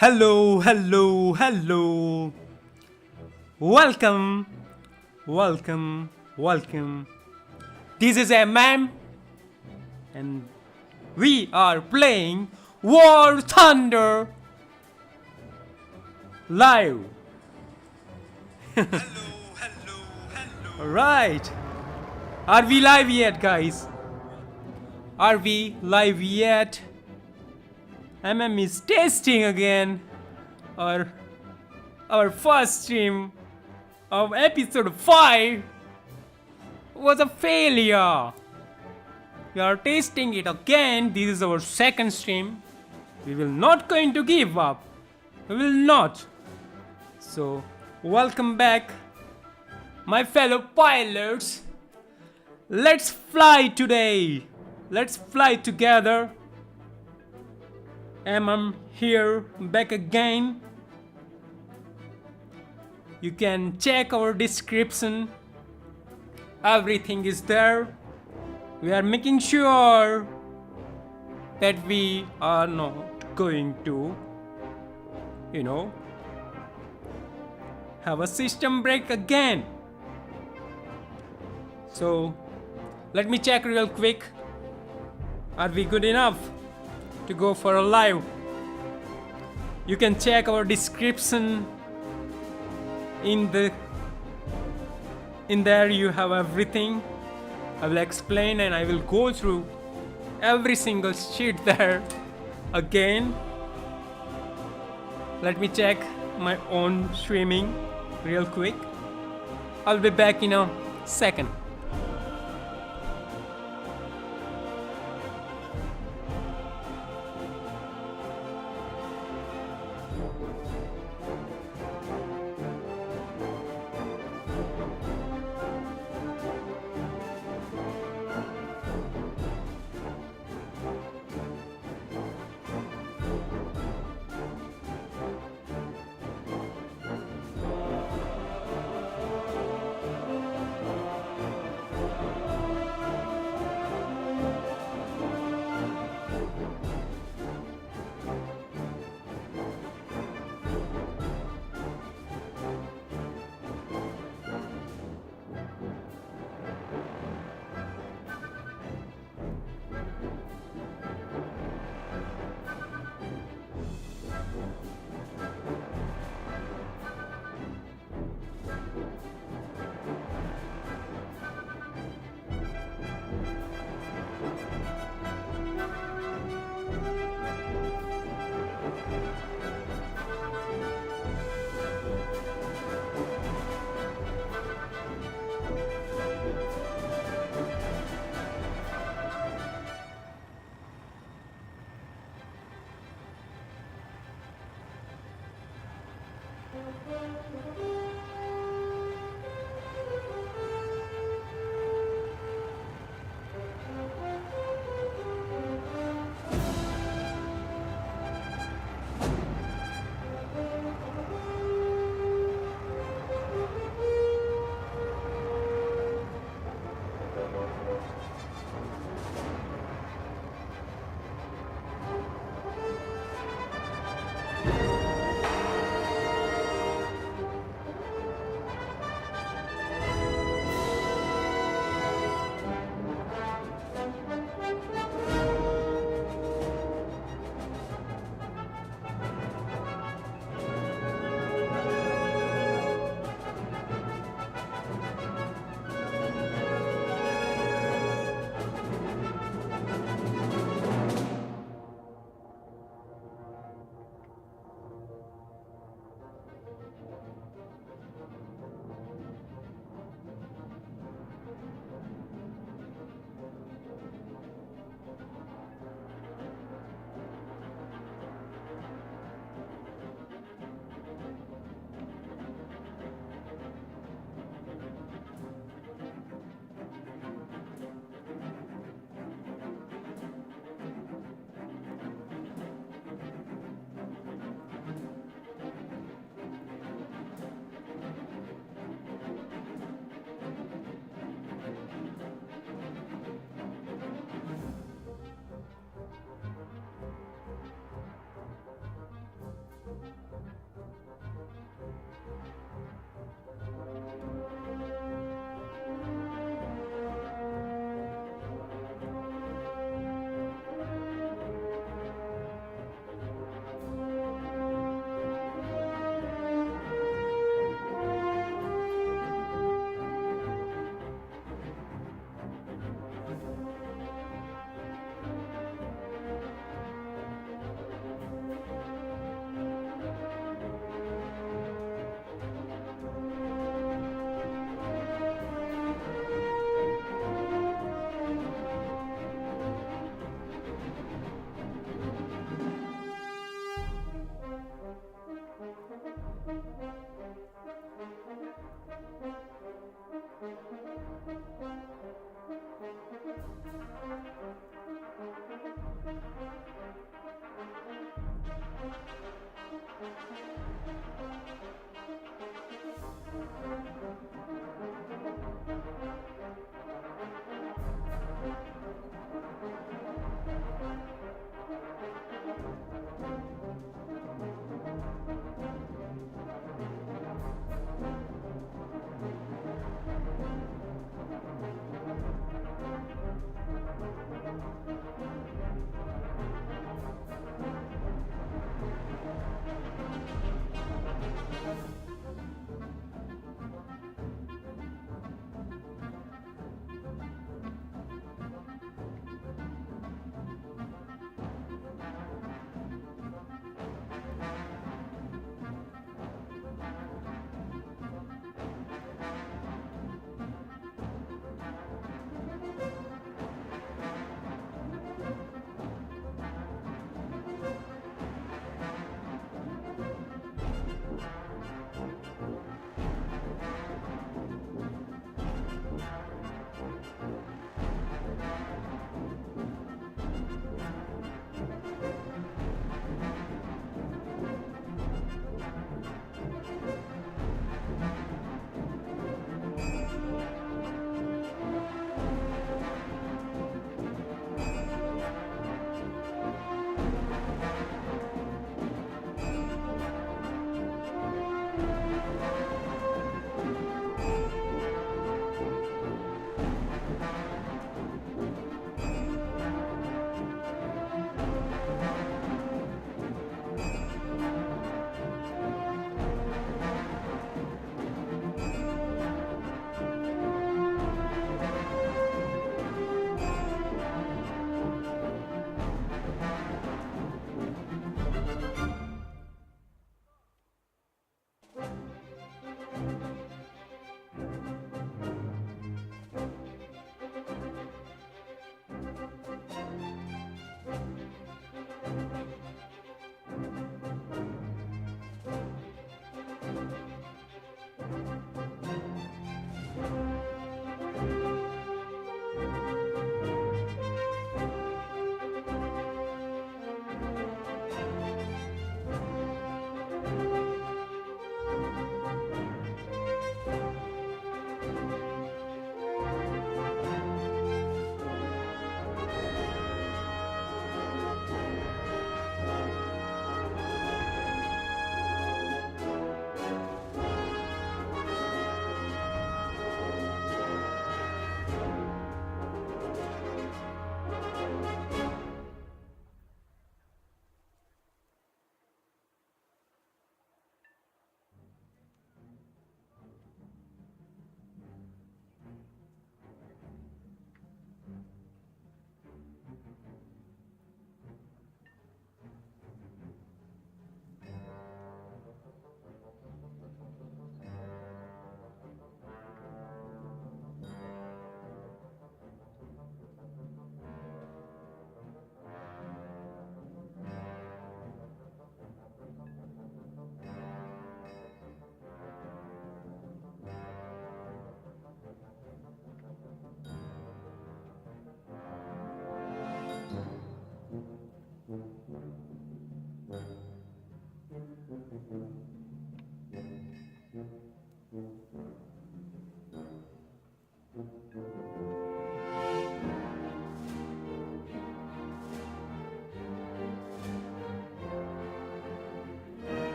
Hello, hello, hello. Welcome, welcome. This is 𝗪𝗵 and we are playing War Thunder live. Hello. Alright. Are we live yet, guys? Are we live yet? 𝗪𝗵 is testing again our first stream of episode 5 was a failure. We are testing it again. This is our second stream. We will not going to give up. We will not. So welcome back, my fellow pilots. Let's fly today. Let's fly together. 𝗪𝗵 here, back again. You can check our description. Everything is there. We are making sure that we are not going to, have a system break again. So let me check real quick. Are we good enough to go for a live? You can check our description. In there you have everything. I will explain and I will go through every single sheet there again. Let me check my own streaming real quick. I'll be back in a second.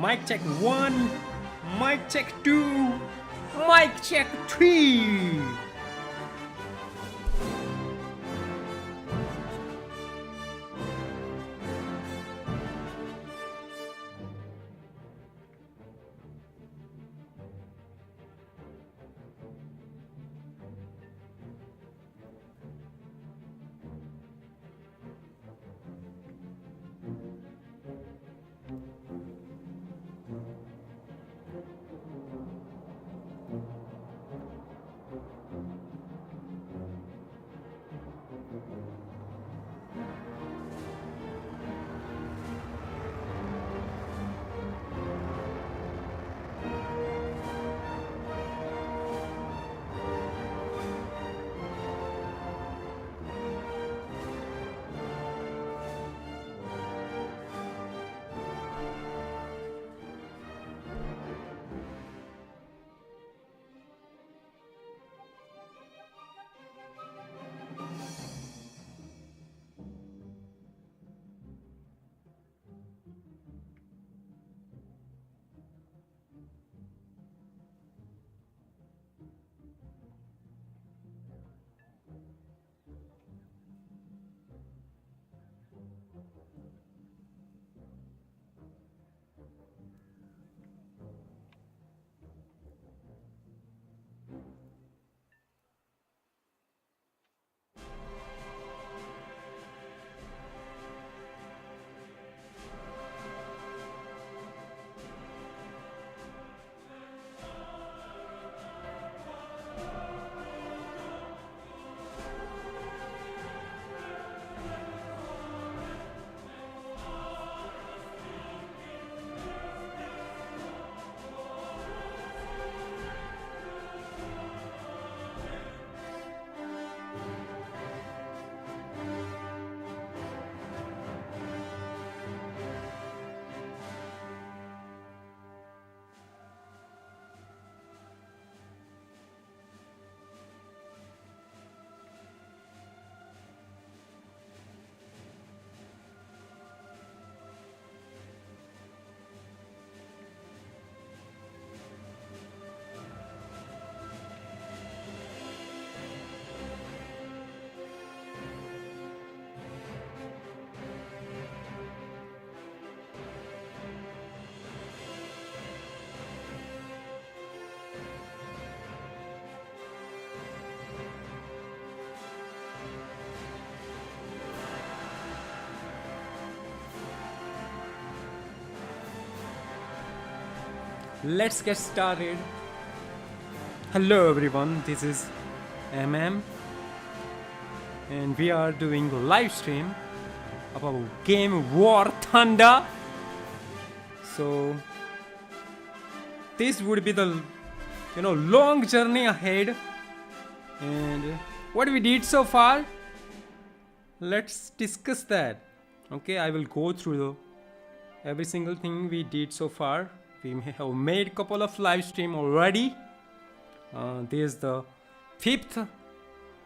Mic check 1, mic check 2, mic check 3. Let's get started. Hello everyone, this is MM and we are doing a live stream about game War Thunder. So this would be the long journey ahead, and what we did so far, let's discuss that. Okay, I will go through every single thing we did so far. We have made a couple of live stream already. This is the 5th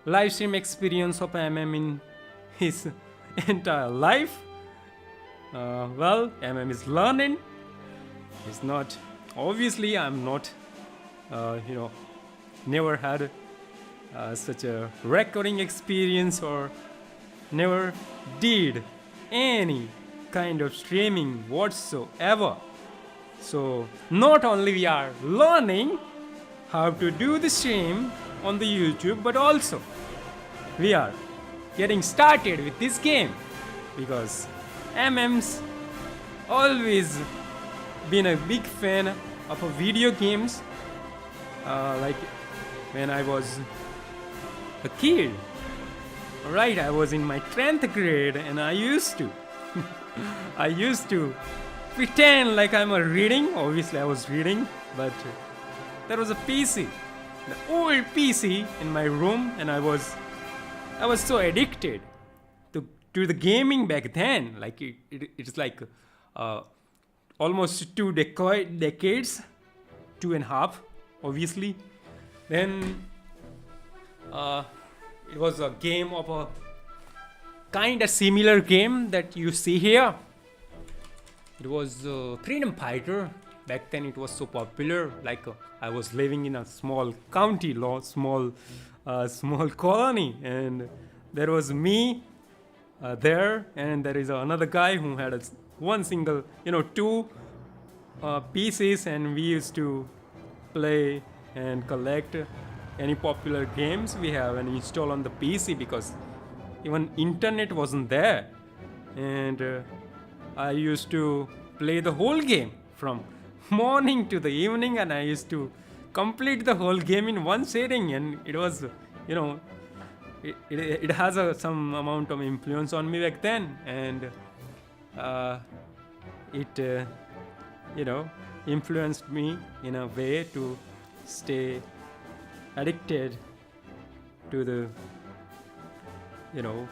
live stream experience of MM in his entire life. Well, MM is learning. It's not, obviously I'm not, never had such a recording experience or never did any kind of streaming whatsoever. So not only we are learning how to do the stream on the YouTube, but also we are getting started with this game because MM's always been a big fan of video games. Like when I was a kid, right? I was in my 10th grade and I used to pretend like I'm reading. Obviously I was reading, but there was a PC, the old PC in my room, and I was so addicted to the gaming back then. Like it's like almost 2 decades, 2.5 obviously. Then it was a game of a kind of similar game that you see here. It was Freedom Fighter. Back then it was so popular. Like I was living in a small county, small colony, and there was me there, and there is another guy who had one single, two pieces, and we used to play and collect any popular games we have and install on the PC, because even internet wasn't there. And I used to play the whole game from morning to the evening, and I used to complete the whole game in one sitting, and it was, it has some amount of influence on me back then, and it influenced me in a way to stay addicted to the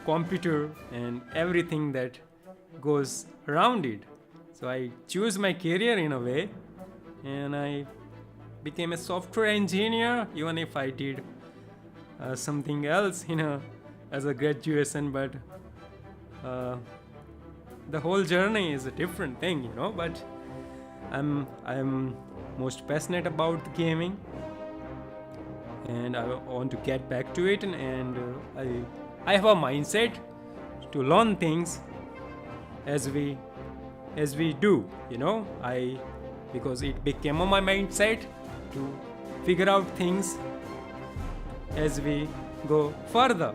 computer and everything that goes around it. So I choose my career in a way, and I became a software engineer, even if I did something else as a graduation, but the whole journey is a different thing, but I'm most passionate about the gaming, and I want to get back to it, and I have a mindset to learn things as we do, because it became on my mindset to figure out things as we go further,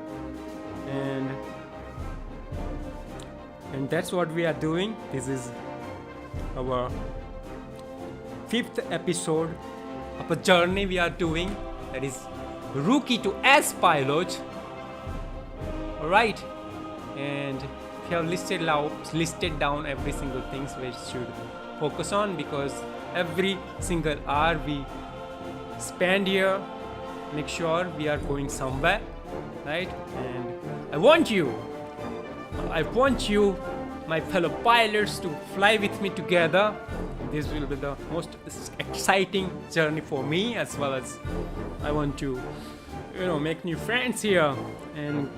and that's what we are doing. This is our 5th episode of a journey we are doing, that is Rookie to as pilot. Alright, and we have listed down every single things we should focus on, because every single hour we spend here, make sure we are going somewhere, right? And I want you, my fellow pilots, to fly with me together. This will be the most exciting journey for me, as well as I want to, make new friends here, and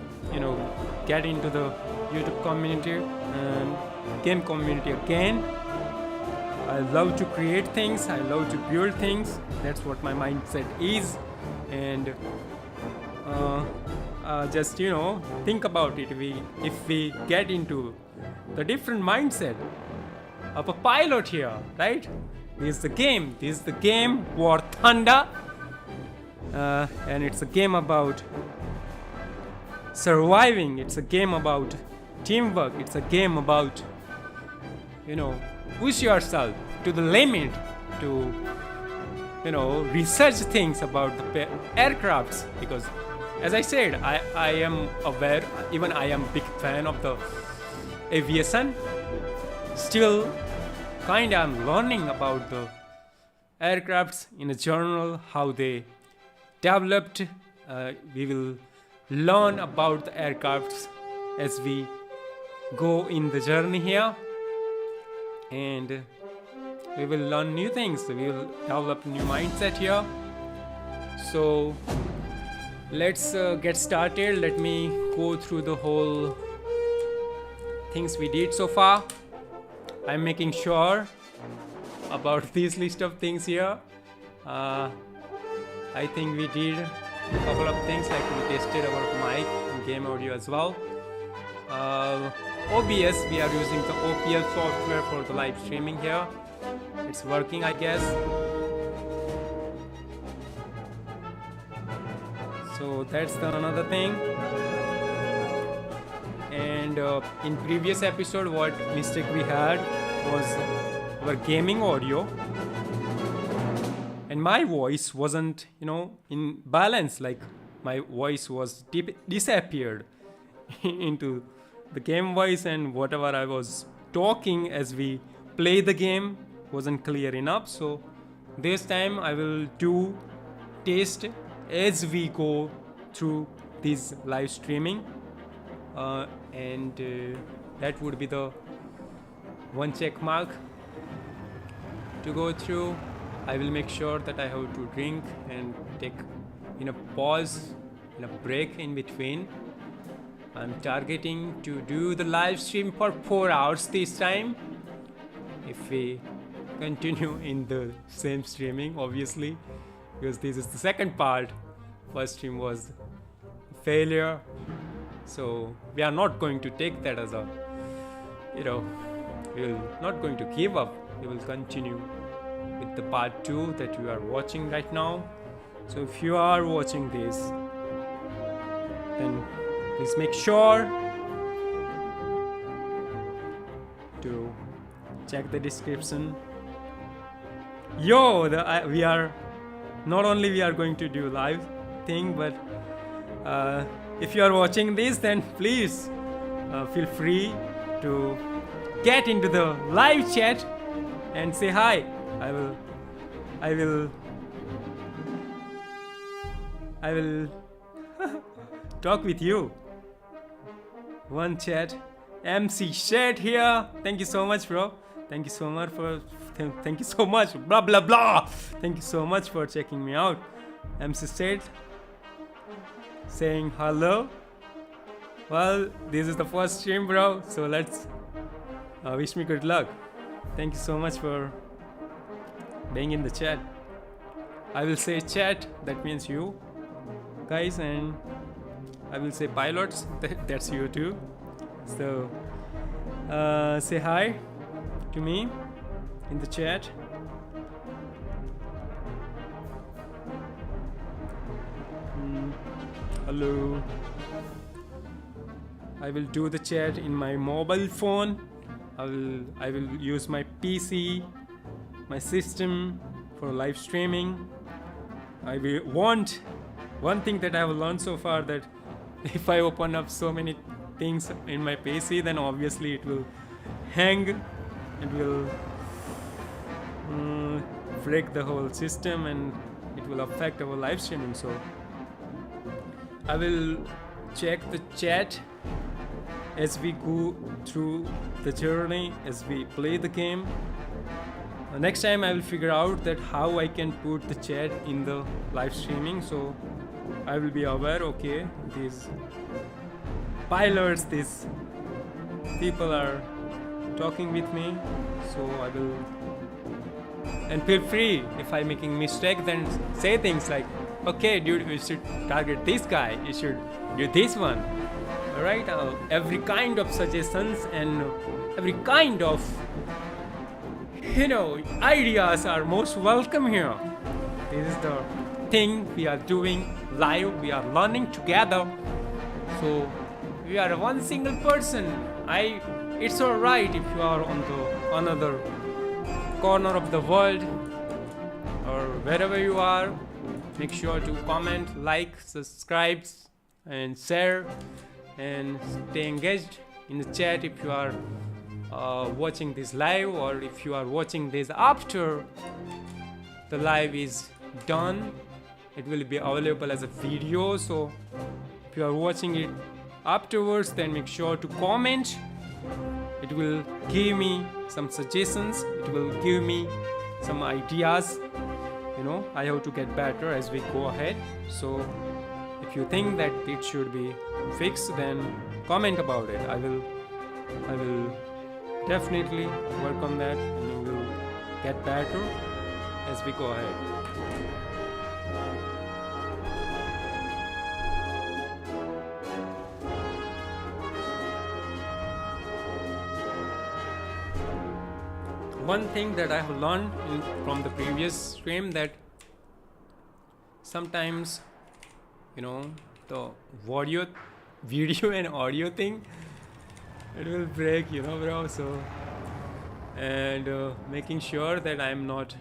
get into the YouTube community and game community again. I love to create things, I love to build things. That's what my mindset is, and just think about it. If we get into the different mindset of a pilot here, right? This is the game 𝗣𝗲𝗃𝗃𝗀, and it's a game about surviving. It's a game about teamwork. It's a game about push yourself to the limit, to research things about the aircrafts, because as I said, I am aware, even I am big fan of the aviation. Still kinda I'm learning about the aircrafts in a journal, how they developed. We will learn about the aircrafts as we go in the journey here, and we will learn new things. We will develop new mindset here. So let's get started. Let me go through the whole things we did so far. I'm making sure about this list of things here. I think we did a couple of things, like we tested our mic and game audio as well. OBS, we are using the OPL software for the live streaming here. It's working, I guess. So that's another thing. And in previous episode, what mistake we had was our gaming audio, and my voice wasn't in balance. Like my voice was disappeared into the game voice, and whatever I was talking as we play the game wasn't clear enough. So this time I will do test as we go through this live streaming, and that would be the one check mark to go through. I will make sure that I have to drink and take a pause, a break in between. I'm targeting to do the live stream for 4 hours this time, if we continue in the same streaming, obviously, because this is the second part. First stream was failure, so we are not going to take that as a, we will not going to give up. We will continue with the part 2 that you are watching right now. So if you are watching this, then please make sure to check the description. We are not only we are going to do live thing, but if you are watching this, then please feel free to get into the live chat and say hi. I will talk with you. One chat. MC Shed here. Thank you so much, bro. Thank you so much thank you so much. Blah blah blah. Thank you so much for checking me out. MC Shed saying hello. Well, this is the first stream, bro. So let's wish me good luck. Thank you so much for being in the chat. I will say chat, that means you guys, and I will say pilots, that's you too. So say hi to me in the chat. Hello. I will do the chat in my mobile phone. I will use my PC, my system for live streaming. I will want one thing that I have learned so far, that if I open up so many things in my PC, then obviously it will hang. It will break the whole system and it will affect our live streaming. So I will check the chat as we go through the journey, as we play the game. Next time I will figure out that how I can put the chat in the live streaming, so I will be aware, okay, these pilots, these people are talking with me, so I will, and feel free if I'm making mistake, then say things like, okay dude, you should target this guy, you should do this one. Alright, every kind of suggestions and every kind of ideas are most welcome here. This is the thing we are doing live, we are learning together, so we are one single person. It's alright if you are on the another corner of the world or wherever you are. Make sure to comment, like, subscribe and share, and stay engaged in the chat if you are watching this live, or if you are watching this after the live is done, it will be available as a video. So if you are watching it afterwards, then make sure to comment. It will give me some suggestions, it will give me some ideas, I have to get better as we go ahead. So if you think that it should be fixed, then comment about it. I will definitely work on that, and we will get better as we go ahead. One thing that I have learned from the previous stream, that sometimes the video and audio thing, it will break, bro. So, and making sure that I'm not,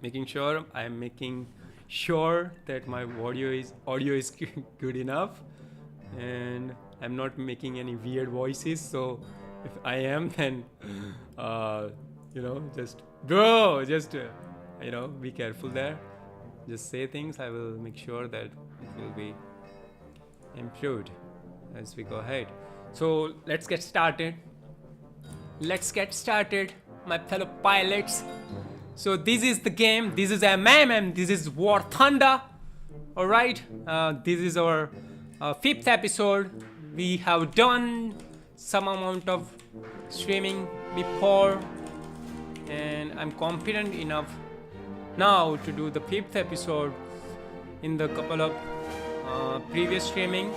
making sure that my audio is good enough, and I'm not making any weird voices. So if I am, then just be careful there. Just say things. I will make sure that it will be improved as we go ahead. So let's get started. My fellow pilots. So this is the game. This is 𝗪𝗵𝘁. This is War Thunder. All right. This is our 5th episode. We have done some amount of streaming before, and I'm confident enough now to do the 5th episode. In the couple of previous streaming,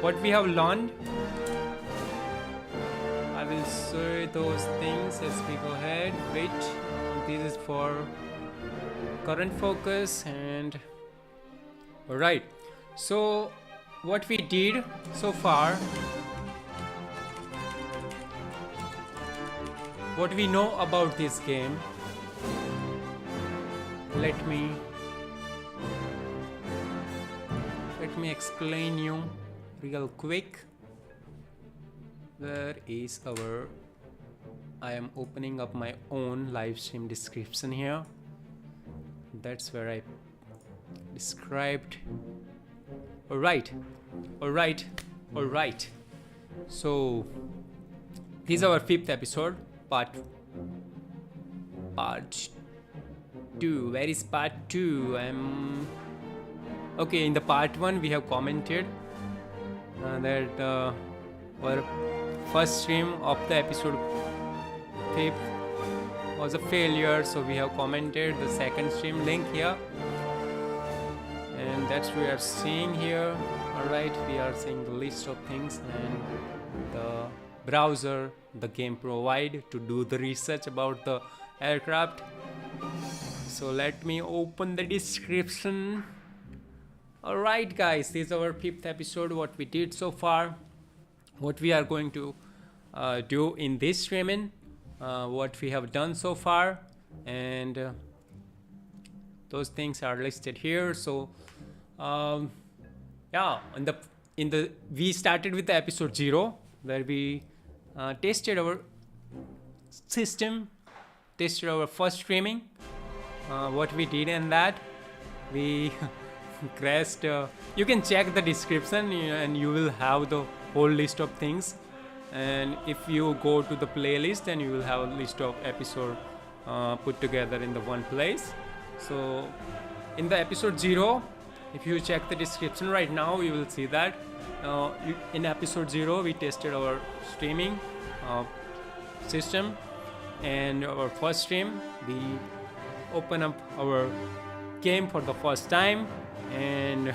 what we have learned, I will show those things as we go ahead. Wait, this is for current focus. And alright, so what we did so far, what we know about this game, let me explain you real quick. Where is our, I am opening up my own live stream description here. That's where I described. Alright. So this is our 5th episode, part 2. Where is part 2? Okay, in the part 1 we have commented that our first stream of the episode 5th was a failure, so we have commented the second stream link here, and that's we are seeing here. Alright, we are seeing the list of things and the browser the game provide to do the research about the aircraft. So let me open the description. Alright guys, this is our 5th episode, what we did so far, what we are going to do in this streaming, what we have done so far, and those things are listed here. So yeah, we started with the episode 0, where we tested our system, tested our first streaming. What we did in that, we crashed. You can check the description and you will have the whole list of things, and if you go to the playlist, then you will have a list of episode put together in the one place. So in the episode 0, if you check the description right now, you will see that in episode 0 we tested our streaming system, and our first stream we open up our game for the first time. And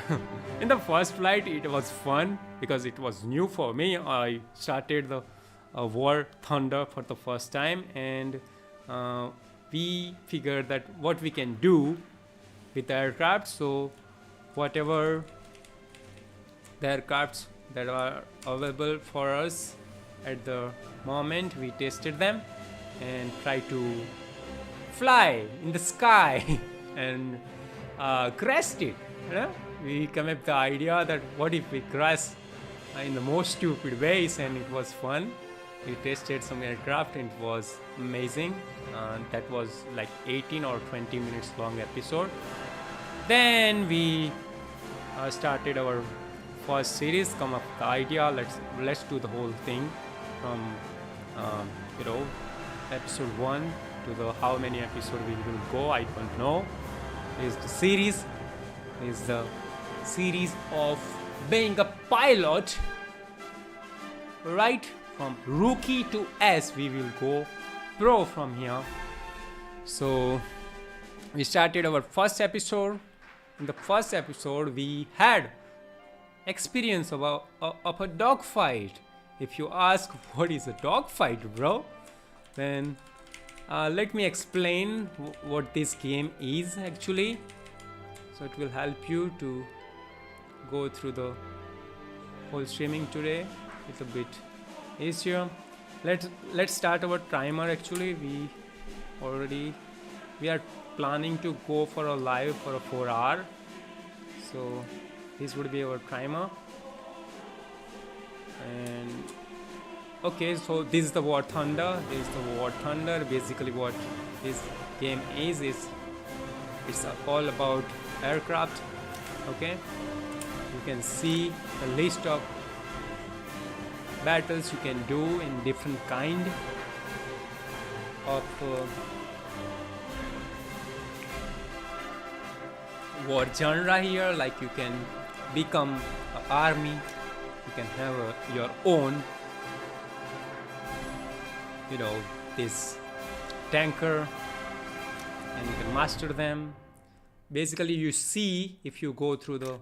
in the first flight it was fun because it was new for me. I started the 𝗪𝗲𝗃𝗀 for the first time, and we figured that what we can do with the aircraft. So whatever the aircrafts that are available for us at the moment, we tested them and tried to fly in the sky and crashed it. We came up with the idea that what if we crash in the most stupid ways, and it was fun. We tested some aircraft and it was amazing. That was like 18 or 20 minutes long episode. Then we started our first series, come up with the idea, let's do the whole thing from episode 1 to the how many episodes we will go, I don't know. Is the series of being a pilot, right? From rookie to S, we will go pro from here. So we started our first episode. In the first episode we had experience of a dogfight. If you ask what is a dogfight, bro, then let me explain what this game is actually, so it will help you to go through the whole streaming today. It's a bit easier. Let's start our timer. Actually, we are planning to go for a live for a 4 hour, so this would be our timer. And okay, so this is the 𝗪𝗲𝗃𝗀𝗃𝗃. Basically what this game is it's all about aircraft. Okay, you can see the list of battles you can do in different kind of war genre here. Like you can become an army, you can have your own you know, this tanker, and you can master them. Basically, you see, if you go through the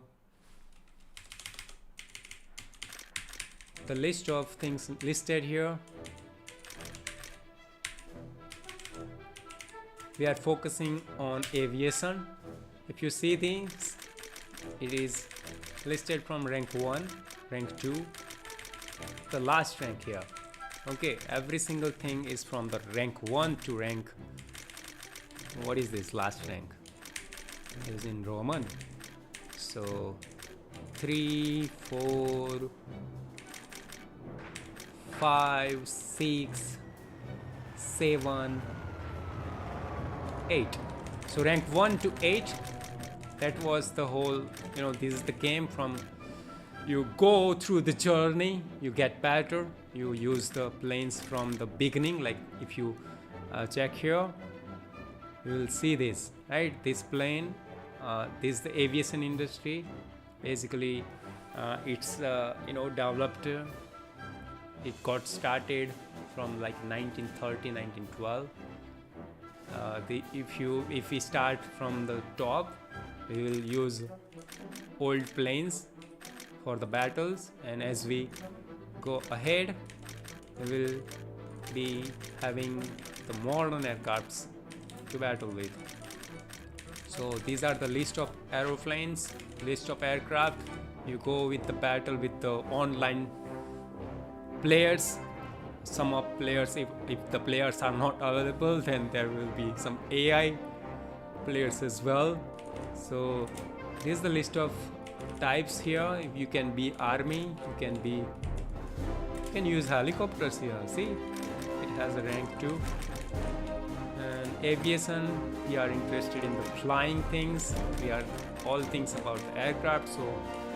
list of things listed here, we are focusing on aviation. If you see things, it is listed from rank 1, rank 2, the last rank here. Okay, every single thing is from the rank 1 to rank, what is this last rank? It is in Roman. So 3, 4, 5, 6, 7, 8. So rank 1 to 8, that was the whole, you know, this is the game. From you go through the journey, you get better, you use the planes from the beginning. Like if you check here, you will see this, right? This plane, this is the aviation industry. Basically it's you know, developed, it got started from like 1930, 1912. If we start from the top, we will use old planes for the battles, and as we go ahead, we will be having the modern aircrafts to battle with. So these are the list of aeroplanes, list of aircraft. You go with the battle with the online players. Some of players, if the players are not available, then there will be some AI players as well. So this is the list of types here. If you can be army, you can use helicopters here. See, it has a rank 2. And aviation, we are interested in the flying things. We are all things about the aircraft, so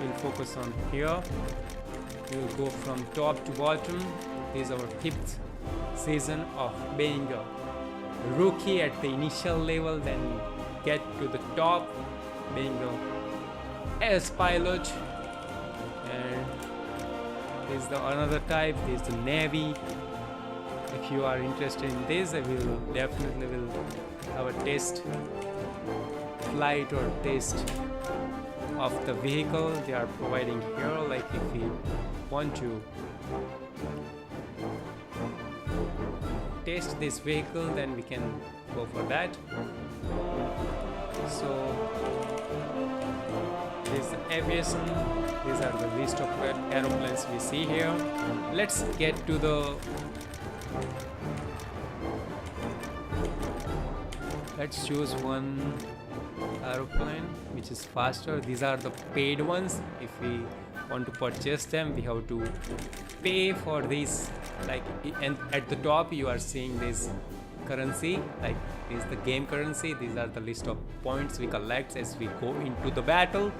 we'll focus on here. We'll go from top to bottom. This is our 5th season of being a rookie at the initial level, then get to the top, being the ace pilot. And this is the another type. This is the navy. If you are interested in this, I will definitely have a test flight or test of the vehicle they are providing here. Like if we want to test this vehicle, then we can go for that. So this is aviation. These are the list of aeroplanes we see here. Let's get to the, let's choose one aeroplane which is faster. These are the paid ones. If we want to purchase them, we have to pay for these. Like, and at the top you are seeing this currency, like this is the game currency. These are the list of points we collect as we go into the battle.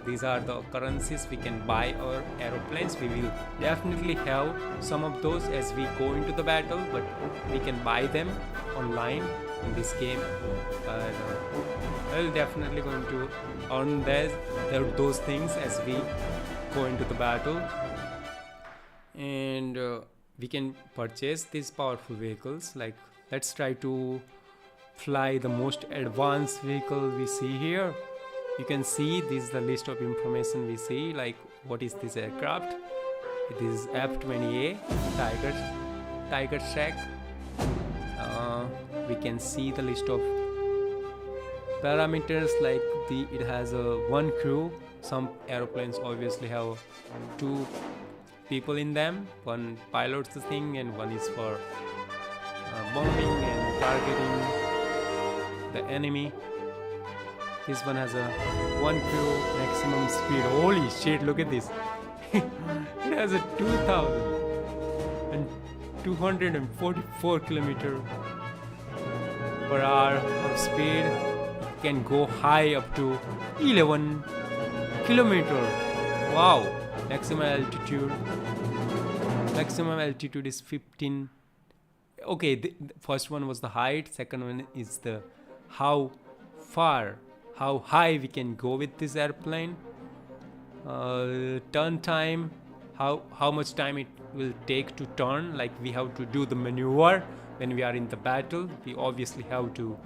These are the currencies we can buy our aeroplanes. We will definitely have some of those as we go into the battle, but we can buy them online in this game. We're definitely going to earn those things as we go into the battle. And we can purchase these powerful vehicles. Like, let's try to fly the most advanced vehicle we see here. You can see this is the list of information we see, like what is this aircraft. It is F-20A 𝗘𝗅𝗽𝗃. We can see the list of parameters, like it has one crew. Some aeroplanes obviously have 2 people in them. One pilots the thing and one is for bombing and targeting the enemy. This one has one crew, maximum speed. Holy shit, look at this. It has a 2,244 km/h of speed. It can go high up to 11 km. Wow. Maximum altitude is 15. Okay, the first one was the height. Second one is the how high we can go with this airplane. Turn time, how much time it will take to turn. Like we have to do the maneuver when we are in the battle. We obviously have to,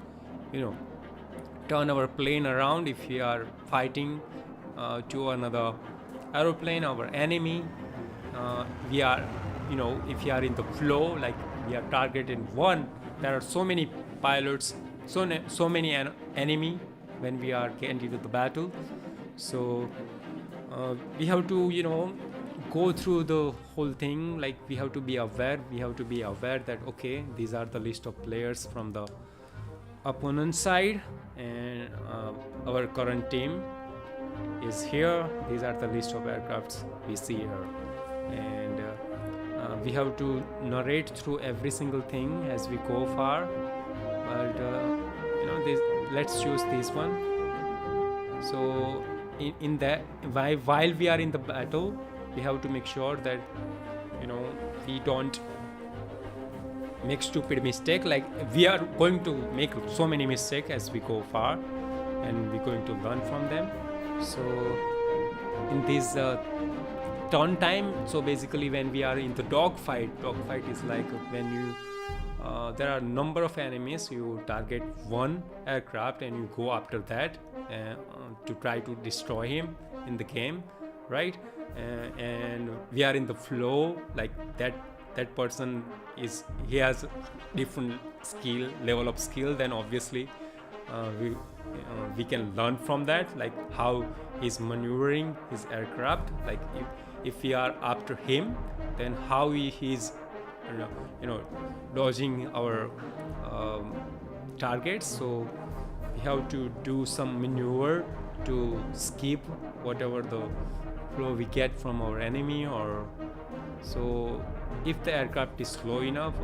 turn our plane around if we are fighting to another aeroplane, our enemy. We are, if you are in the flow, like we are targeted one, there are so many pilots, so many enemy when we are getting into the battle. So we have to, go through the whole thing. Like we have to be aware. We have to be aware that okay, these are the list of players from the opponent side, and our current team is here. These are the list of aircrafts we see here, and we have to narrate through every single thing as we go far. But let's choose this one. So in that, while we are in the battle, we have to make sure that we don't make stupid mistake. Like we are going to make so many mistakes as we go far, and we're going to learn from them. So in this turn time, so basically when we are in the dogfight is like when you there are a number of enemies. You target one aircraft and you go after that to try to destroy him in the game, right? And we are in the flow, like that person he has different level of skill. Then obviously we can learn from that, like how he's maneuvering his aircraft. Like if we are after him, then how he's dodging our targets. So we have to do some maneuver to skip whatever the flow we get from our enemy. Or so if the aircraft is slow enough,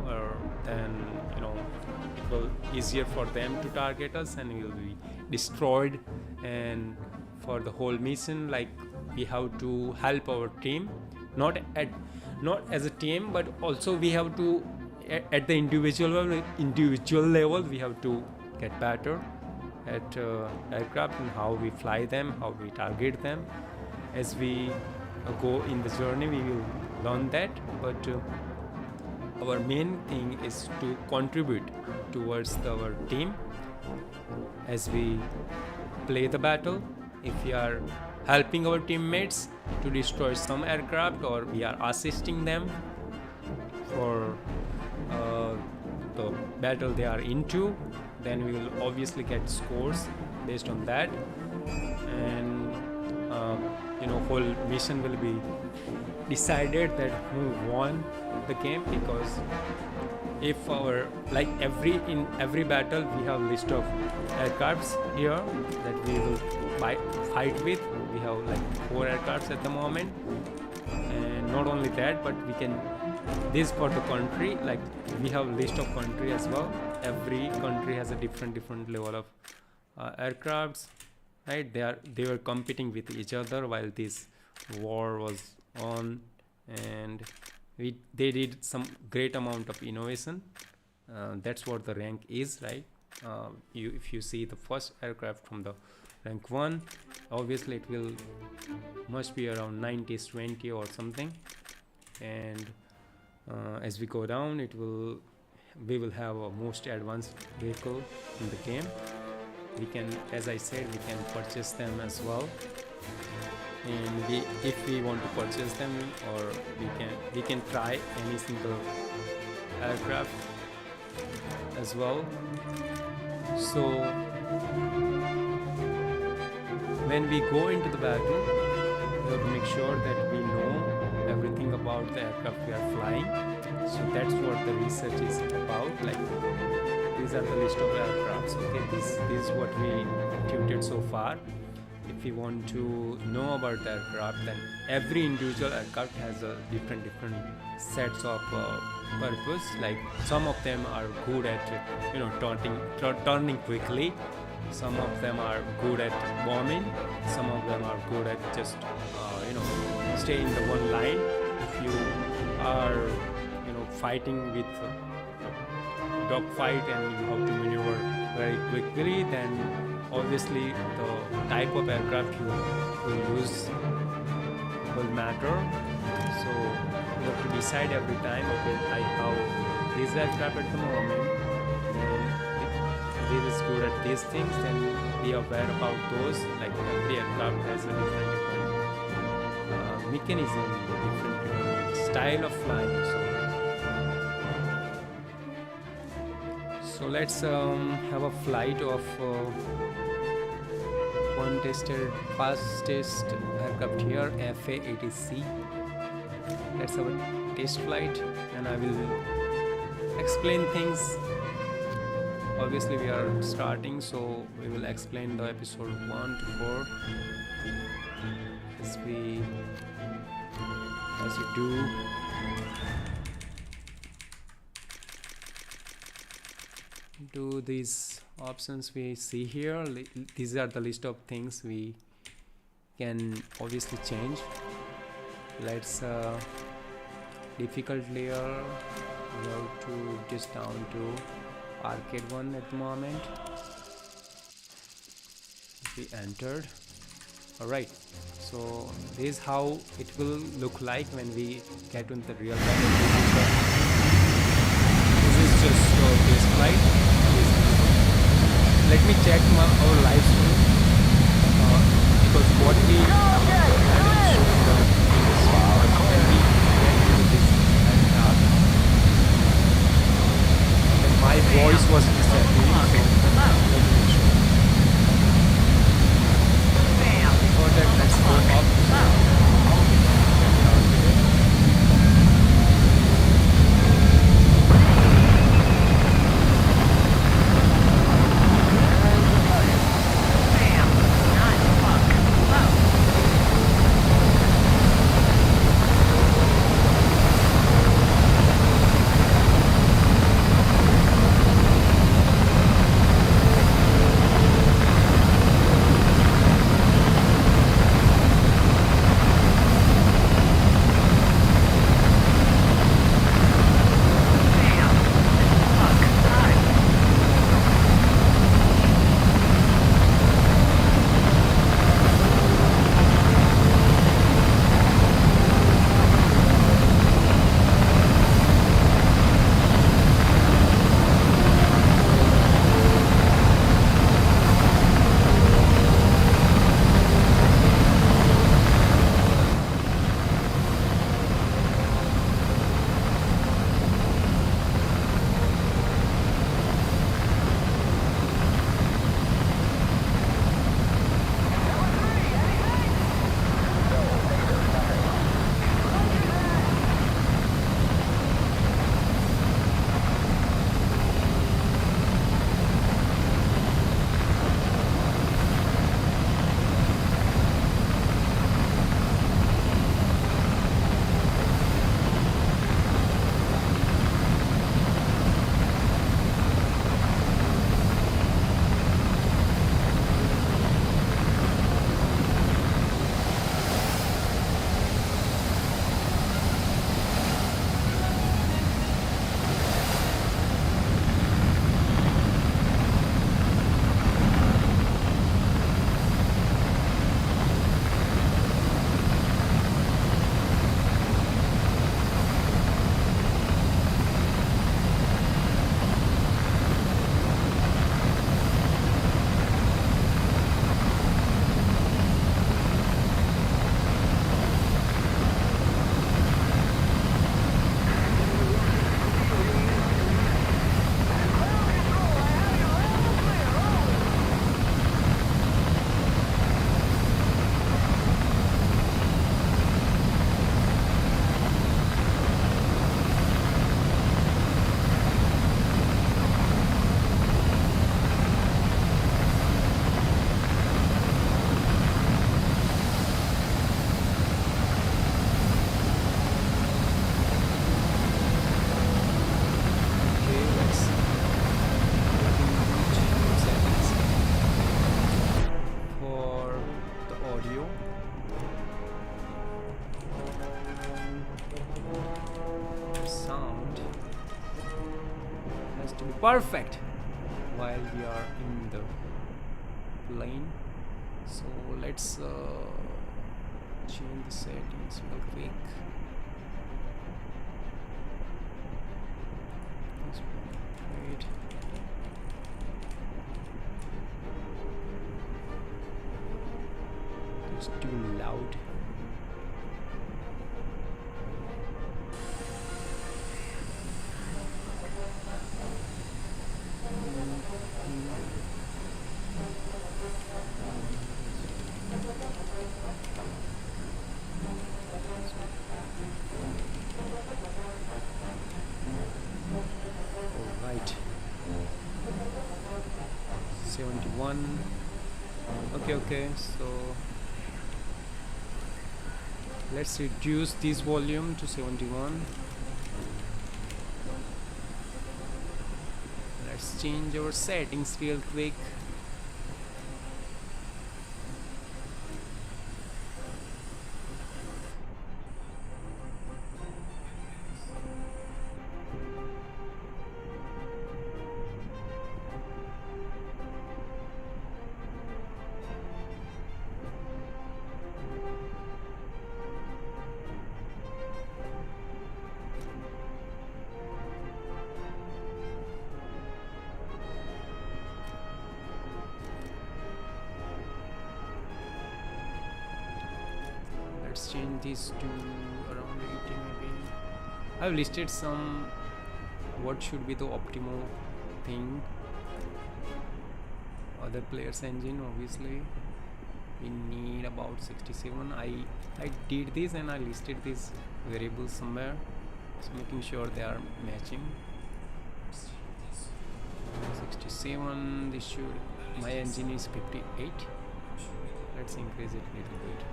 then it will easier for them to target us and we will be destroyed. And for the whole mission, like we have to help our team, not as a team, but also we have to at the individual level we have to get better at aircraft and how we fly them, how we target them. As we go in the journey, we will learn that. But our main thing is to contribute towards our team as we play the battle. If we are helping our teammates to destroy some aircraft, or we are assisting them for the battle they are into, then we will obviously get scores based on that. And whole mission will be decided that who won the game. Because if in every battle we have list of aircrafts here that we will fight with. We have like 4 aircrafts at the moment, and not only that, but we can this for the country, like we have list of country as well. Every country has a different level of aircrafts, right? They were competing with each other while this war was on, and they did some great amount of innovation. That's what the rank is, right? If you see the first aircraft from the rank 1, obviously it must be around 90s 20 or something. And as we go down, we will have a most advanced vehicle in the game. We can, as I said, we can purchase them as well. And if we want to purchase them, or we can try any single aircraft as well. So when we go into the battle, we have to make sure that we know everything about the aircraft we are flying. So that's what the research is about. Like these are the list of aircrafts. Okay, this is what we tutored so far. If we want to know about the aircraft, then every individual aircraft has a different sets of purpose. Like some of them are good at turning quickly. Some of them are good at bombing. Some of them are good at just stay in the one line. If you are fighting with dogfight and you have to maneuver very quickly, then obviously the type of aircraft you will use will matter. So we have to decide every time, okay, I have this aircraft at the moment, then if this is good at these things, then be aware about those. Like every aircraft has a different mechanism, different style of flying. So let's have a flight of one fast test aircraft here, 𝗪𝗃𝗃𝗃𝗃. Let's have a test flight and I will explain things. Obviously we are starting, so we will explain the episode 1 to 4 as we do. Do these options we see here. These are the list of things we can obviously change. Let's difficult layer, we have to just down to arcade 1 at the moment. We entered. Alright, so this is how it will look like when we get into the real life. This is just this flight. Let me check our live stream because what we and my voice was disappearing, so before that let's go up. Perfect while we are in the plane. So let's change the settings real quick. It's too loud. Alright. 71. Okay, so let's reduce this volume to 71. Let's change our settings real quick. Let's change this to around 80 maybe. I've listed some what should be the optimal thing. Other players engine, obviously we need about 67. I did this and I listed these variables somewhere, so making sure they are matching. 67. This should, my engine is 58. Let's increase it a little bit.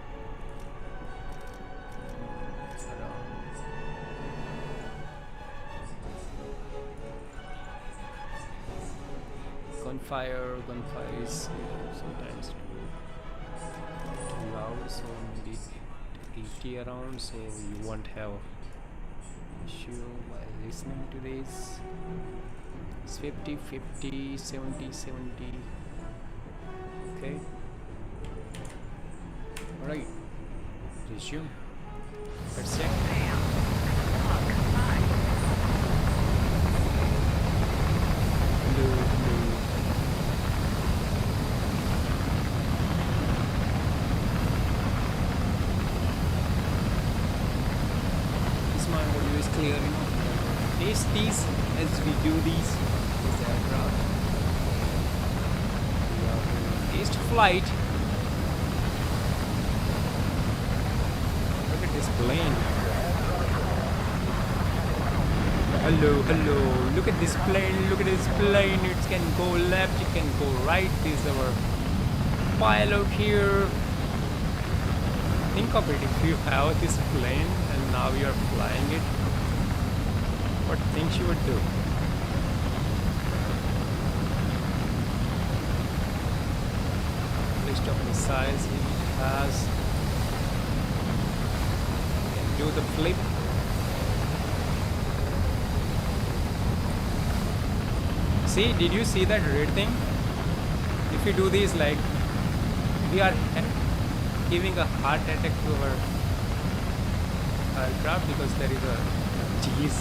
Gunfire is sometimes too loud, so maybe 80 around, so you won't have issue while listening to this. It's 50, 50, 70, 70. Okay. Alright. Resume. Let's check. Clear, taste these as we do these aircraft. We are doing taste flight. Look at this plane. Hello, look at this plane, it can go left, it can go right. This is our pilot here. Think of it, if you have this plane and now you are flying it, what things you would do? List of missiles it has. You can do the flip. See, did you see that red thing? If you do this, like, we are giving a heart attack to our aircraft because there is a G's.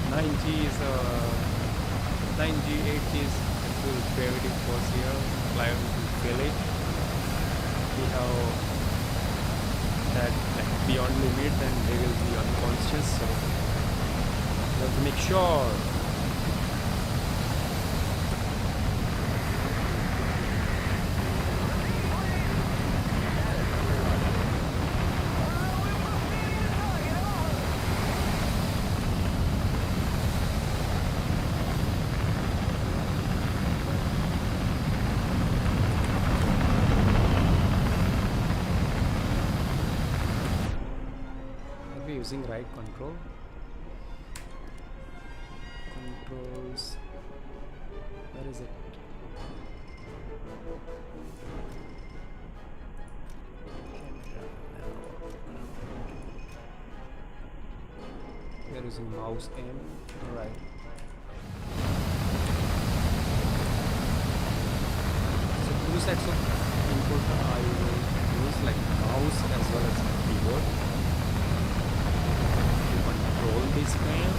9G is 9G, 8G is full gravity force here. Fly to feel it. We have that like beyond limit, then they will be unconscious. So we have to make sure. Using right controls, where is it? We are using mouse aim. Alright. So two sets of input I will use, like mouse as well as keyboard. Control this fan.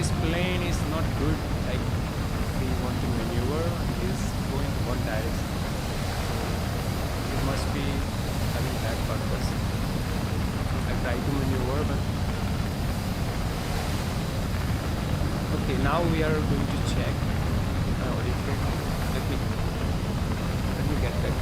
this plane is not good. Like we want to maneuver, it is going one direction. It must be having that purpose. I try to maneuver, but okay. Now we are going to check. Let me get back.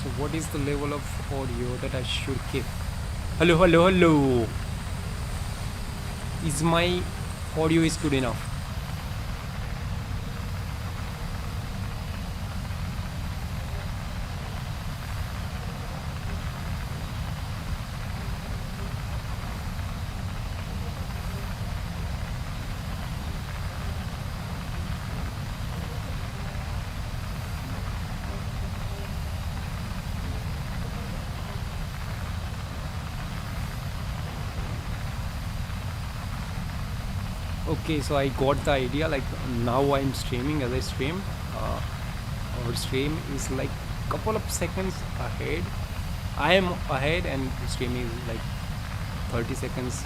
So what is the level of audio that I should keep? Hello, hello, hello. Is my audio is good enough? Okay, so I got the idea. Like now I'm streaming. As I stream, our stream is like couple of seconds ahead. I am ahead, and the stream is like 30 seconds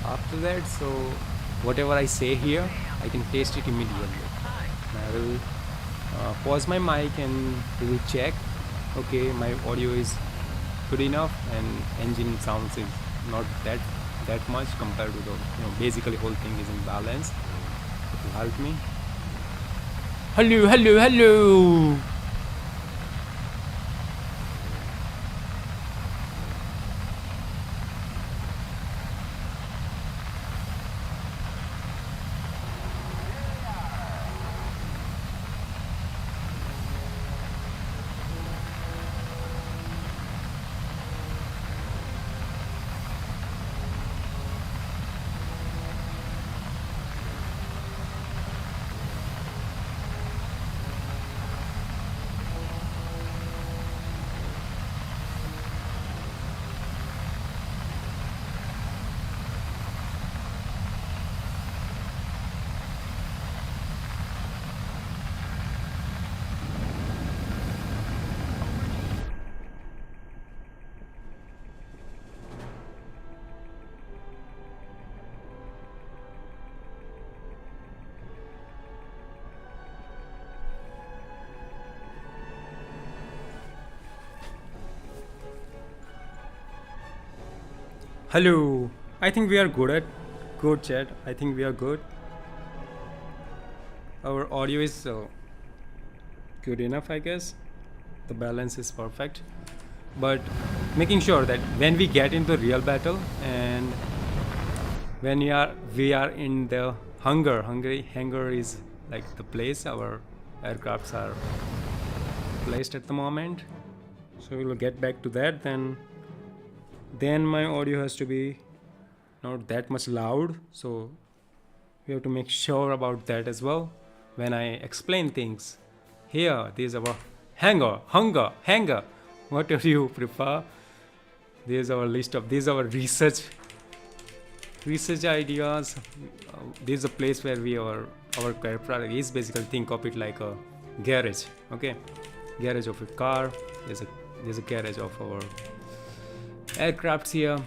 after that. So whatever I say here, I can taste it immediately. I will pause my mic and we will check. Okay, my audio is good enough, and engine sounds is not that much compared to the basically whole thing is in balance. It will help me. Hello, hello, hello. Hello. I think we are good chat. I think we are good. Our audio is good enough, I guess. The balance is perfect. But making sure that when we get into real battle and when we are in the hangar is like the place our aircrafts are placed at the moment. So we will get back to that. Then my audio has to be not that much loud, so we have to make sure about that as well when I explain things. Here, this is our hangar, whatever you prefer. There's our list of these our research ideas. This is a place where our character is basically, think of it like a garage. Okay, garage of a car. There's a garage of our aircrafts here.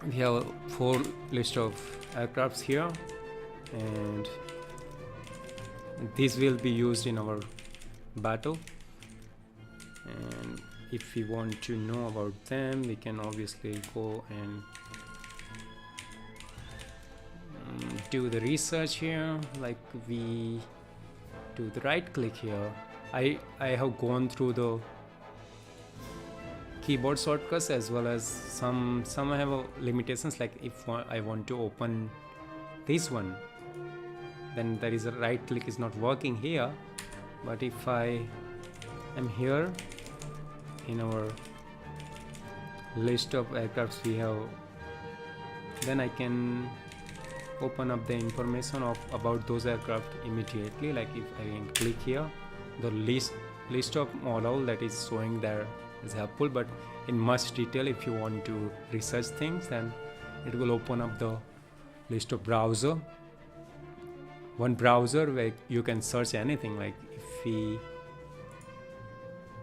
We have a 4 list of aircrafts here, and this will be used in our battle. And if we want to know about them, we can obviously go and do the research here. Like, we do the right click here. I have gone through the keyboard shortcuts, as well as some have limitations, like if I want to open this one, then there is a right click is not working here. But if I am here in our list of aircrafts we have, then I can open up the information about those aircraft immediately. Like if I can click here, the list of model that is showing there is helpful, but in much detail, if you want to research things, then it will open up the list of browser, one browser where you can search anything. Like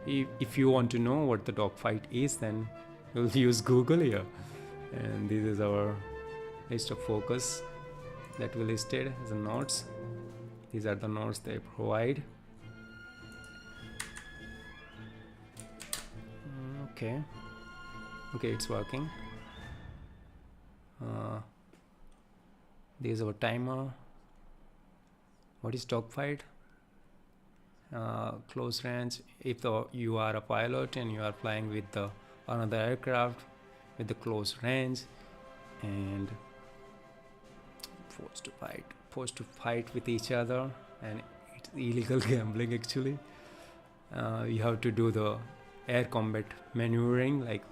if you want to know what the dogfight is, then you'll use Google here. And this is our list of focus that we listed as the notes. These are the notes they provide. Okay, it's working. There's our timer. What is dogfight? Close range. If you are a pilot and you are flying with another aircraft with the close range, and forced to fight with each other, and it's illegal gambling actually. You have to do the air combat maneuvering. Like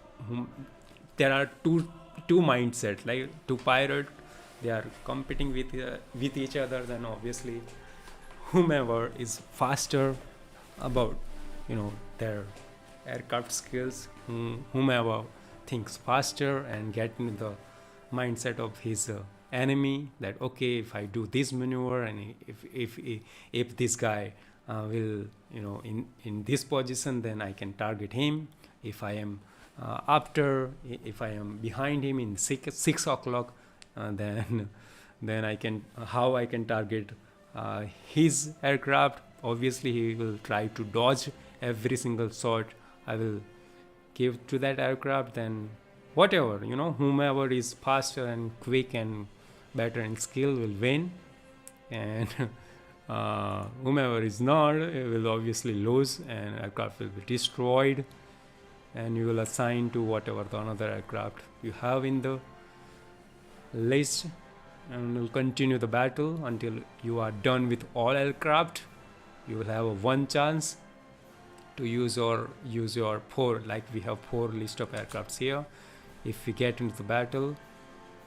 there are two mindsets, like two pirate, they are competing with each other. Then obviously whomever is faster about their aircraft skills, whomever thinks faster and get into the mindset of his enemy, that okay, if I do this maneuver, and if this guy will in this position, then I can target him. If I am if I am behind him in 6 o'clock, then I can target his aircraft. Obviously he will try to dodge every single shot I will give to that aircraft. Then whatever, whomever is faster and quick and better in skill will win, and whomever is not will obviously lose, and aircraft will be destroyed, and you will assign to whatever the another aircraft you have in the list, and will continue the battle until you are done with all aircraft. You will have one chance to use your 4, like we have 4 list of aircrafts here. If we get into the battle,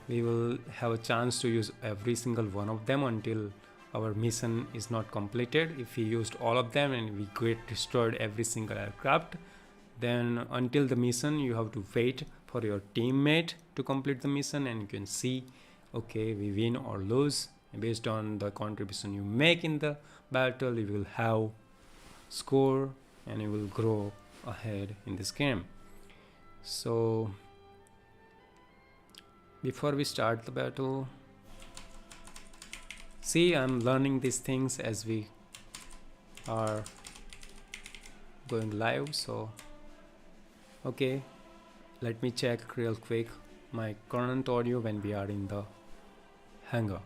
we will have a chance to use every single one of them until our mission is not completed. If we used all of them and we get destroyed every single aircraft, then until the mission you have to wait for your teammate to complete the mission, and you can see, okay, we win or lose. Based on the contribution you make in the battle, you will have score and you will grow ahead in this game. So before we start the battle, see, I'm learning these things as we are going live. So okay, let me check real quick my current audio when we are in the hangar.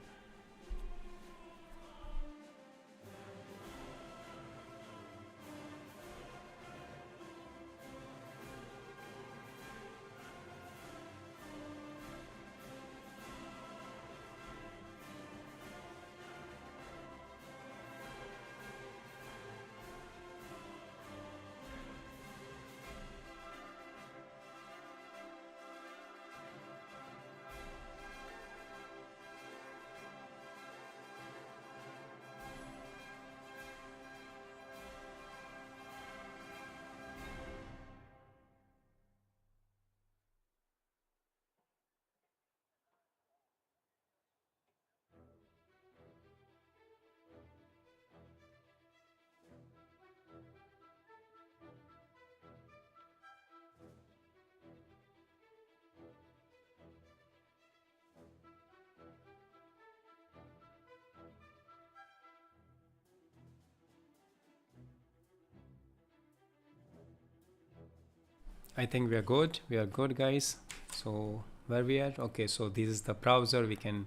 I think we are good. We are good, guys. So where we at? Okay, so this is the browser. We can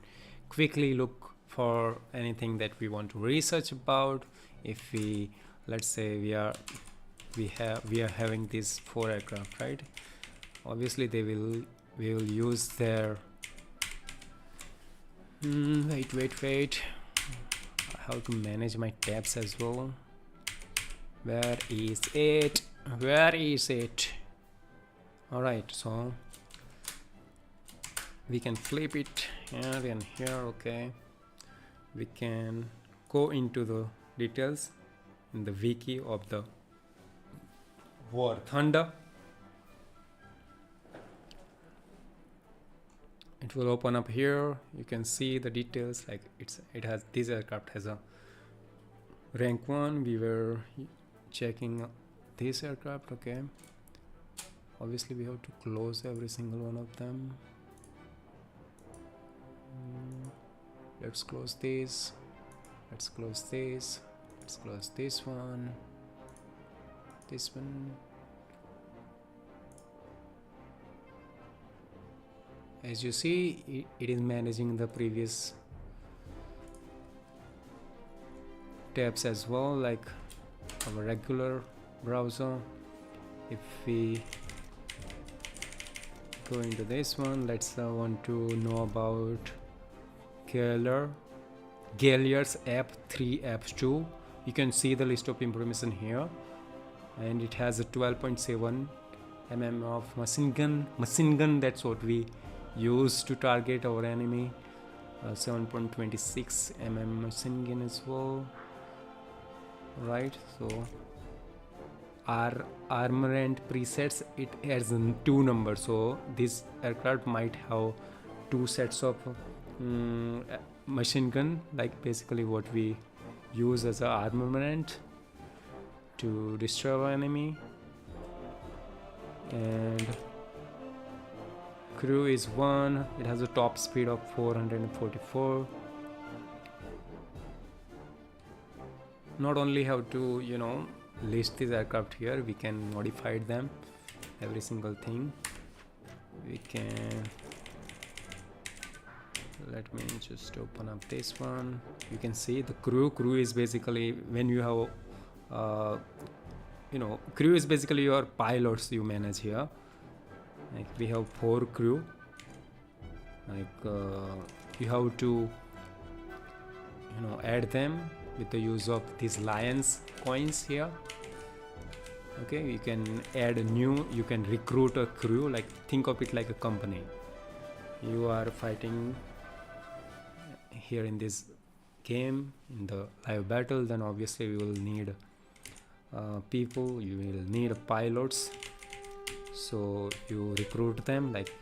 quickly look for anything that we want to research about. If we, let's say we are having these 4 aircraft, right? Obviously we will use their wait, how to manage my tabs as well. Where is it? All right, so we can flip it here and here. Okay, we can go into the details in the wiki of the War Thunder. It will open up here. You can see the details, like this aircraft has a rank 1. We were checking this aircraft. Okay, obviously we have to close every single one of them. Let's close this, let's close this, let's close this one, this one. As you see, it is managing the previous tabs as well, like our regular browser. If we go into this one, let's want to know about 𝗘𝘅𝗽𝗃𝗀𝗃𝗃 EP3 EP2. You can see the list of information here, and it has a 12.7 mm of machine gun. That's what we use to target our enemy. 7.26 mm machine gun as well, right? So our armament presets, it has 2 numbers, so this aircraft might have 2 sets of machine gun, like basically what we use as an armament to destroy our enemy. And crew is 1. It has a top speed of 444. Not only have to, you know, list these aircraft here, we can modify them, every single thing. We can, let me just open up this one. You can see the crew is basically, when you have crew is basically your pilots you manage here. Like we have 4 crew, like you have to, you know, add them with the use of these lions coins here. Okay, you can add a new, you can recruit a crew, like think of it like a company. You are fighting here in this game, in the live battle, then obviously you will need people, you will need pilots, so you recruit them. Like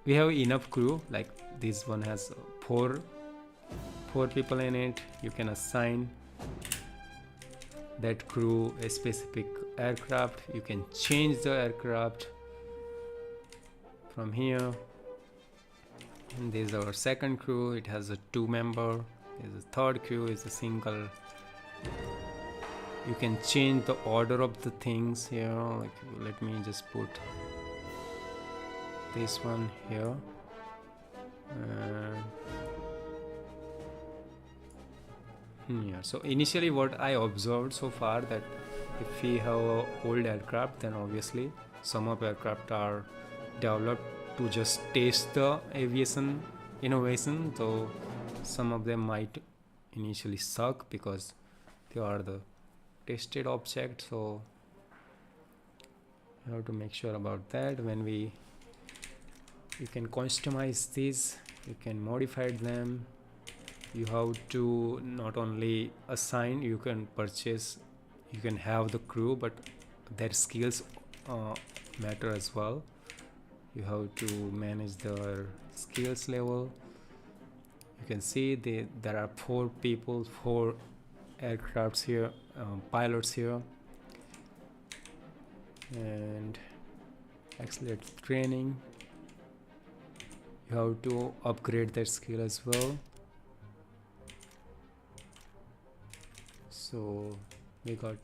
we have enough crew, like this one has 4 people in it. You can assign that crew a specific aircraft. You can change the aircraft from here. And this is our second crew. It has a 2 member. There's a third crew, is a single. You can change the order of the things here. Like, let me just put this one here. Yeah. So initially what I observed so far, that if we have a old aircraft, then obviously some of aircraft are developed to just test the aviation innovation, though some of them might initially suck because they are the tested object. So you have to make sure about that. When you can customize these, you can modify them. You have to not only assign, you can purchase, you can have the crew, but their skills matter as well. You have to manage their skills level. You can see there are 4 people, 4 aircrafts here, pilots here. And accelerate training, you have to upgrade their skill as well. So we got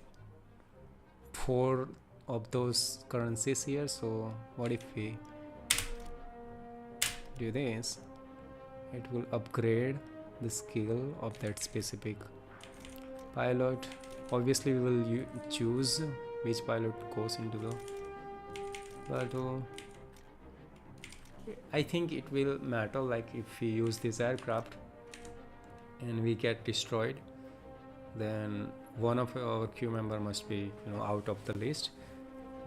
4 of those currencies here. So what if we do this? It will upgrade the skill of that specific pilot. Obviously we will choose which pilot goes into the battle. I think it will matter, like if we use this aircraft and we get destroyed, then one of our crew member must be out of the list.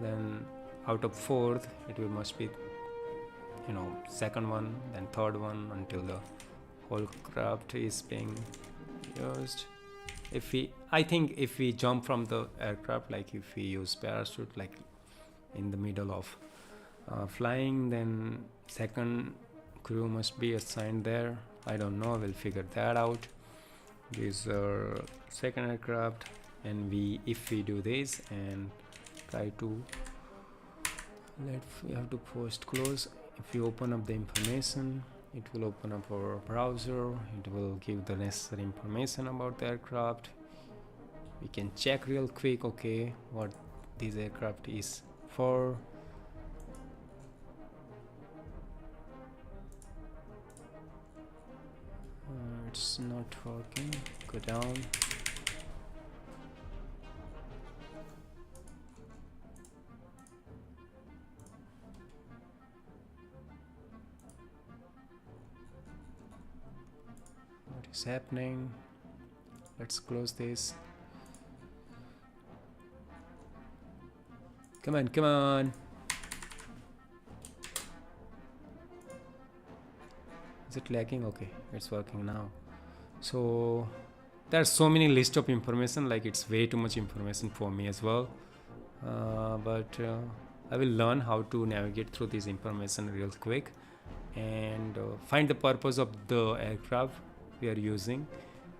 Then out of fourth it will must be second one, then third one, until the whole craft is being used. I think if we jump from the aircraft, like if we use parachute like in the middle of flying, then second crew must be assigned there. I don't know, we'll figure that out. These are second aircraft, and if we do this and try to we have to post close. If you open up the information, it will open up our browser. It will give the necessary information about the aircraft. We can check real quick, okay, what this aircraft is for. It's not working. Go down. What is happening? Let's close this. Come on, come on. Is it lagging? Okay, it's working now. So there's so many list of information, like it's way too much information for me as well. But I will learn how to navigate through this information real quick and find the purpose of the aircraft we are using,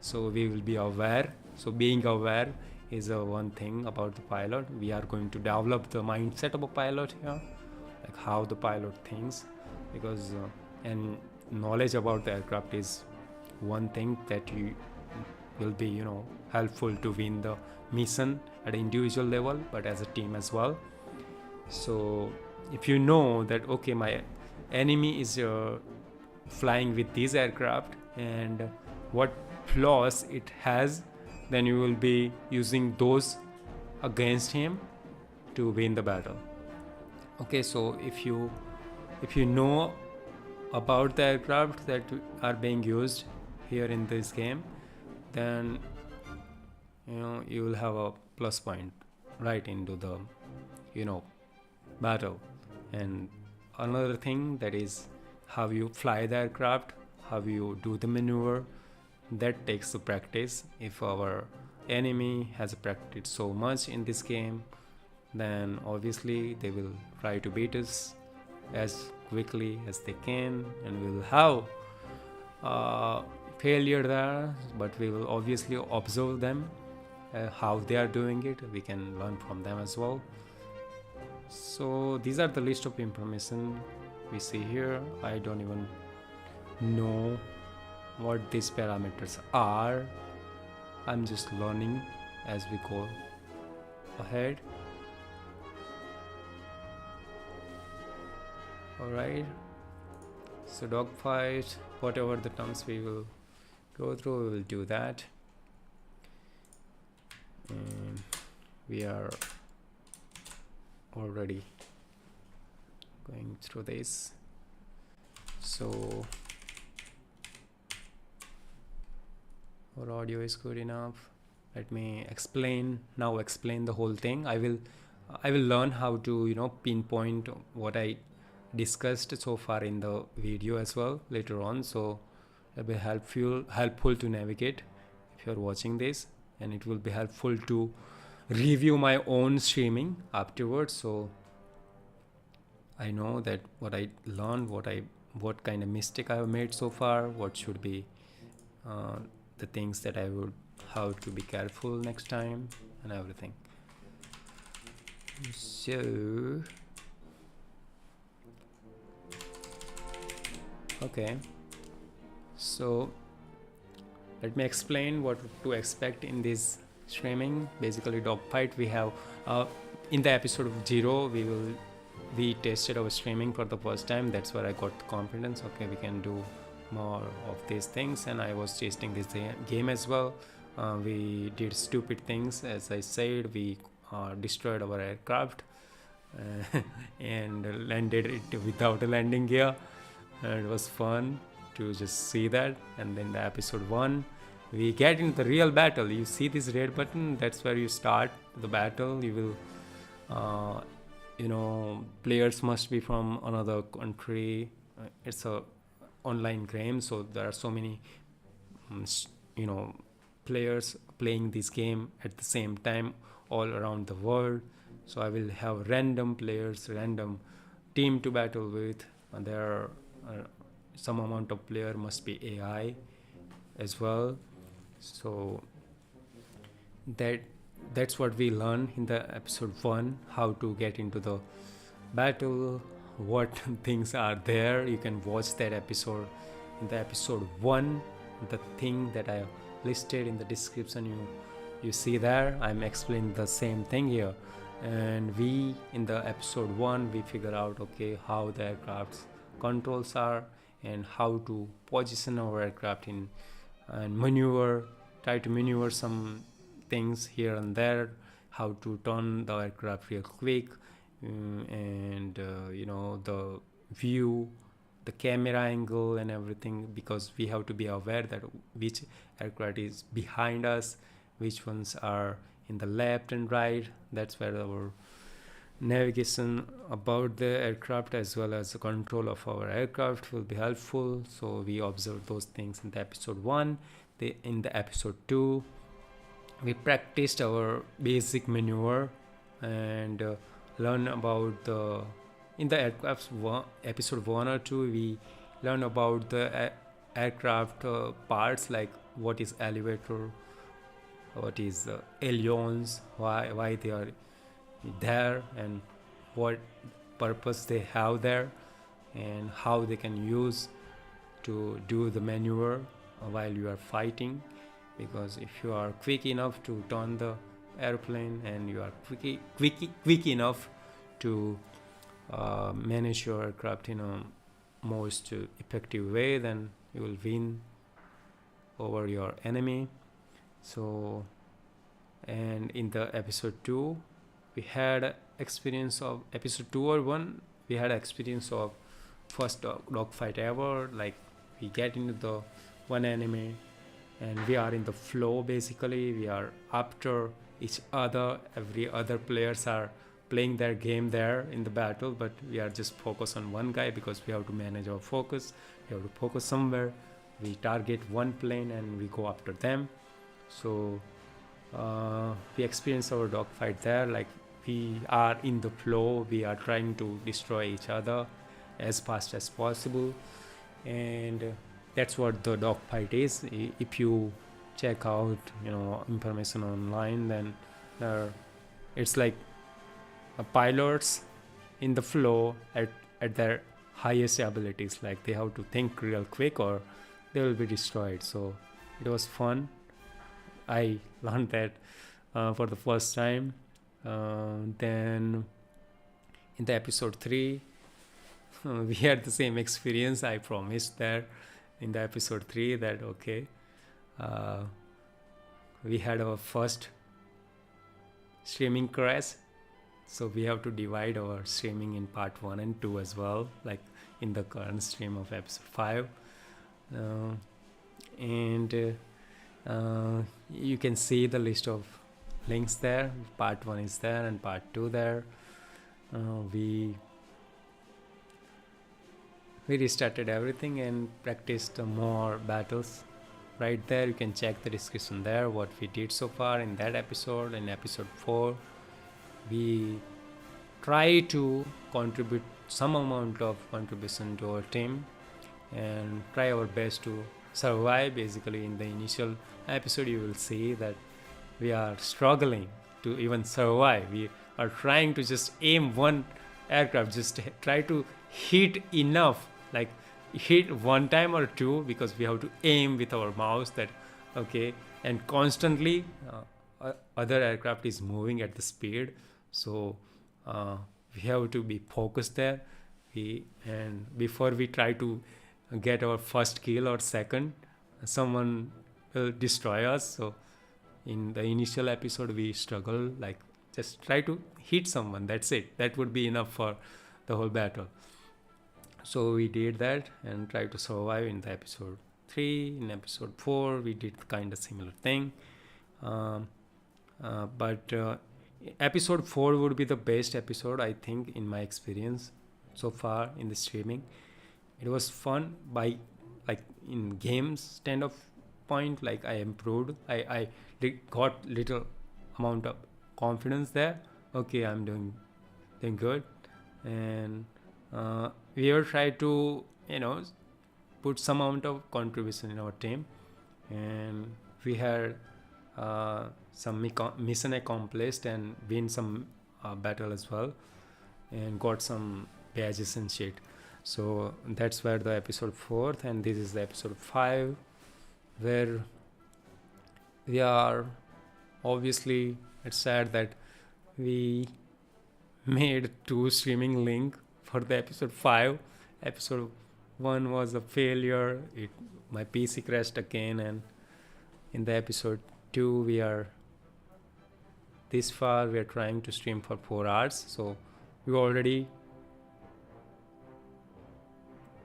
so we will be aware. So being aware is one thing about the pilot. We are going to develop the mindset of a pilot here, like how the pilot thinks, because and knowledge about the aircraft is one thing that you will be helpful to win the mission at an individual level, but as a team as well. So if you know that okay, my enemy is flying with this aircraft and what flaws it has, then you will be using those against him to win the battle. Okay, so if you know about the aircraft that are being used here in this game, then you will have a plus point right into the battle. And another thing, that is how you fly the aircraft, how you do the maneuver, that takes the practice. If our enemy has practiced so much in this game, then obviously they will try to beat us as quickly as they can, and we will have failure there, but we will obviously observe them, how they are doing it. We can learn from them as well. So these are the list of information we see here. I don't even know what these parameters are. I'm just learning as we go ahead. Alright, so dogfight, whatever the terms we will go through, we will do that. And we are already going through this. So our audio is good enough. Let me explain the whole thing. I will learn how to pinpoint what I discussed so far in the video as well later on, so it will be helpful to navigate if you are watching this, and it will be helpful to review my own streaming afterwards, so I know that what I learned, what kind of mistake I have made so far, what should be the things that I would have to be careful next time, and everything. So okay, so let me explain what to expect in this streaming. Basically dogfight, we have in the episode 0 we tested our streaming for the first time. That's where I got the confidence. Okay, we can do more of these things, and I was testing this game as well. We did stupid things, as I said. We destroyed our aircraft and landed it without a landing gear, and it was fun to just see that. And then the episode 1, we get into the real battle. You see this red button, that's where you start the battle. You will players must be from another country. It's a online game, so there are so many players playing this game at the same time all around the world. So I will have random players, random team to battle with, and there are some amount of player must be AI as well. So that's what we learn in the episode 1, how to get into the battle, what things are there. You can watch that episode. In the episode 1, the thing that I listed in the description, you see there, I'm explaining the same thing here. And we, in the episode 1, we figure out, okay, how the aircraft's controls are and how to position our aircraft in and try to maneuver some things here and there, how to turn the aircraft real quick, and the view, the camera angle and everything, because we have to be aware that which aircraft is behind us, which ones are in the left and right. That's where our navigation about the aircraft as well as the control of our aircraft will be helpful. So we observe those things in the episode 1. In the episode 2, we practiced our basic maneuver and learn about in the episode 1 or 2, we learn about the aircraft parts, like what is elevator, what is ailerons, why they are there, and what purpose they have there, and how they can use to do the maneuver while you are fighting. Because if you are quick enough to turn the airplane and you are quick enough to manage your aircraft in a most effective way, then you will win over your enemy. So, and in the episode 2, we had experience of episode 2 or 1, we had experience of first dogfight ever. Like, we get into the one enemy and we are in the flow. Basically, we are after each other. Every other players are playing their game there in the battle, but we are just focused on one guy because we have to manage our focus. We have to focus somewhere. We target one plane and we go after them. So we experience our dogfight there. Like, we are in the flow. We are trying to destroy each other as fast as possible, and that's what the dogfight is. If you check out information online, then it's like pilots in the flow at their highest abilities. Like, they have to think real quick or they will be destroyed. So it was fun. I learned that for the first time. Then in the episode 3, we had the same experience. I promised there in the episode 3 that we had our first streaming crash. So we have to divide our streaming in part 1 and 2 as well, like in the current stream of episode 5. You can see the list of links there. Part 1 is there and part 2 there. We restarted everything and practiced more battles. Right there, you can check the description there what we did so far in that episode. In episode 4, we try to contribute some amount of contribution to our team and try our best to survive. Basically, in the initial episode, you will see that we are struggling to even survive. We are trying to just aim one aircraft, just try to hit enough, like hit one time or two, because we have to aim with our mouse and constantly other aircraft is moving at the speed. So we have to be focused there. And before we try to get our first kill or second, someone will destroy us. So in the initial episode we struggle, like just try to hit someone, that's it, that would be enough for the whole battle. So we did that and tried to survive in the episode 3. In episode 4 we did kind of similar thing, but episode 4 would be the best episode, I think, in my experience so far in the streaming. It was fun by, like, in games stand of point, like I improved, I got little amount of confidence there. Okay, I'm doing good. And we will try to put some amount of contribution in our team, and we had some mission accomplished and win some battle as well, and got some badges and shit. So that's where the episode 4th, and this is the episode 5, where we are, obviously it's sad that we made 2 streaming link for the episode 5. Episode 1 was a failure, my PC crashed again, and in the episode 2 we are this far, we are trying to stream for 4 hours. So we already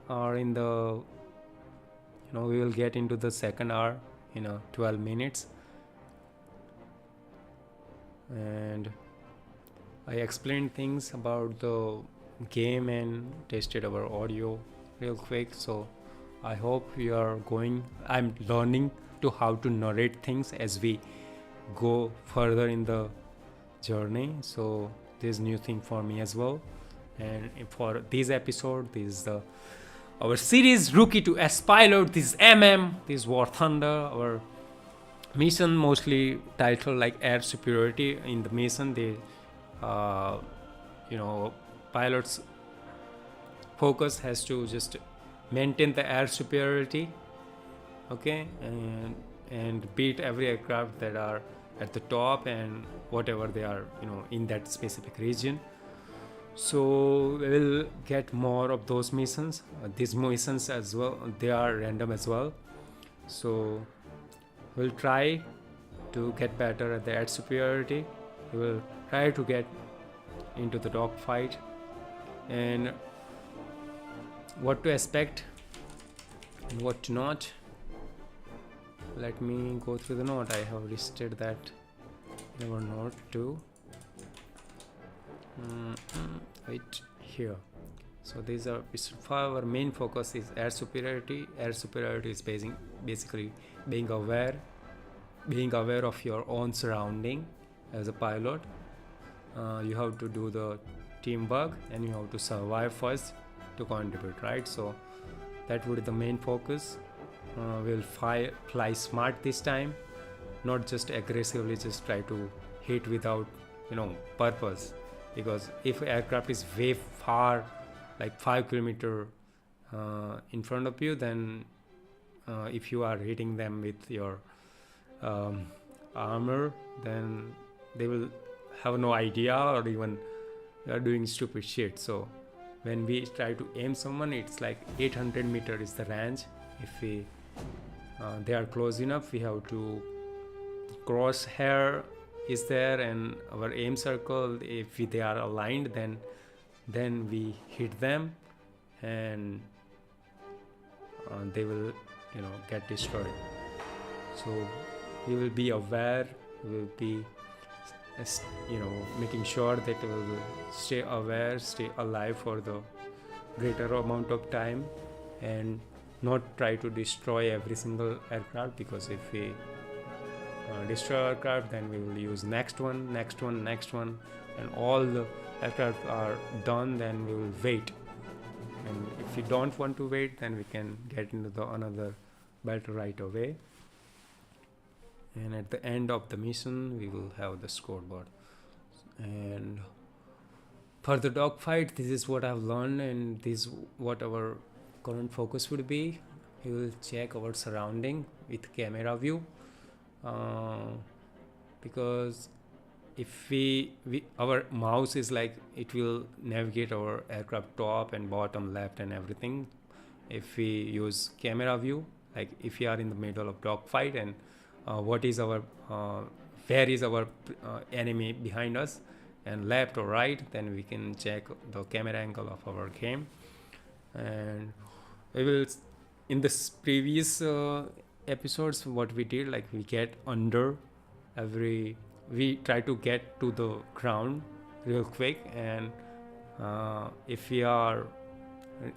are in the, we will get into the second hour in 12 minutes. And I explained things about the game and tested our audio real quick. So I hope you are I'm learning to how to narrate things as we go further in the journey. So this is new thing for me as well. And for this episode, this is our series Rookie to S Pilot. This is this is War Thunder. Our mission mostly titled like Air Superiority. In the mission, they pilots focus has to just maintain the air superiority, okay, and beat every aircraft that are at the top and whatever they are in that specific region. So we will get more of those missions. These missions as well, they are random as well. So we'll try to get better at the air superiority. We will try to get into the dogfight and what to expect and what to not. Let me go through the note. I have listed that in our note too. Right here. So these are our main focus is air superiority. Air superiority is basically being aware of your own surrounding. As a pilot, you have to do the teamwork and you have to survive first to contribute, right? So that would be the main focus. We'll fly smart this time, not just aggressively just try to hit without purpose, because if aircraft is way far, like 5 kilometer in front of you, then if you are hitting them with your armor, then they will have no idea, or even you are doing stupid shit. So when we try to aim someone, it's like 800 meter is the range. If they are close enough, we have to crosshair is there, and our aim circle, if they are aligned, then we hit them and they will get destroyed. So we will be aware, we will be making sure that we will stay aware, stay alive for the greater amount of time, and not try to destroy every single aircraft, because if we destroy aircraft, then we will use next one, and all the aircraft are done, then we will wait. And if we don't want to wait, then we can get into another battle right away. And at the end of the mission, we will have the scoreboard. And for the dogfight, this is what I've learned, and this is what our current focus would be. We will check our surrounding with camera view, because if our mouse is like, it will navigate our aircraft top and bottom, left and everything. If we use camera view, like if we are in the middle of dogfight and what is our where is our enemy behind us and left or right, then we can check the camera angle of our game. And we will, in this previous episodes, what we did, like we get under we try to get to the ground real quick, and if we are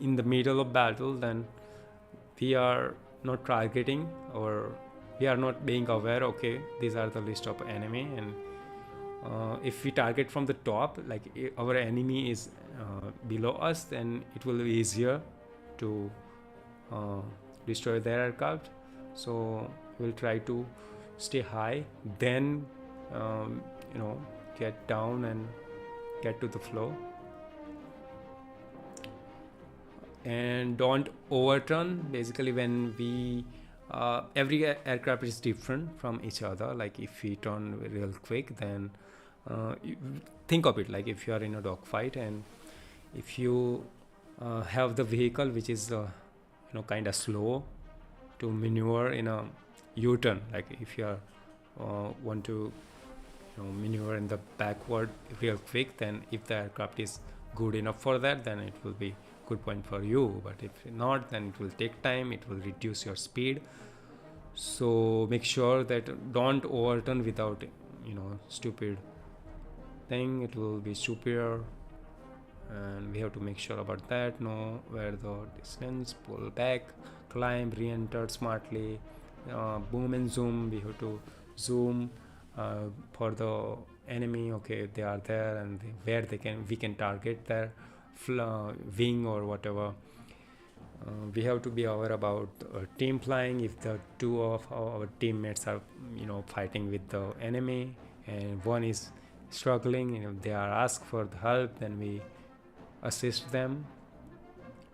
in the middle of battle, then we are not targeting, or we are not being aware, okay, these are the list of enemy. And if we target from the top, like our enemy is below us, then it will be easier to destroy their aircraft. So we'll try to stay high, then get down and get to the floor. And don't overturn. Basically, when we every aircraft is different from each other. Like if we turn real quick, then think of it like if you are in a dogfight, and if you have the vehicle which is kind of slow to maneuver in a U-turn, like if you are want to maneuver in the backward real quick, then if the aircraft is good enough for that, then it will be good point for you. But if not, then it will take time, it will reduce your speed. So make sure that don't overturn without stupid thing. It will be superior, and we have to make sure about that. Know where the distance, pull back, climb, re-enter smartly, boom and zoom. We have to zoom for the enemy. Okay, they are there, and where we can target their wing or whatever. We have to be aware about team flying. If the two of our teammates are fighting with the enemy and one is struggling, if they are asked for the help, then we assist them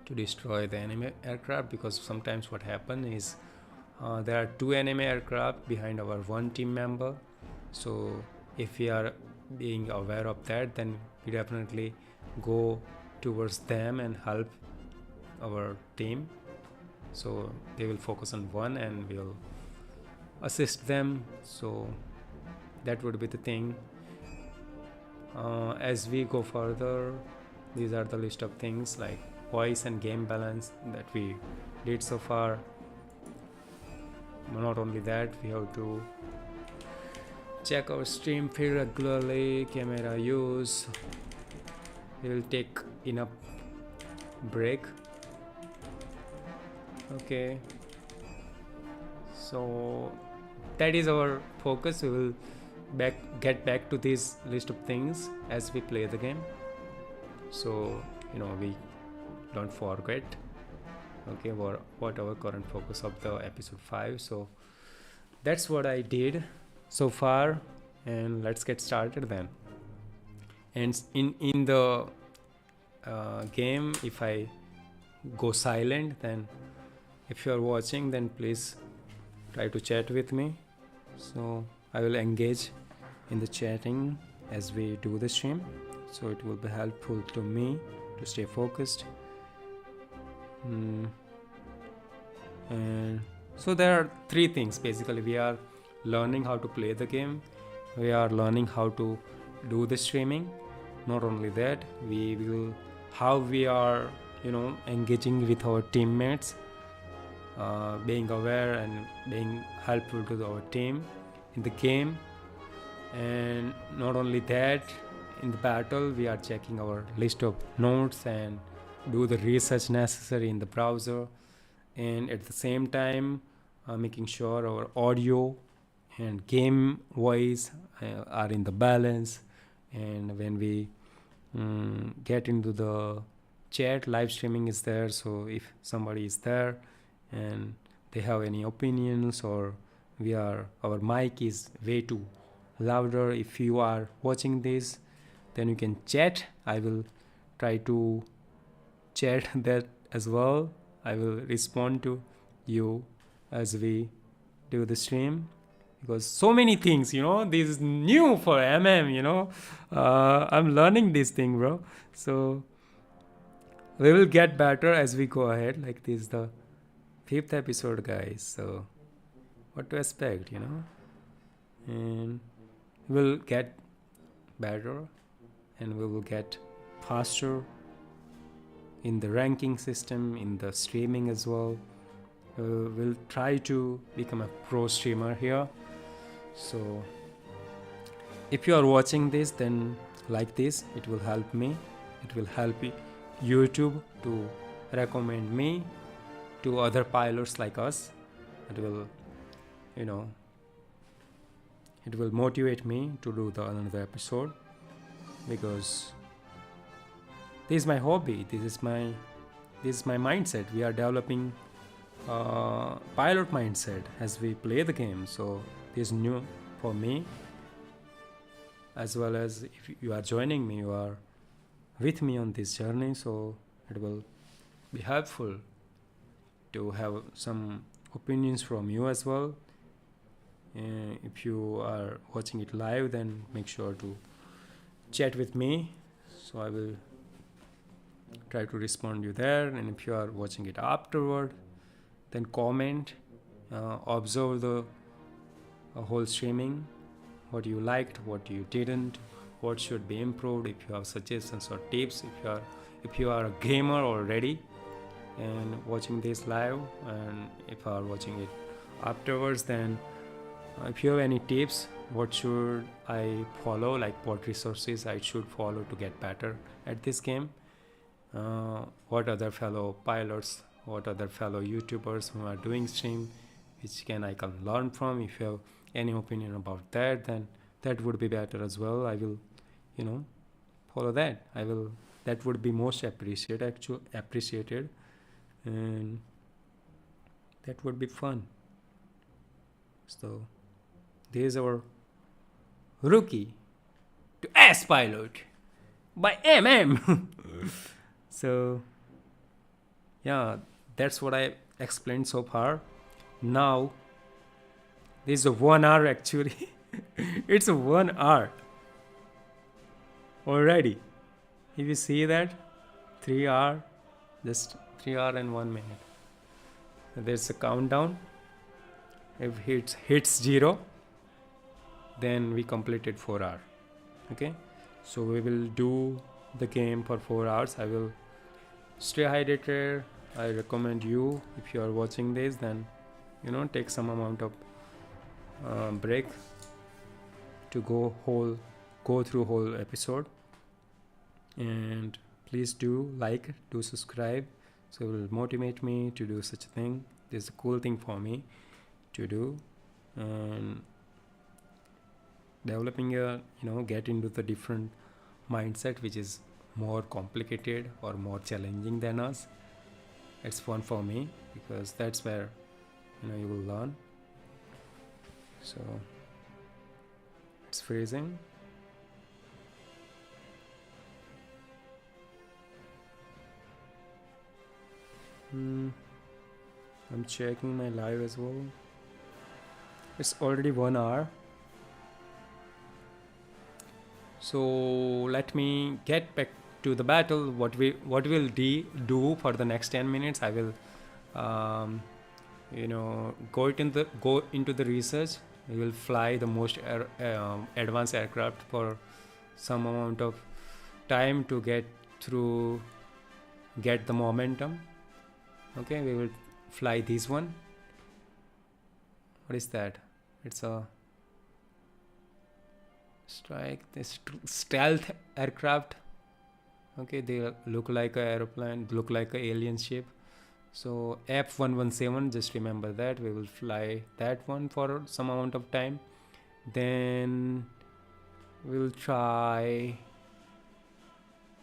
to destroy the enemy aircraft. Because sometimes what happens is there are two enemy aircraft behind our one team member. So if we are being aware of that, then we definitely go towards them and help our team. So they will focus on one and we'll assist them. So that would be the thing. As we go further, these are the list of things like voice and game balance that we did so far. Not only that, we have to check our stream feed regularly, camera use. We will take enough break. Okay, so that is our focus. We will get back to this list of things as we play the game, so we don't forget, okay, what our current focus of the episode 5. So that's what I did so far, and let's get started then. And in the game, if I go silent, then if you are watching, then please try to chat with me. So I will engage in the chatting as we do the stream, so it will be helpful to me to stay focused. And so there are three things basically. We are learning how to play the game, we are learning how to do the streaming. Not only that, we will how we are engaging with our teammates, being aware and being helpful to our team in the game. And not only that, in the battle we are checking our list of notes and do the research necessary in the browser, and at the same time making sure our audio and game voice are in the balance. And when we get into the chat, live streaming is there, so if somebody is there and they have any opinions, or our mic is way too louder, if you are watching this, then you can chat. I will try to chat that as well. I will respond to you as we do the stream. because so many things, this is new for I'm learning this thing, bro. So we will get better as we go ahead. Like, this is the 5th episode, guys, so what to expect, and we'll get better, and we will get faster in the ranking system, in the streaming as well. We'll try to become a pro streamer here. So if you are watching this, then like this, it will help me, it will help YouTube to recommend me to other pilots like us. It will, it will motivate me to do another episode, because this is my hobby, this is my mindset. We are developing pilot mindset as we play the game, so this is new for me, as well as if you are joining me, you are with me on this journey, so it will be helpful to have some opinions from you as well. If you are watching it live, then make sure to chat with me, so I will try to respond you there. And if you are watching it afterward, then comment, observe the whole streaming, what you liked, what you didn't, what should be improved. If you have suggestions or tips, if you are a gamer already and watching this live, and if you are watching it afterwards, then if you have any tips, what should I follow, like what resources I should follow to get better at this game, what other fellow pilots, what other fellow YouTubers who are doing stream, which I can learn from. If you have any opinion about that, then that would be better as well. I will, follow that. That would be most appreciated, and that would be fun. So this is our rookie to S pilot by MM. So yeah, that's what I explained so far. Now this is a 1 hour actually. It's a 1 hour already. If you see that, 3 hour, just 3 hour and 1 minute. There's a countdown. If it hits 0, then we completed 4 hours. Okay, so we will do the game for 4 hours. I will stay hydrated. I recommend you, if you are watching this, then take some amount of break to go through whole episode. And please do subscribe, so it will motivate me to do such a thing. This is a cool thing for me to do, and developing get into the different mindset which is more complicated or more challenging than us. It's fun for me, because that's where you will learn. So it's freezing. I'm checking my live as well. It's already 1 hour. So let me get back to the battle. What we'll do for the next 10 minutes, I will go into the research. We will fly the most advanced aircraft for some amount of time to get the momentum. Okay, we will fly this one. What is that? It's a stealth aircraft. Okay, they look like an aeroplane, look like an alien ship. So F117, just remember that. We will fly that one for some amount of time. Then we'll try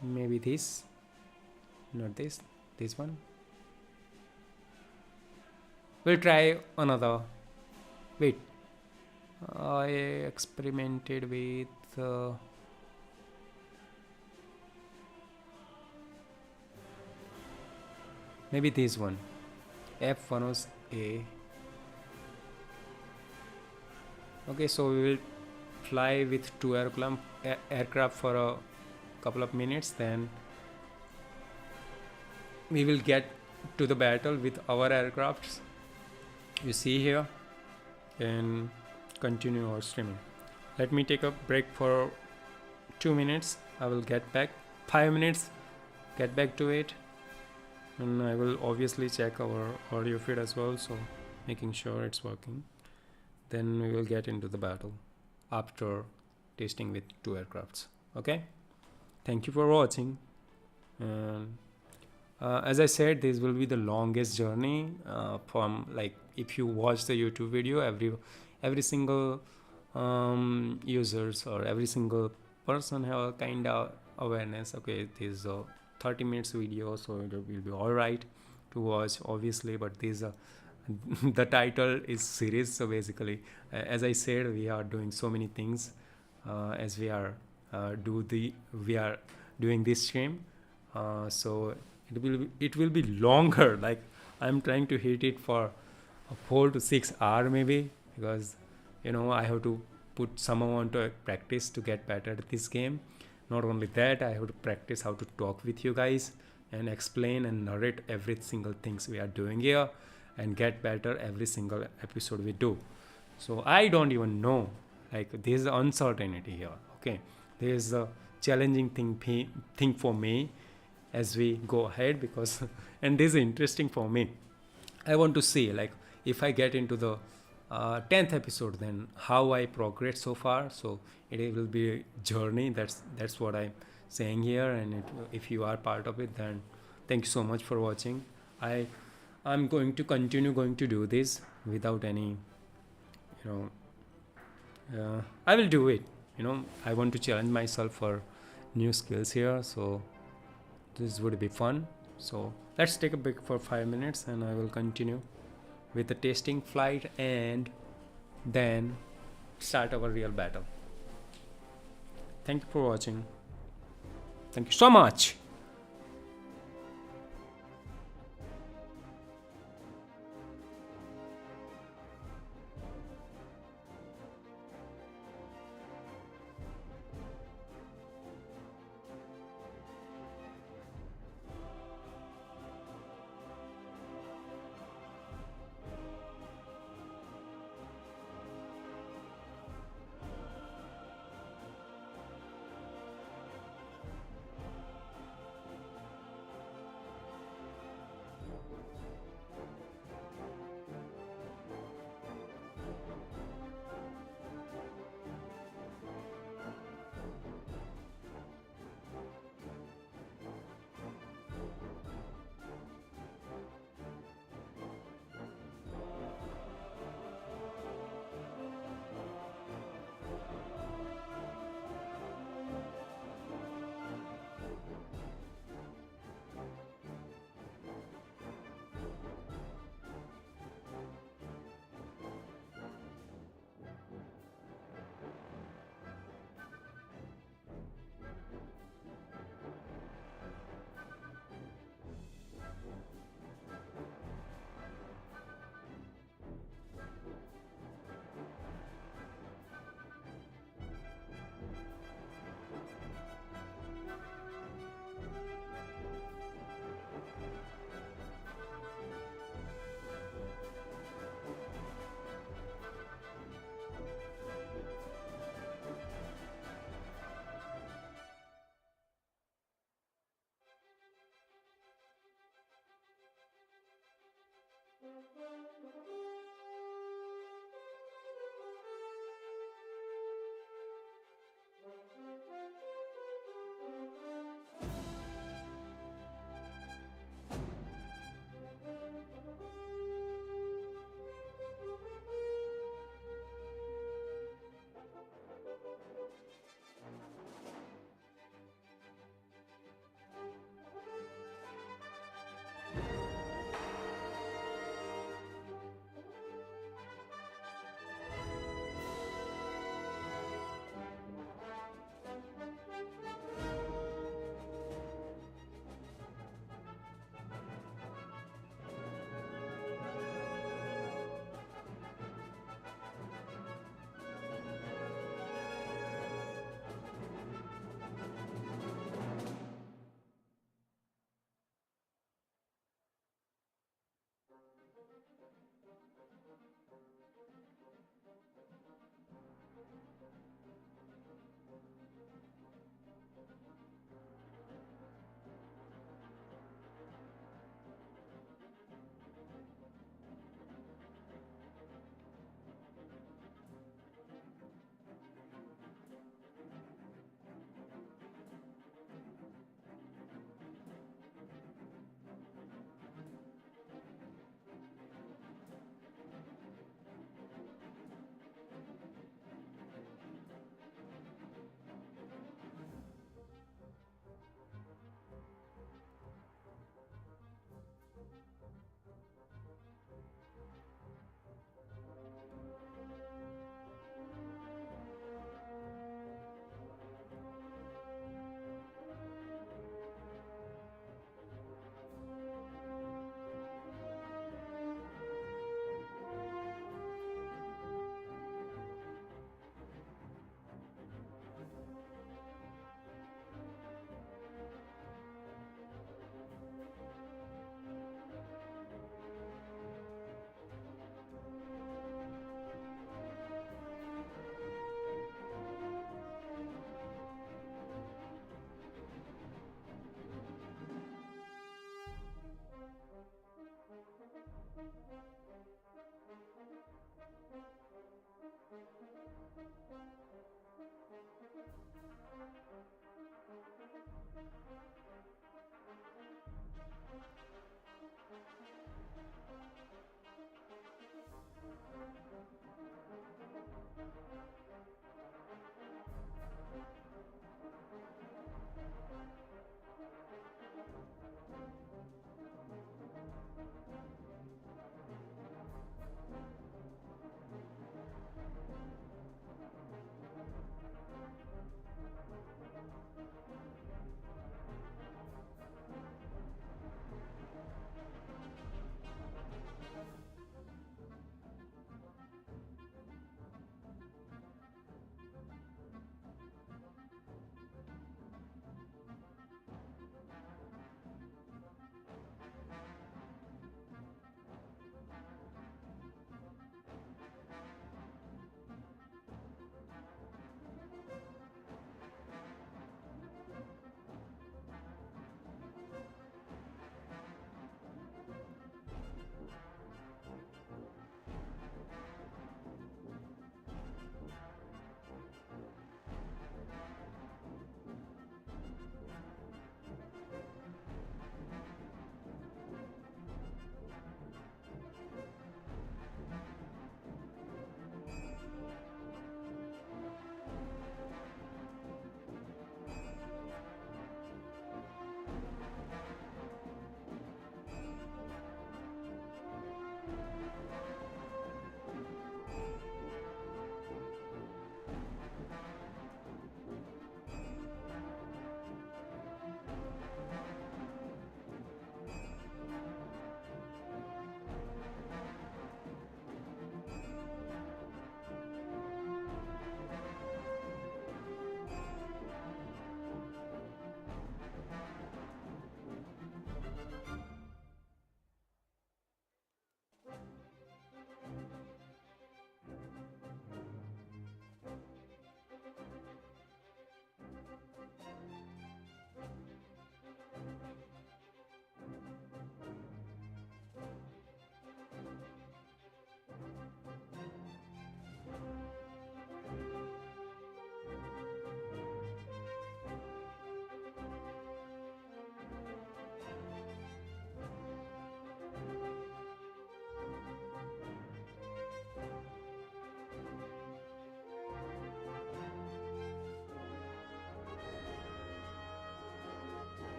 maybe this, not this one. We'll try another. Wait, I experimented with maybe this one, F108. Okay, so we will fly with two aircraft for a couple of minutes, then we will get to the battle with our aircrafts. You see here, and continue our streaming. Let me take a break for 2 minutes. I will get back 5 minutes, get back to it, and I will obviously check our audio feed as well, so making sure it's working. Then we will get into the battle after testing with two aircrafts. Okay, thank you for watching. As I said, this will be the longest journey from, like, if you watch the YouTube video, every single users or every single person have a kind of awareness. Okay, this is a 30 minutes video, so it will be all right to watch, obviously, but this the title is series. So basically, as I said, we are doing so many things as we are doing this stream, so it will be longer. Like, I'm trying to hit it for 4 to 6 hours maybe, because I have to put some amount of practice to get better at this game. Not only that, I have to practice how to talk with you guys and explain and narrate every single things we are doing here, and get better every single episode we do. So I don't even know, like, there is uncertainty here. Okay, there is a challenging thing for me as we go ahead, because and this is interesting for me. I want to see, like, if I get into the 10th episode, then how I progress so far. So it will be a journey. That's what I'm saying here. And if you are part of it, then thank you so much for watching. I'm going to continue to do this without any, I will do it. I want to challenge myself for new skills here, so this would be fun. So let's take a break for 5 minutes, and I will continue with the testing flight and then start our real battle. Thank you for watching. Thank you so much.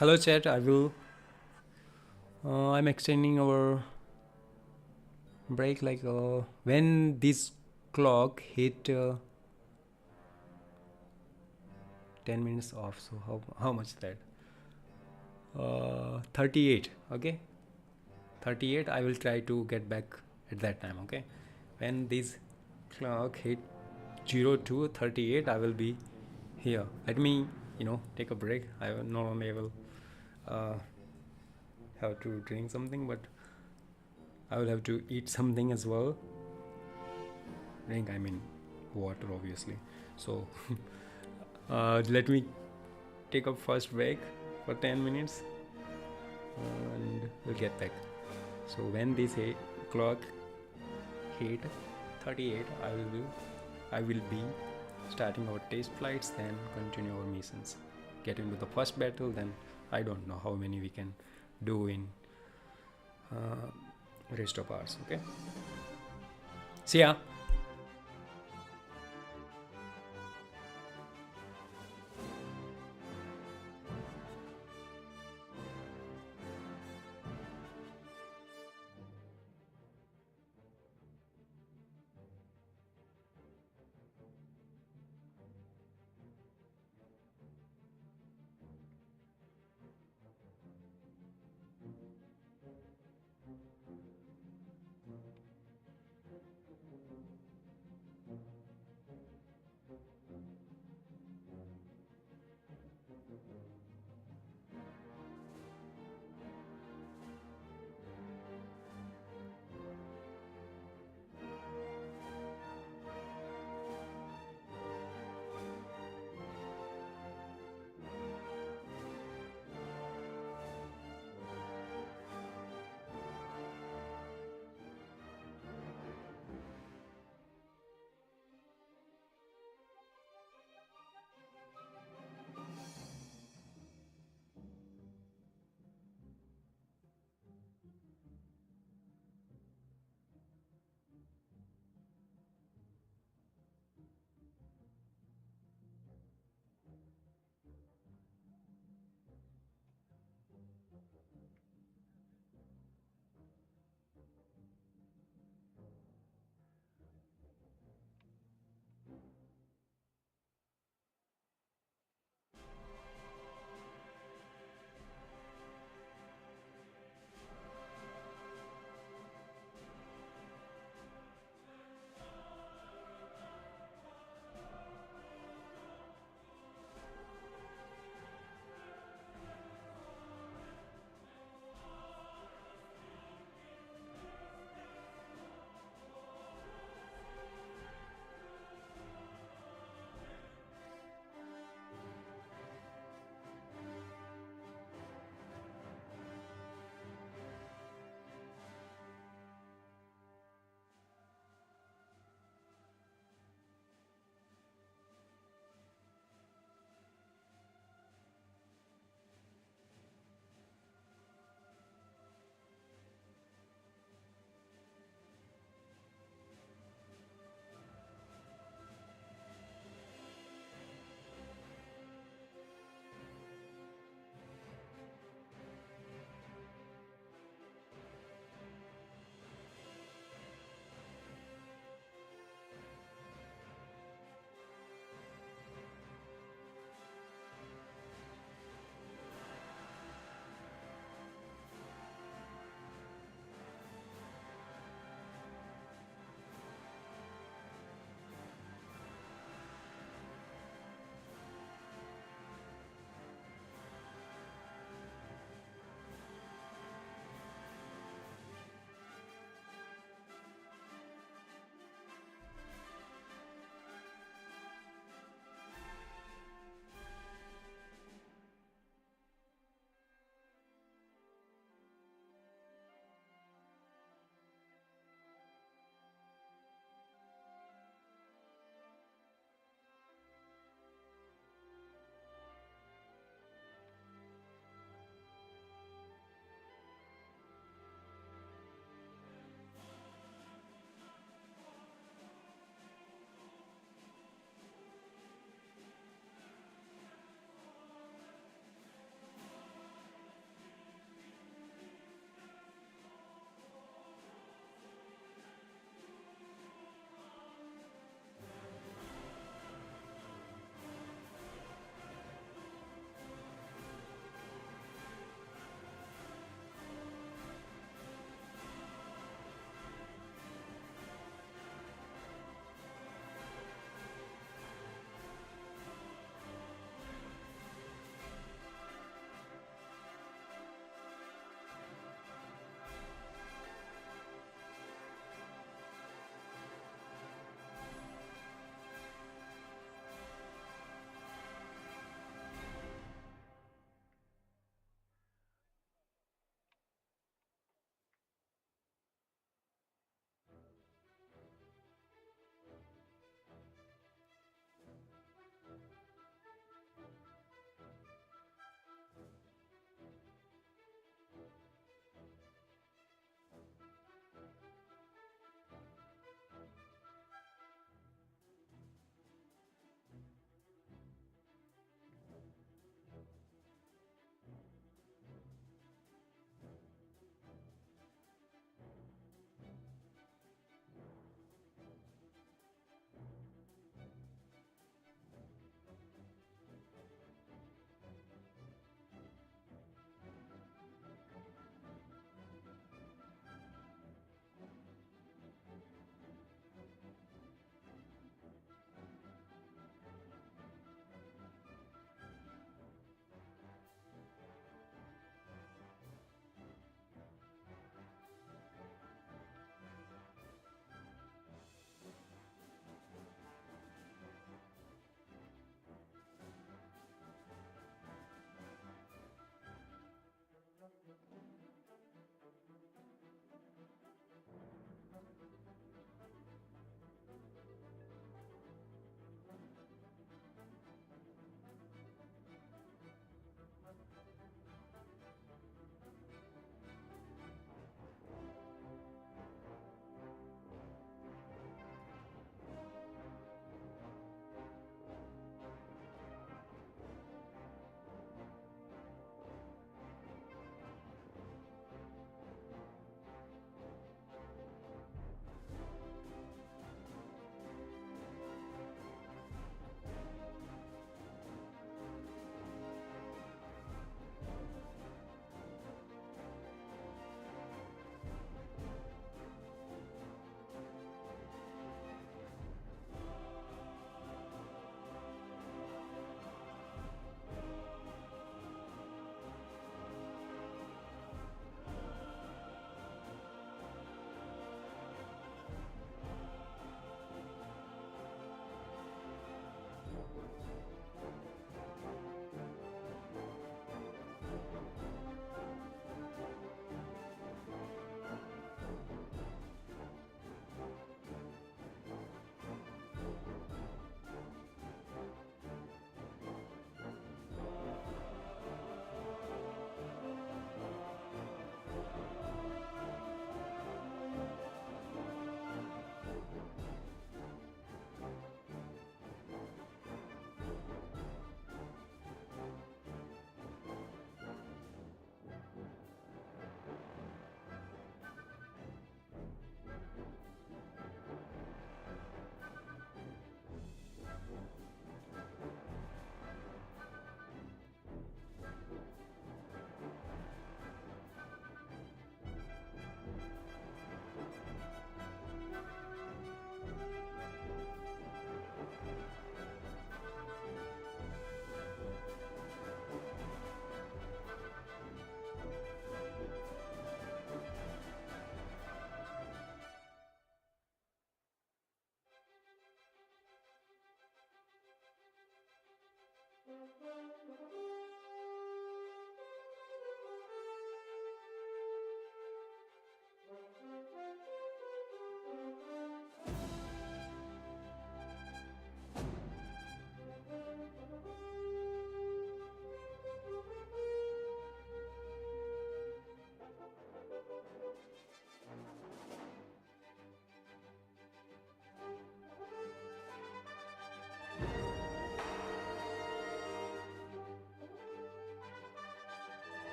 Hello chat, I'm extending our break like when this clock hit 10 minutes off, so how much is that? 38. Okay, 38. I will try to get back at that time. Okay, when this clock hit 02:38, I will be here. Let me take a break. I will normally will have to drink something, but I will have to eat something as well. Drink, I mean water, obviously. So let me take a first break for 10 minutes and we'll get back. So when this clock hit 38, I will be starting our test flights, then continue our missions, get into the first battle, then I don't know how many we can do in rest of ours. Okay, see ya.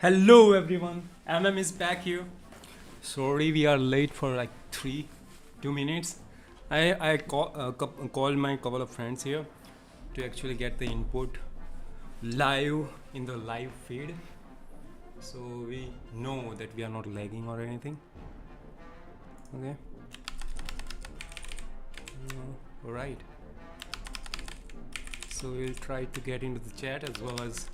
Hello everyone, MM is back here. Sorry we are late for like 2 minutes. I called my couple of friends here to actually get the input live in the live feed, so we know that we are not lagging or anything. Okay. Alright. So we'll try to get into the chat as well as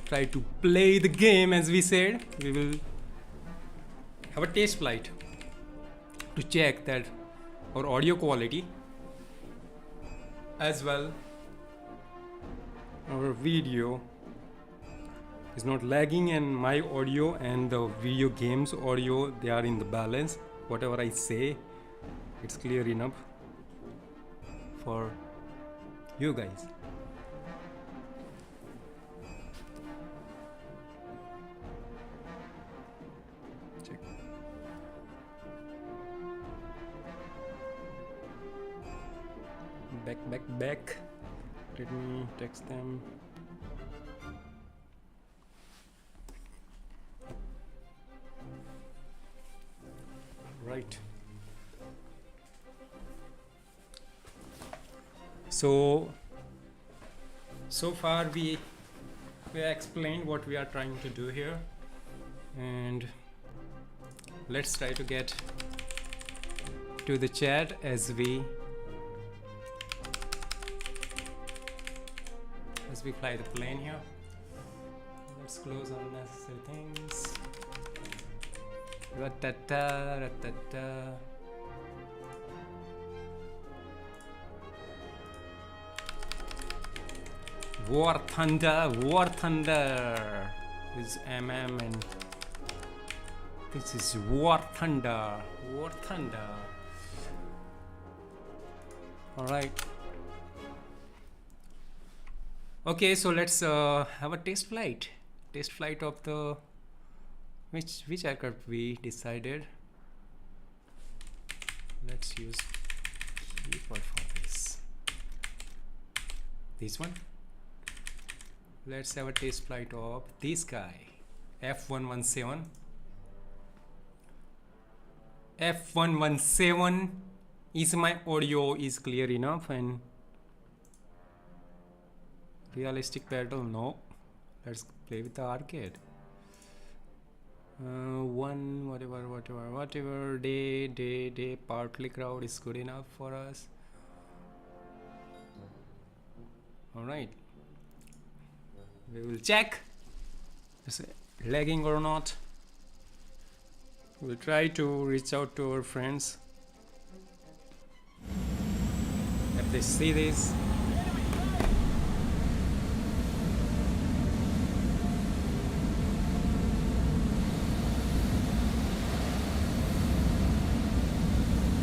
try to play the game. As we said, we will have a test flight to check that our audio quality as well our video is not lagging, and my audio and the video games audio, they are in the balance. Whatever I say, it's clear enough for you guys. Check. Back. Let me text them. Right. So far we explained what we are trying to do here, and let's try to get to the chat as we fly the plane here. Let's close unnecessary things. Ratata. War Thunder is MM, and this is War Thunder. All right. Okay, so let's have a test flight of the which aircraft we decided. Let's use keyboard for this one. Let's have a test flight of this guy, F117. F117. Is my audio is clear enough and realistic battle? No. Let's play with the arcade. Whatever. Day. Partly crowd is good enough for us. All right. We will check is it lagging or not. We'll try to reach out to our friends if they see this.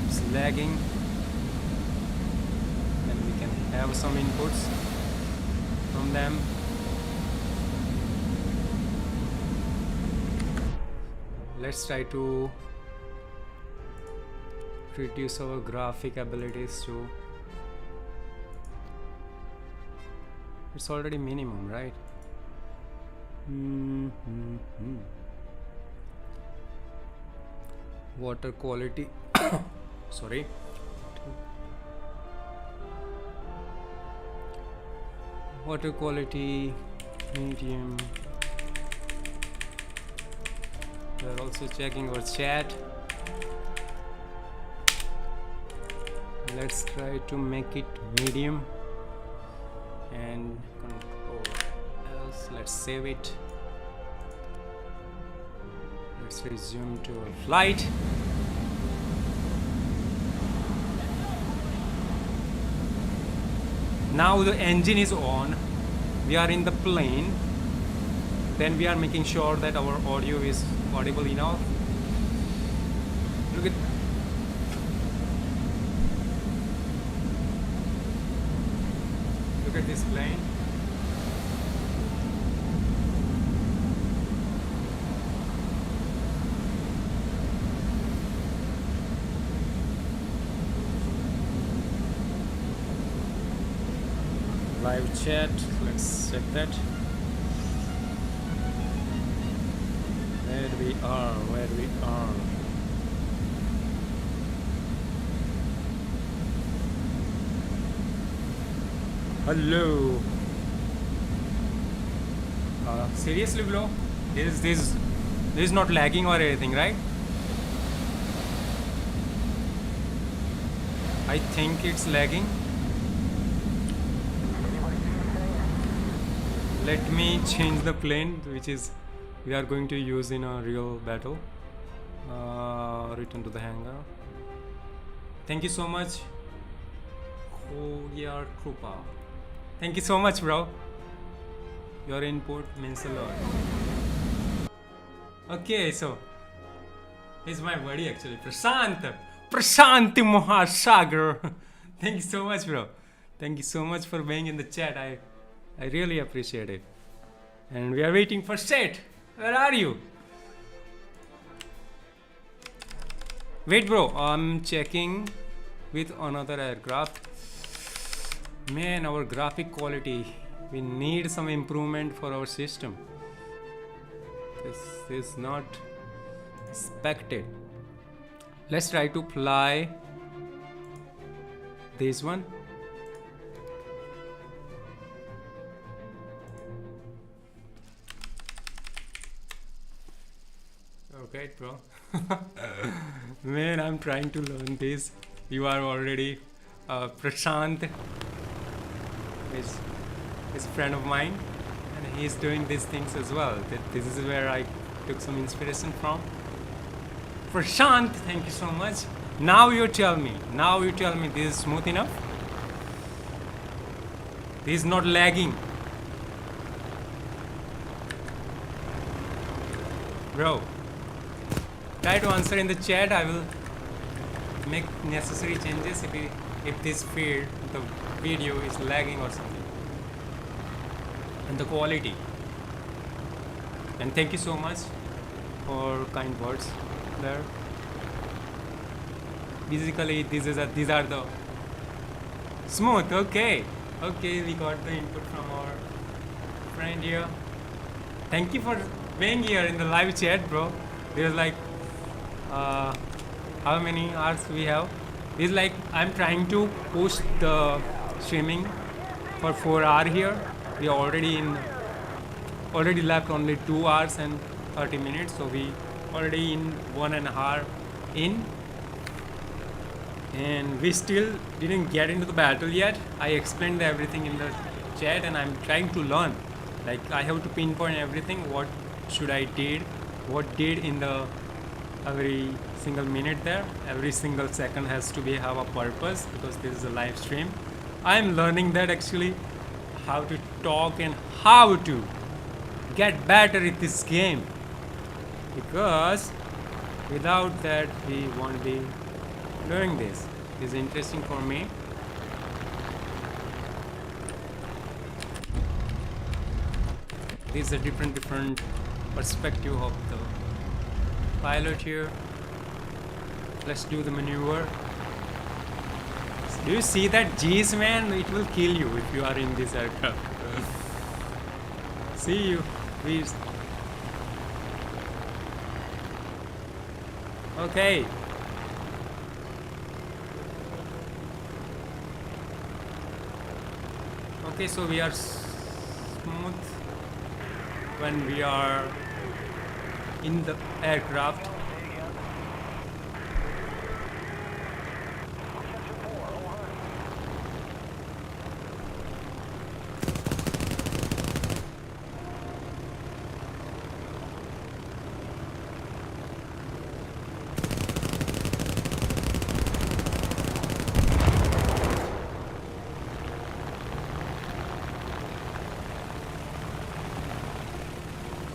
It's lagging, and we can have some inputs from them. Let's try to reduce our graphic abilities to, it's already minimum, right? Water quality sorry, water quality medium. We're also checking our chat. Let's try to make it medium and control else. Let's save it. Let's resume to our flight. Now the engine is on. We are in the plane. Then we are making sure that our audio is audible enough. Look at this plane. Live chat, let's check that. Where we are. Hello. Seriously, bro? This is not lagging or anything, right? I think it's lagging. Let me change the plane, which is we are going to use in a real battle. Return to the hangar. Thank you so much. 𝗘𝗅𝗽𝗃𝗀𝘀. Thank you so much, bro. Your input means a lot. Okay, so he's my buddy actually, Prashant Mahasagar. Thank you so much, bro. Thank you so much for being in the chat. I really appreciate it. And we are waiting for Seth. Where are you? Wait, bro. I'm checking with another aircraft. Man, our graphic quality. We need some improvement for our system. This is not expected. Let's try to fly this one. Okay, bro. Man, I'm trying to learn this. You are already Prashant is a friend of mine, and he's doing these things as well. This is where I took some inspiration from. Prashant, thank you so much. Now you tell me this is smooth enough? This is not lagging. Bro, try to answer in the chat. I will make necessary changes if this feed, the video is lagging or something. And the quality. And thank you so much for kind words there. Basically, these are the smooth. Okay, we got the input from our friend here. Thank you for being here in the live chat, bro. There's like how many hours we have? It's like I'm trying to push the streaming for 4 hours here. We are already left only 2 hours and 30 minutes, so we already in 1.5 hours in, and we still didn't get into the battle yet. I explained everything in the chat, and I'm trying to learn. Like I have to pinpoint everything. What should I did? What did in the every single minute there? Every single second has to have a purpose because this is a live stream. I'm learning that actually, how to talk and how to get better at this game, because without that we won't be doing this. It's interesting for me. This is a different perspective of the pilot here. Let's do the maneuver. Do you see that G's, man? It will kill you if you are in this aircraft. See you, please. Okay. Okay, so we are smooth when we are in the aircraft.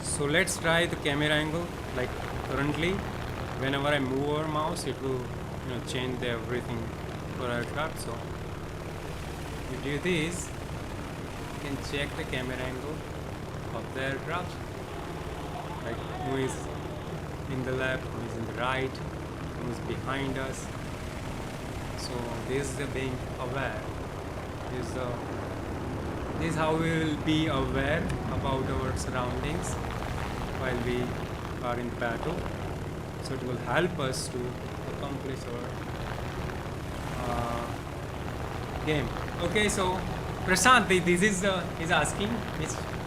So let's try the camera angle. Like currently, whenever I move our mouse, it will change everything for aircraft. So if you do this, you can check the camera angle of the aircraft. Like who is in the left, who is in the right, who is behind us. So this is the being aware. This is how we will be aware about our surroundings while we are in battle, so it will help us to accomplish our game. Okay, so Prashant, this is he's asking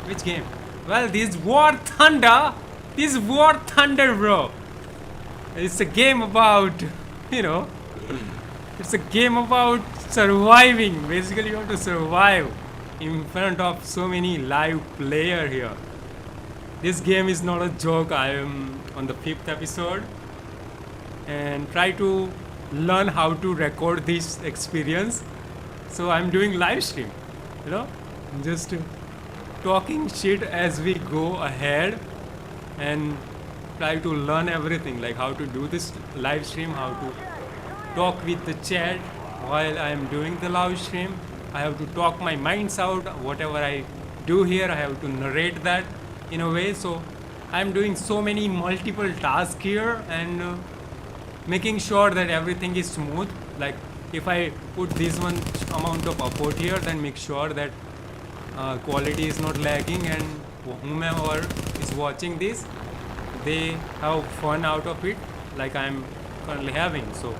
which game? Well, this War Thunder. This War Thunder, bro. It's a game about, you know, it's a game about surviving. Basically, you have to survive in front of so many live player here. This game is not a joke. I am on the 5th episode and try to learn how to record this experience. So I'm doing live stream, you know, just talking shit as we go ahead and try to learn everything, like how to do this live stream, how to talk with the chat while I am doing the live stream. I have to talk my minds out. Whatever I do here, I have to narrate that in a way. So I'm doing so many multiple tasks here and making sure that everything is smooth. Like if I put this one amount of effort here, then make sure that quality is not lagging, and whomever is watching this, they have fun out of it like I'm currently having. So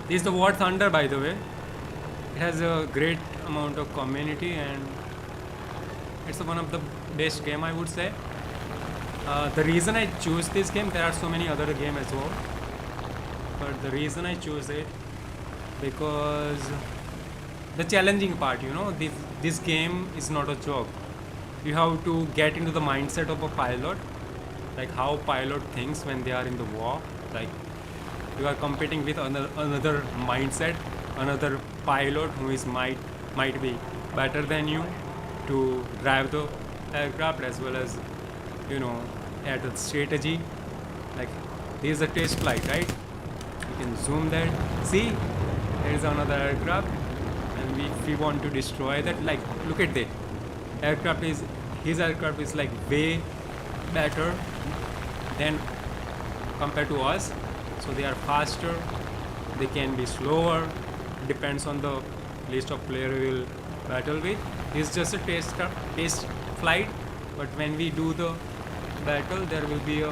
this is the War Thunder, by the way. It has a great amount of community and it's one of the best game, I would say. The reason I choose this game, there are so many other games as well, but the reason I choose it because the challenging part, you know, this game is not a joke. You have to get into the mindset of a pilot, like how pilot thinks when they are in the war. Like you are competing with another mindset, another pilot who is might be better than you to drive the aircraft, as well as, you know, at a strategy. Like this is a test flight, right? You can zoom that. See, there is another aircraft, and if we want to destroy that, like look at that his aircraft is like way better than compared to us. So they are faster, they can be slower, depends on the list of player we will battle with. It's just a test flight, but when we do the battle, there will be a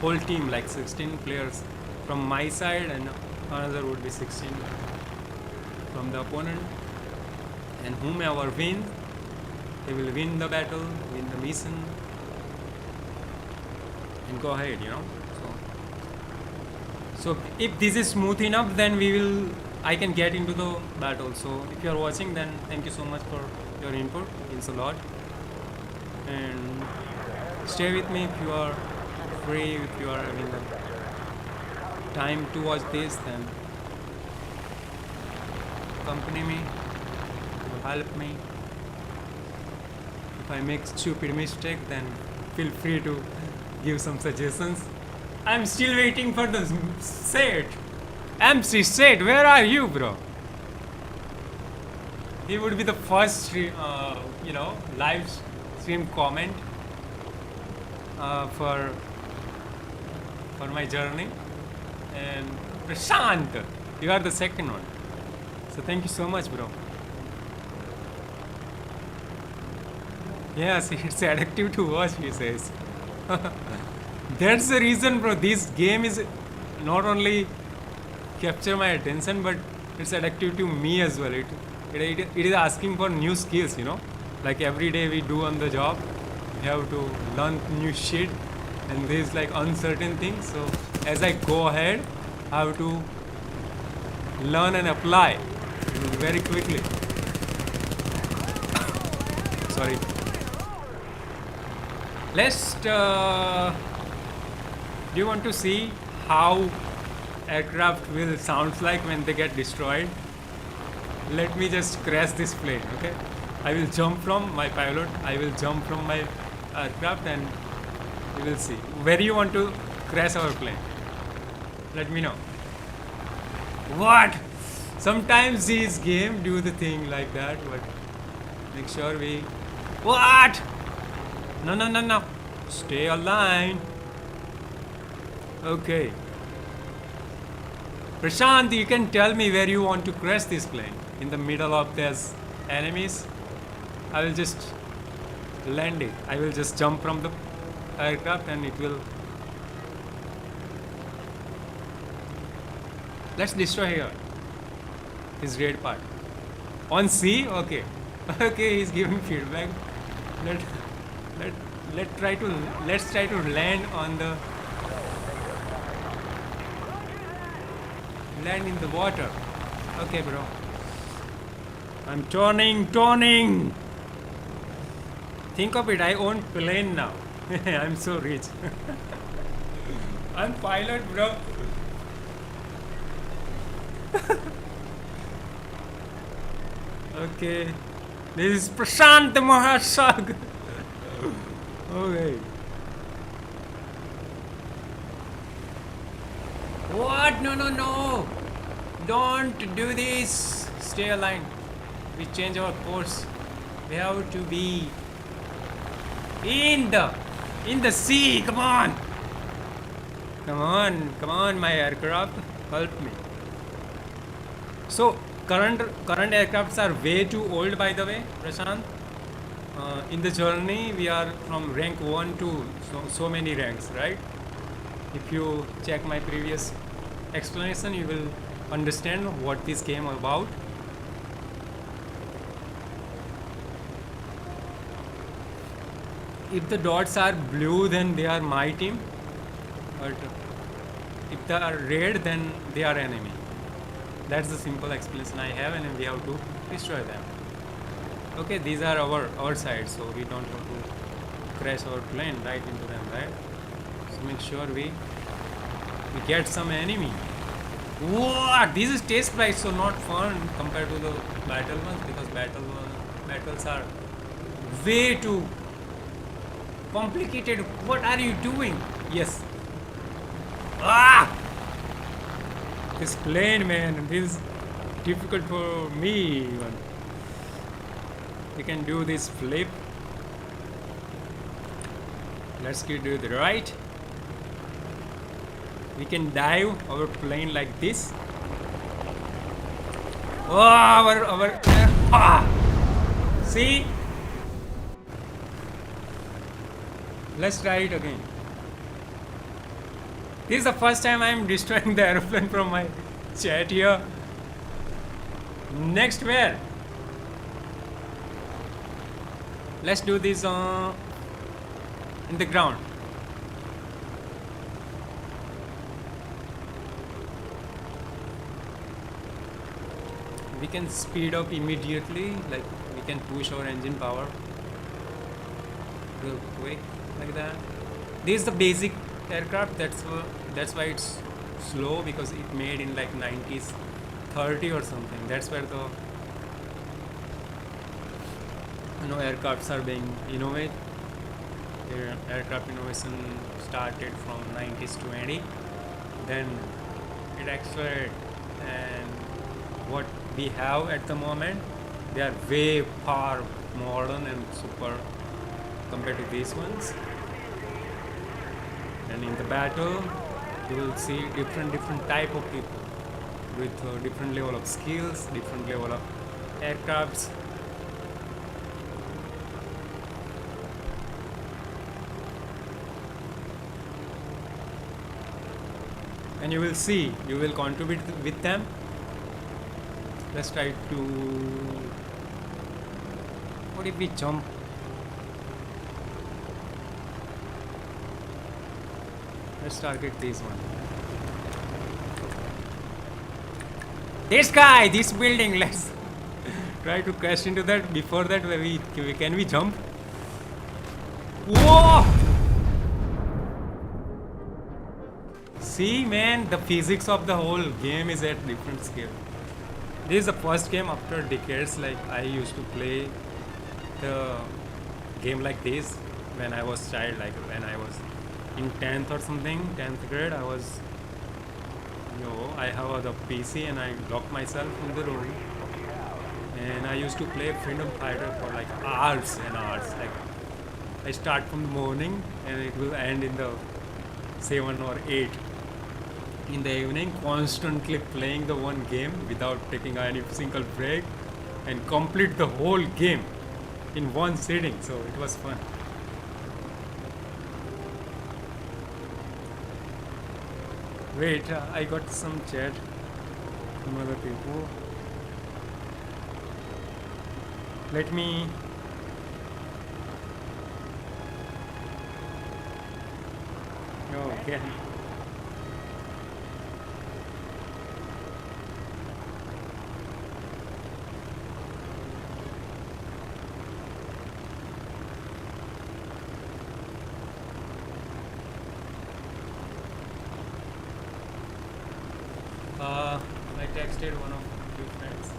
whole team, like 16 players from my side, and another would be 16 from the opponent. And whomever wins, they will win the battle, win the mission, and go ahead, you know. So if this is smooth enough, then I can get into the battle. So if you are watching, then thank you so much for your input. It means a lot. And stay with me if you are free, if you are having the time to watch this, then accompany me, help me. If I make stupid mistake, then feel free to give some suggestions. I'm still waiting for the set. MC set, where are you, bro? He would be the first stream, you know, live stream comment for my journey. And Prashant, you are the second one. So thank you so much, bro. Yes, it's addictive to watch, he says. That's the reason, bro. This game is not only capture my attention, but it's addictive to me as well. It is asking for new skills, you know. Like every day we do on the job, we have to learn new shit, and there's like uncertain things. So as I go ahead, I have to learn and apply very quickly. Sorry. Let's. Do you want to see how aircraft will sound like when they get destroyed? Let me just crash this plane, okay? I will jump from my pilot, I will jump from my aircraft, and we will see. Where do you want to crash our plane? Let me know. What? Sometimes these games do the thing like that, but make sure we... What? No. Stay aligned. Okay. Prashant, you can tell me where you want to crash this plane. In the middle of these enemies. I will just land it. I will just jump from the aircraft and it will. Let's destroy here. His red part. On C? Okay. Okay, he's giving feedback. Let's try to land on the land in the water. Okay, bro. I'm turning. Think of it, I own plane now. I'm so rich. I'm pilot, bro. Okay. This is 𝗪𝗵𝘁. Okay. What? No. Don't do this. Stay aligned. We change our course. We have to be in the sea. Come on, my aircraft. Help me. So current aircrafts are way too old, by the way, Prashant. In the journey, we are from rank 1 to so many ranks, right? If you check my previous explanation, you will understand what this game about. If the dots are blue, then they are my team, but if they are red, then they are enemy. That's the simple explanation I have, and we have to destroy them. Okay, these are our side, so we don't have to crash our plane right into them, right? So make sure we get some enemy. What? This is test flight, so not fun compared to the battle ones, because battles are way too complicated. What are you doing? Yes. This plane, man, this is difficult for me even. We can do this flip. Let's get to the right. We can dive our plane like this. See? Let's try it again. This is the first time I am destroying the aeroplane from my chat here. Next, where? Let's do this in the ground. We can speed up immediately, like we can push our engine power real quick like that. This is the basic aircraft, that's why it's slow, because it made in like 90s 30 or something. That's where the aircrafts are being innovated. Aircraft innovation started from 90s 20, then it accelerated, and what we have at the moment, they are way far modern and super compared to these ones. And in the battle, you will see different type of people with different level of skills, different level of aircrafts. And you will see, you will contribute with them. Let's try to. What if we jump? Let's target this one. This guy, this building. Let's try to crash into that. Before that, can we jump? Whoa! See, man, the physics of the whole game is at different scale. This is the first game after decades. Like, I used to play the game like this when I was child, like when I was in 10th or something, 10th grade. I have the PC and I locked myself in the room, and I used to play Freedom Fighter for like hours and hours. Like, I start from the morning and it will end in the 7 or 8 in the evening, constantly playing the one game without taking any single break, and complete the whole game in one sitting. So it was fun. Wait, I got some chat from other people. Let me. Oh, okay. I texted one of your friends.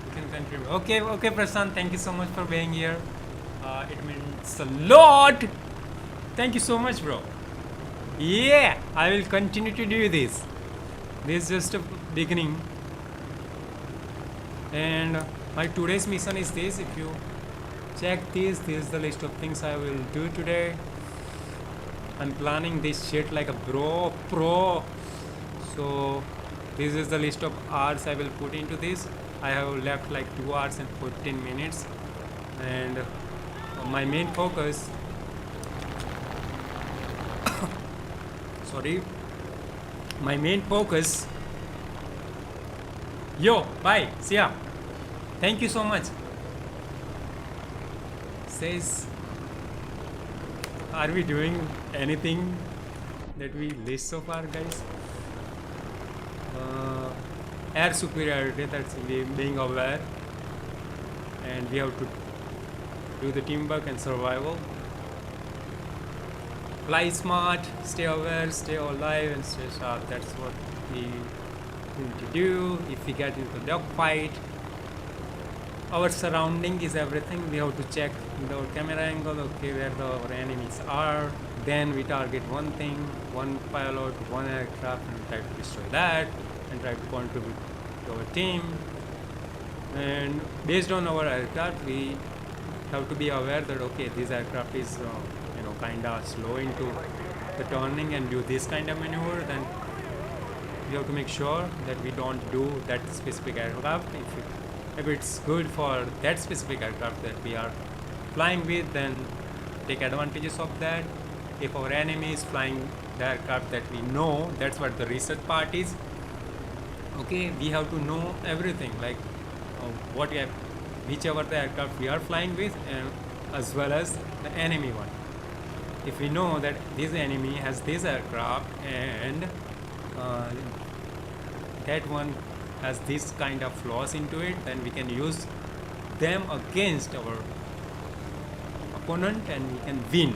You can contribute. Okay, Prashant. Thank you so much for being here. It means a lot. Thank you so much, bro. Yeah, I will continue to do this. This is just a beginning. And my today's mission is this. If you check this is the list of things I will do today. I'm planning this shit like a pro. So this is the list of hours I will put into this. I have left like 2 hours and 14 minutes. And my main focus my main focus. Yo, bye, see ya. Thank you so much. Says, are we doing anything that we list so far, guys? Air superiority, that's being aware, and we have to do the teamwork and survival. Fly smart, stay aware, stay alive, and stay sharp. That's what we need to do. If we get into dogfight, our surrounding is everything. We have to check the camera angle, okay, where our enemies are. Then we target one thing, one pilot, one aircraft, and try to destroy that, and try to contribute to our team. And based on our aircraft, we have to be aware that okay, this aircraft is kind of slow into the turning and do this kind of maneuver. Then we have to make sure that we don't do that specific aircraft. If it's good for that specific aircraft that we are flying with, then take advantages of that. If our enemy is flying the aircraft that we know, that's what the research part is. Okay, we have to know everything, like whichever the aircraft we are flying with, and as well as the enemy one. If we know that this enemy has this aircraft and that one has this kind of flaws into it, then we can use them against our opponent and we can win.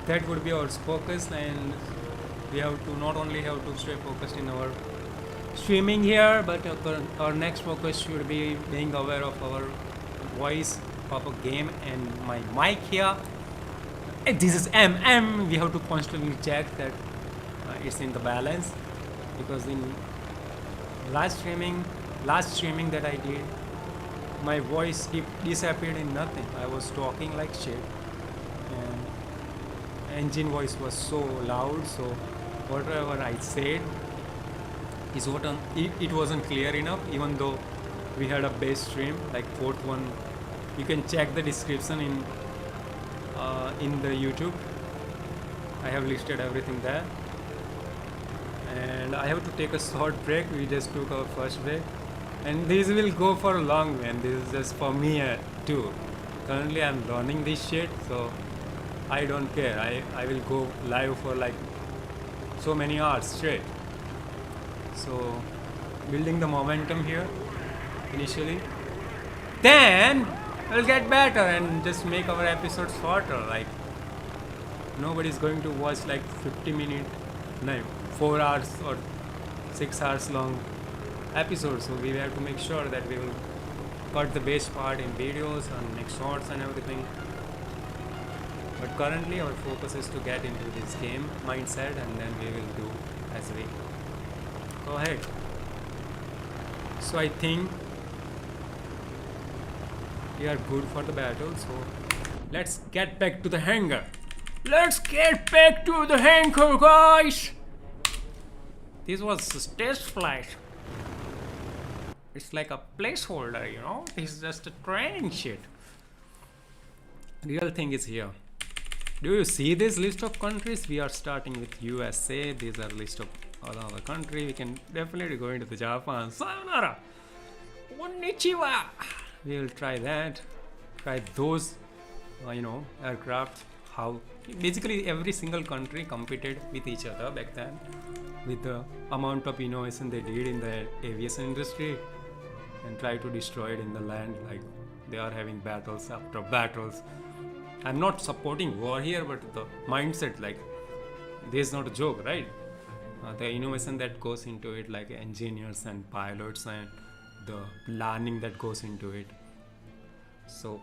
That would be our focus, and we have to not only have to stay focused in our streaming here, but our next focus should be being aware of our voice of a game and my mic here. And this is MM. We have to constantly check that it's in the balance, because in last streaming that I did, my voice disappeared in nothing. I was talking like shit, and engine voice was so loud, so whatever I said is it wasn't clear enough, even though we had a base stream like fourth one. You can check the description in the YouTube. I have listed everything there. And I have to take a short break. We just took our first break, and this will go for a long way, and this is just for me too. Currently I'm learning this shit, so I don't care. I will go live for like so many hours straight. So building the momentum here initially, then we'll get better and just make our episodes shorter. Like nobody's going to watch like 50-minute, 4 hours or 6 hours long episodes. So we have to make sure that we will cut the best part in videos and make shorts and everything. But currently our focus is to get into this game mindset, and then we will do as we go ahead. So I think we are good for the battle, so let's get back to the hangar. Let's get back to the hangar, guys! This was test flight. It's like a placeholder, you know. It's just a training shit. Real thing is here. Do you see this list of countries? We are starting with USA. These are list of other country. We can definitely go into the Japan. Sayonara. Konnichiwa. We will try that. Try those, aircraft. How basically every single country competed with each other back then, with the amount of innovation they did in the aviation industry, and try to destroy it in the land. Like they are having battles after battles. I'm not supporting war here, but the mindset, like, this is not a joke, right? The innovation that goes into it, like engineers and pilots, and the planning that goes into it. So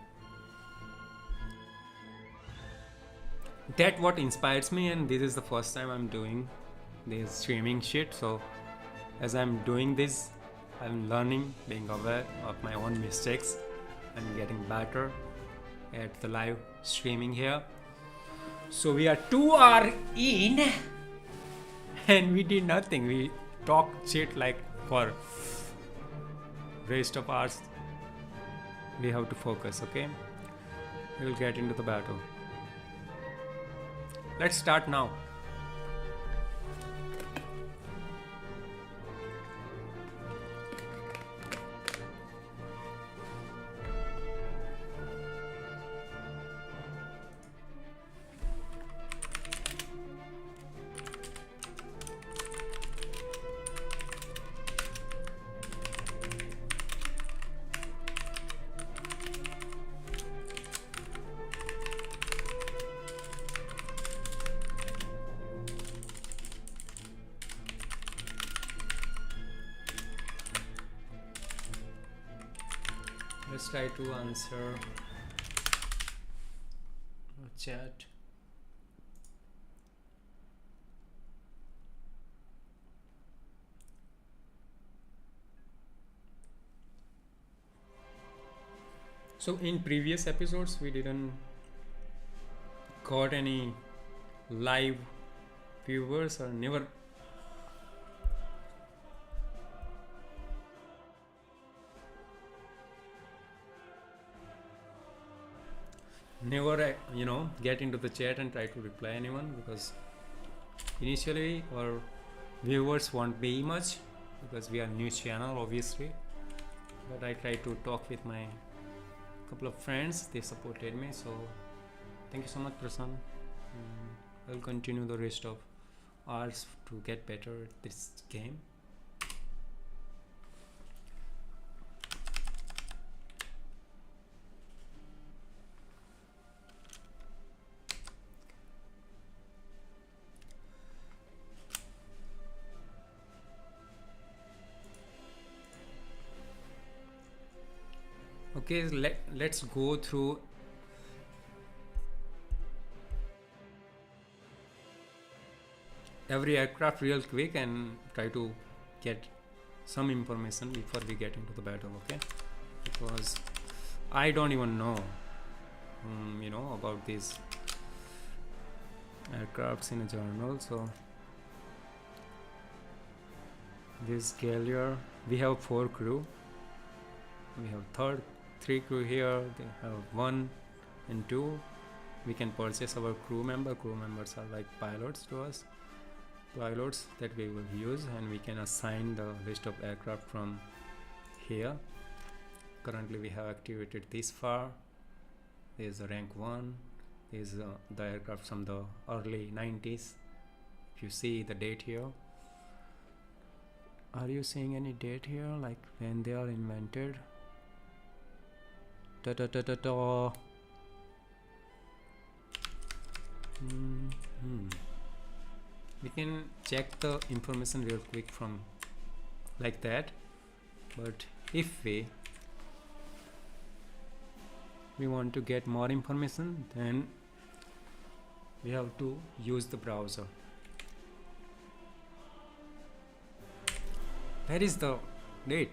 that what inspires me, and this is the first time I'm doing this streaming shit. So as I'm doing this, I'm learning, being aware of my own mistakes, and getting better at the live streaming here. So we are 2 hours in and we did nothing. We talked shit like for rest of hours. We have to focus, okay? We will get into the battle. Let's start now. Let's try to answer chat. So in previous episodes we didn't got any live viewers, or never get into the chat and try to reply anyone, because initially our viewers won't be much, because we are new channel obviously. But I try to talk with my couple of friends. They supported me, so thank you so much, Prasan. I'll continue the rest of hours to get better at this game. Okay, let's go through every aircraft real quick and try to get some information before we get into the battle, okay? Because I don't even know about these aircrafts in a journal. So this Gallier, we have 4 crew. We have 3 crew here. They have 1 and 2. We can purchase our crew member. Crew members are like pilots to us. Pilots that we will use, and we can assign the list of aircraft from here. Currently we have activated this far. There is a rank 1. There is the aircraft from the early 90s. If you see the date here, are you seeing any date here, like when they are invented? We can check the information real quick from like that, but if we want to get more information, then we have to use the browser. Where is the date?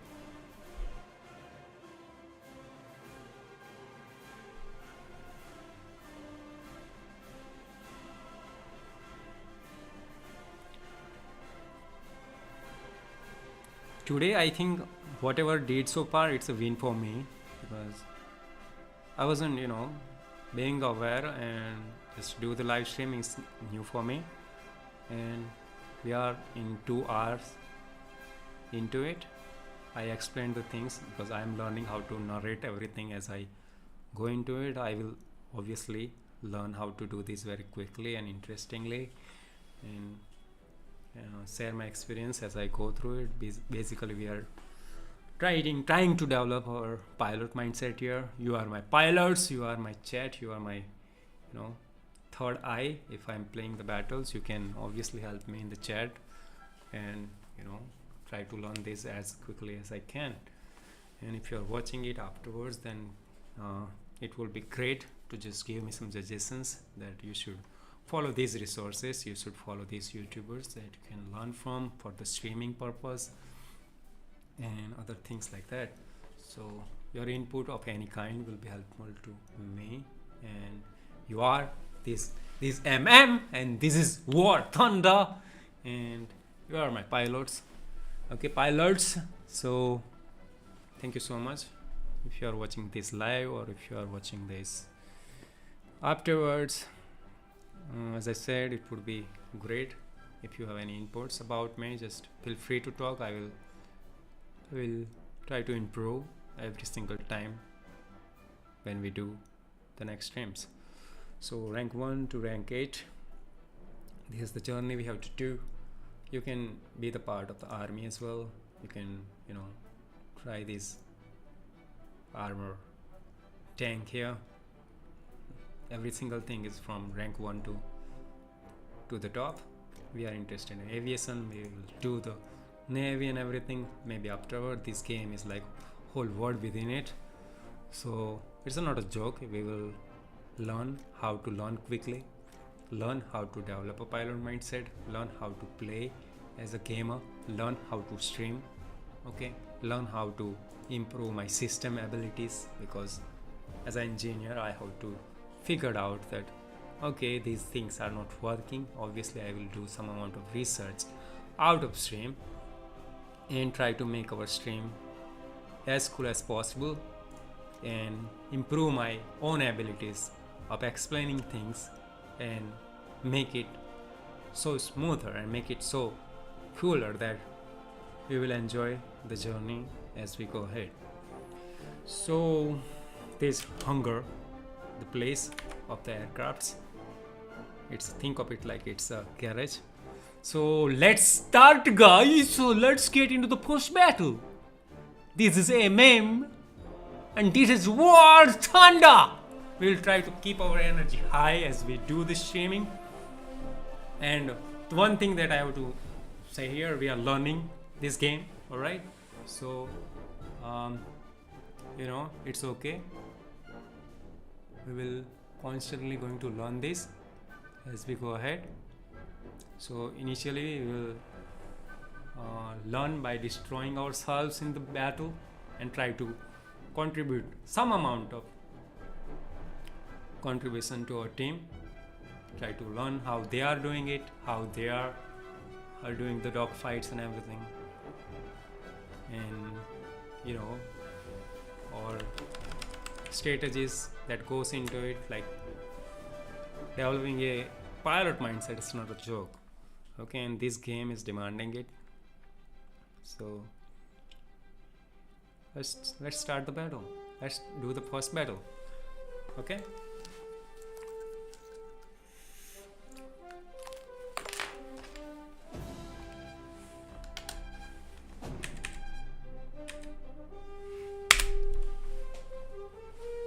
today I think whatever did so far, it's a win for me, because I wasn't, being aware, and just do the live streaming is new for me. And we are in 2 hours into it. I explained the things because I am learning how to narrate everything as I go into it. I will obviously learn how to do this very quickly and interestingly, and share my experience as I go through it. Basically, we are trying to develop our pilot mindset here. You are my pilots, you are my chat, you are my third eye. If I'm playing the battles, you can obviously help me in the chat, and try to learn this as quickly as I can. And if you're watching it afterwards, then it will be great to just give me some suggestions that you should follow these resources, you should follow these YouTubers that you can learn from for the streaming purpose and other things like that. So your input of any kind will be helpful to me. And you are this MM, and this is War Thunder, and you are my pilots. Okay, pilots. So thank you so much if you are watching this live, or if you are watching this afterwards. As I said, it would be great if you have any inputs about me. Just feel free to talk. I will try to improve every single time when we do the next streams. So rank 1 to rank 8, this is the journey we have to do. You can be the part of the army as well. You can try this armor tank here. Every single thing is from rank 1 to the top. We are interested in aviation. We will do the navy and everything maybe afterward. This game is like whole world within it, so it's not a joke. We will learn how to learn quickly, learn how to develop a pilot mindset, learn how to play as a gamer, learn how to stream, okay, learn how to improve my system abilities, because as an engineer I have to figure out that okay, these things are not working. Obviously I will do some amount of research out of stream and try to make our stream as cool as possible and improve my own abilities of explaining things and make it so smoother and make it so cooler that we will enjoy the journey as we go ahead. So this hunger, the place of the aircrafts, think of it like it's a garage. So let's start, guys. So let's get into the post battle. This is MM and this is War Thunder. We'll try to keep our energy high as we do this streaming. And the one thing that I have to say here, we are learning this game, all right? So it's okay. We will constantly going to learn this as we go ahead. So initially we will learn by destroying ourselves in the battle and try to contribute some amount of contribution to our team. Try to learn how they are doing it, how they are doing the dog fights and everything, and or strategies that goes into it, like developing a pilot mindset is not a joke, okay, and this game is demanding it. So let's start the battle. Let's do the first battle, okay?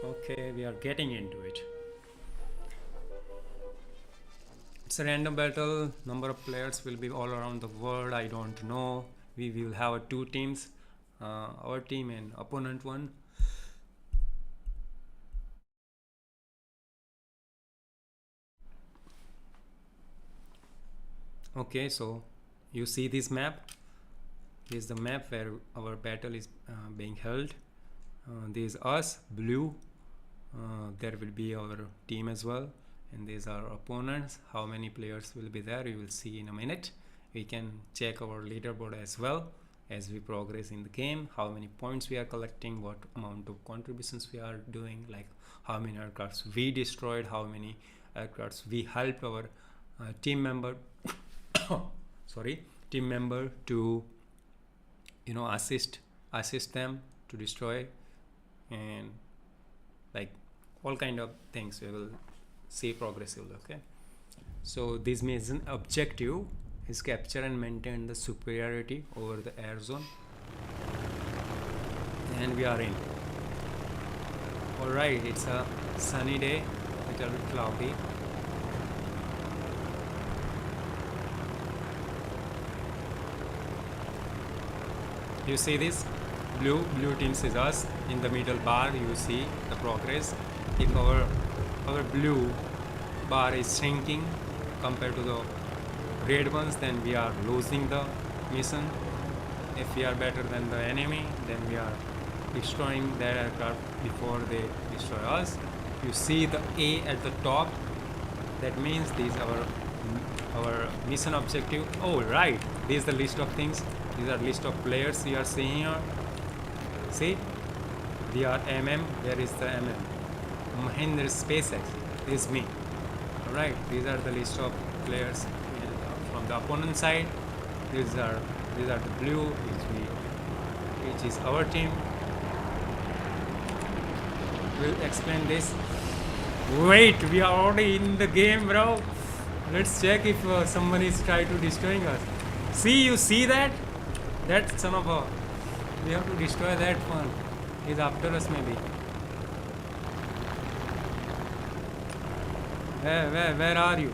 Okay, we are getting into it. It's a random battle. Number of players will be all around the world. I don't know. We will have 2 teams, our team and opponent one. Okay, so you see this map. Here's the map where our battle is being held. This is us, blue. There will be our team as well, and these are opponents. How many players will be there, you will see in a minute. We can check our leaderboard as well as we progress in the game, how many points we are collecting, what amount of contributions we are doing, like how many aircrafts we destroyed, how many aircrafts we helped our team member team member to assist them to destroy, and like all kind of things we will see progressively. Okay, so this mission objective is capture and maintain the superiority over the air zone, and we are in. Alright, it's a sunny day, a little bit cloudy. You see this blue teams is us. In the middle bar you see the progress. If our blue bar is shrinking compared to the red ones, then we are losing the mission. If we are better than the enemy, then we are destroying their aircraft before they destroy us. You see the A at the top, that means these are our mission objective. Oh right, this is the list of things. These are list of players you are seeing here. See, we are MM. Where is the MM? Mahendra SpaceX. This is me. Alright, these are the list of players from the opponent side. These are the blue, which is our team. We'll explain this. Wait, we are already in the game, bro. Let's check if someone is trying to destroying us. See, you see that? That son of a... We have to destroy that one. He's after us maybe. Where are you?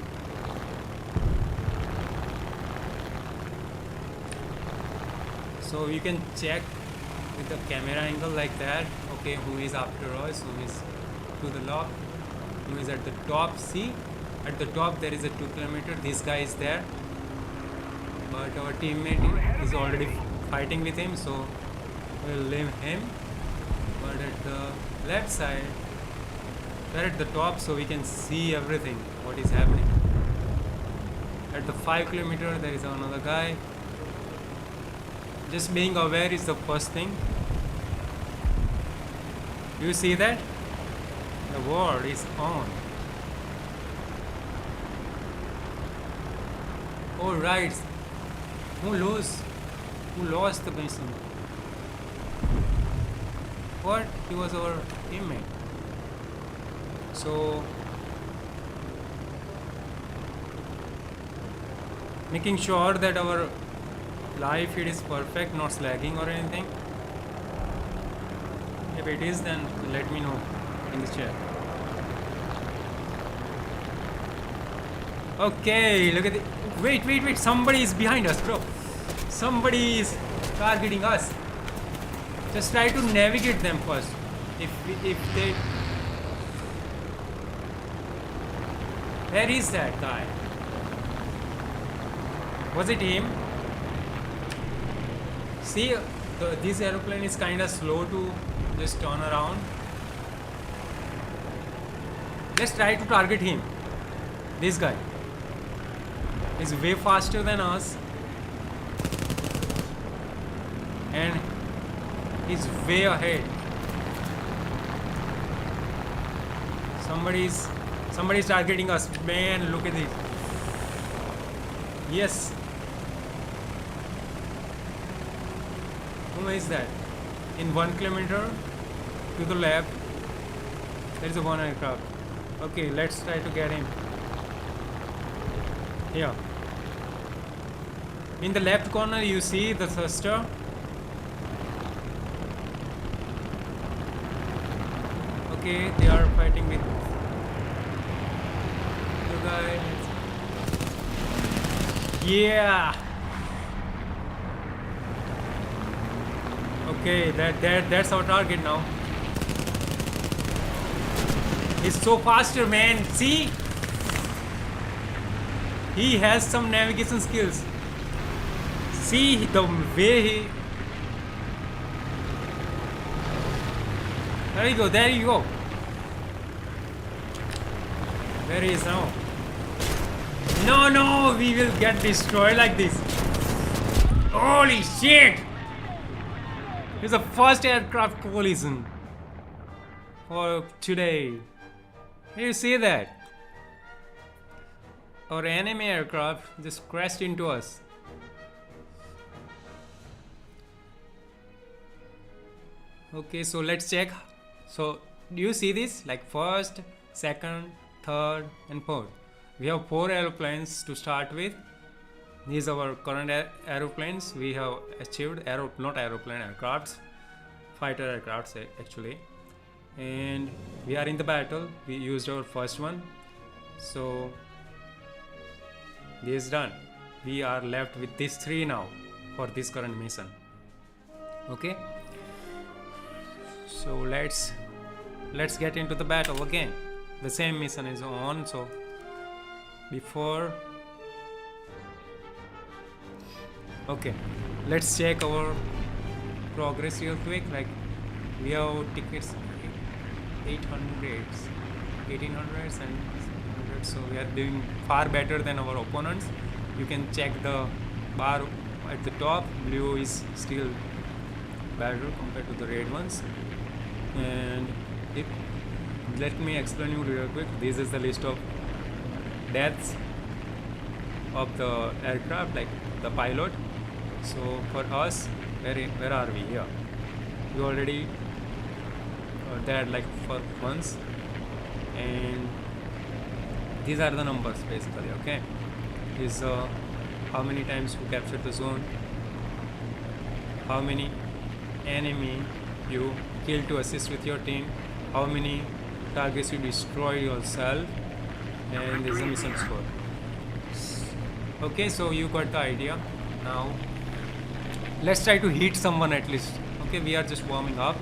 So you can check with the camera angle like that. Okay, who is after us? Who is to the left? Who is at the top? See, at the top there is a 2 kilometer. This guy is there, but our teammate is already fighting with him, so we'll leave him. But at the left side, they're at the top, so we can see everything what is happening. At the 5 kilometer there is another guy. Just being aware is the first thing. You see that? The war is on. Oh right. Who lost the mission? What? He was our teammate. So making sure that our live feed is perfect, not lagging or anything. If it is, then let me know in the chat. Okay, look at it. Wait, somebody is behind us, bro. Somebody is targeting us. Just try to navigate them first. If they... Where is that guy? Was it him? See, this aeroplane is kind of slow to just turn around. Let's try to target him. This guy is way faster than us, and he's way ahead. Somebody's targeting us. Man, look at this. Yes. Who is that? In 1 kilometer to the left, there is a one aircraft. Okay, let's try to get him. Here. In the left corner, you see the thruster. Okay, they are fighting with the guy. Yeah. Okay, that's our target now. He's so faster, man. See? He has some navigation skills. See the way he... There you go. Where he is now? No, we will get destroyed like this. Holy shit! It's the first aircraft collision for today. You see that? Our enemy aircraft just crashed into us. Okay, so let's check. So do you see this? Like first, second, third and fourth. We have 4 aeroplanes to start with. These are our current aeroplanes. We have achieved aircrafts, fighter aircrafts actually. And we are in the battle. We used our first one. So this is done. We are left with these 3 now for this current mission. Okay. So let's get into the battle again. The same mission is on. So before, okay, let's check our progress real quick. Like we have tickets 800s, 1800s and 700s, so we are doing far better than our opponents. You can check the bar at the top. Blue is still better compared to the red ones. And let me explain you real quick. This is the list of deaths of the aircraft, like the pilot. So for us, where are we here? We already dead like for once, and these are the numbers basically. Okay, is how many times you captured the zone, how many enemy you killed to assist with your team, how many targets you destroy yourself, and this is the mission score. Okay, so you got the idea. Now let's try to hit someone at least. Okay, we are just warming up.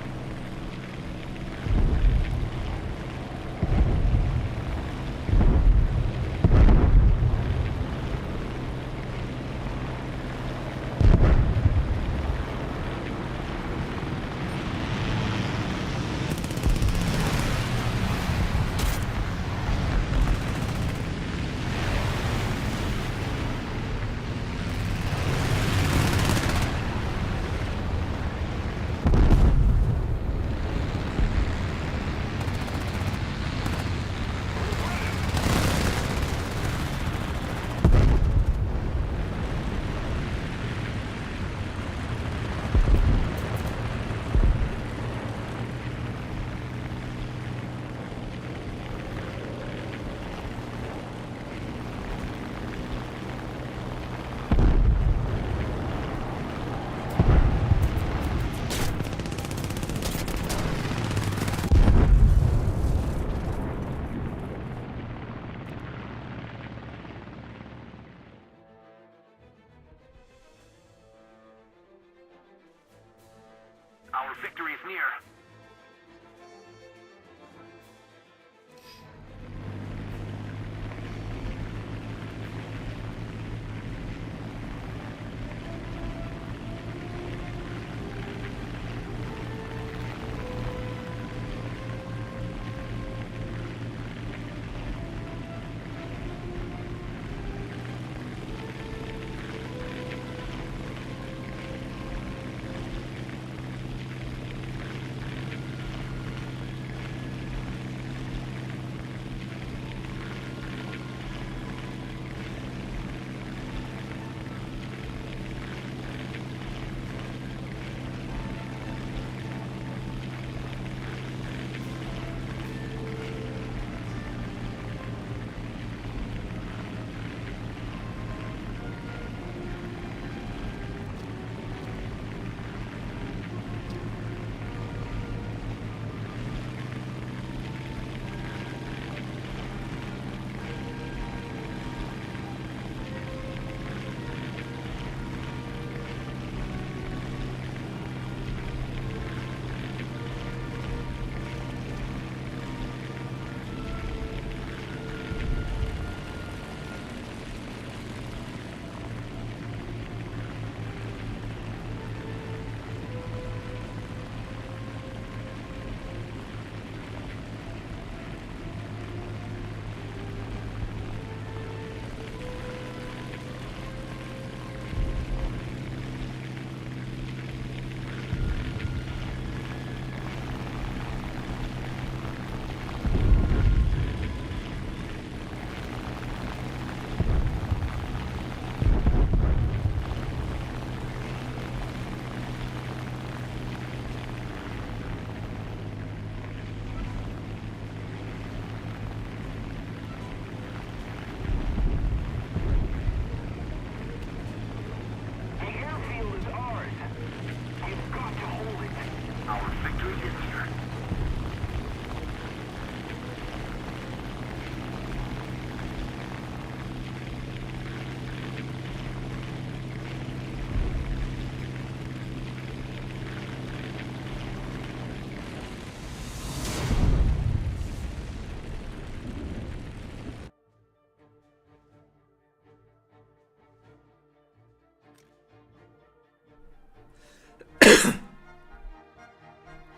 Our victory is near.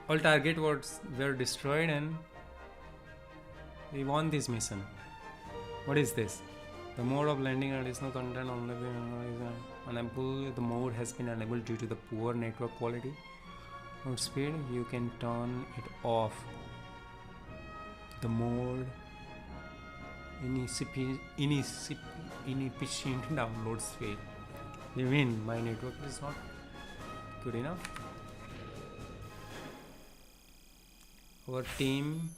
all target were destroyed and we won this mission. What is this? The mode of landing additional content on the unable. The mode has been enabled due to the poor network quality or speed. You can turn it off. The mode inefficient download speed. You mean my network is not good enough? Our team.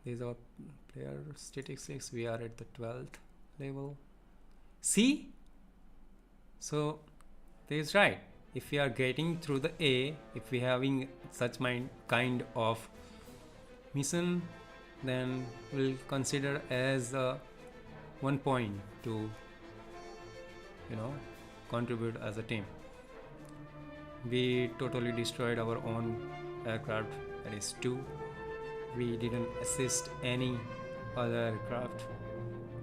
These are player statistics. We are at the 12th level. See? So this is right. If we are getting through the A, if we having such kind of mission, then we'll consider as 1 point to contribute as a team. We totally destroyed our own aircraft, that is 2. We didn't assist any other aircraft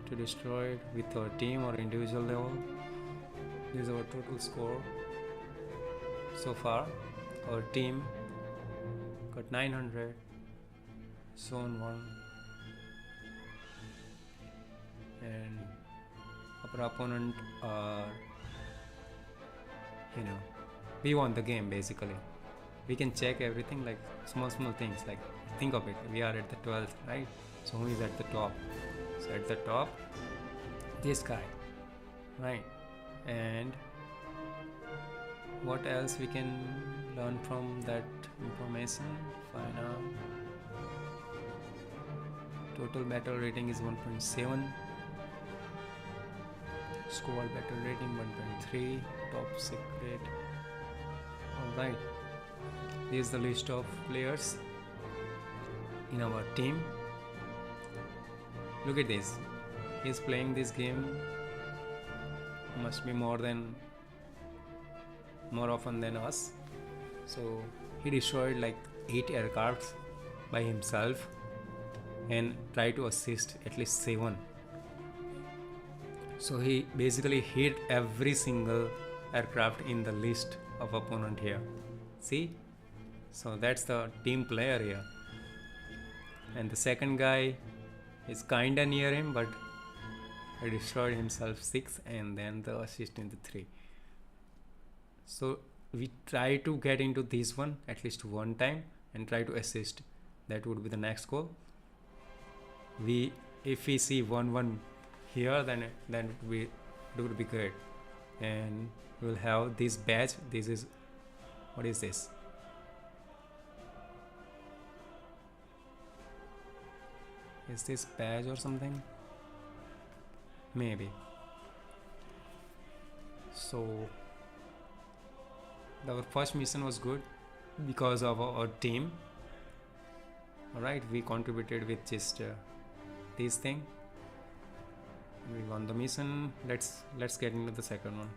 to destroy it with our team or individual level. This is our total score so far. Our team got 900, zone 1, and our opponent are, we won the game basically. We can check everything like small things, like think of it, we are at the 12th, right? So who is at the top? So at the top, this guy, right? And what else we can learn from that information? Final total battle rating is 1.7, squad battle rating 1.3, top secret. Alright, this is the list of players in our team. Look at this, he's playing this game must be more often than us. So he destroyed like 8 aircrafts by himself and tried to assist at least 7. So he basically hit every single aircraft in the list of opponent here. See? So that's the team player here. And the second guy is kinda near him, but he destroyed himself 6 and then the assist in the 3. So we try to get into this one at least one time and try to assist. That would be the next goal. If we see 1-1 here, then it would be great. And we'll have this badge. This is, what is this? Is this badge or something? Maybe. So our first mission was good because of our team. Alright, we contributed with just this thing. We won the mission. Let's get into the second one.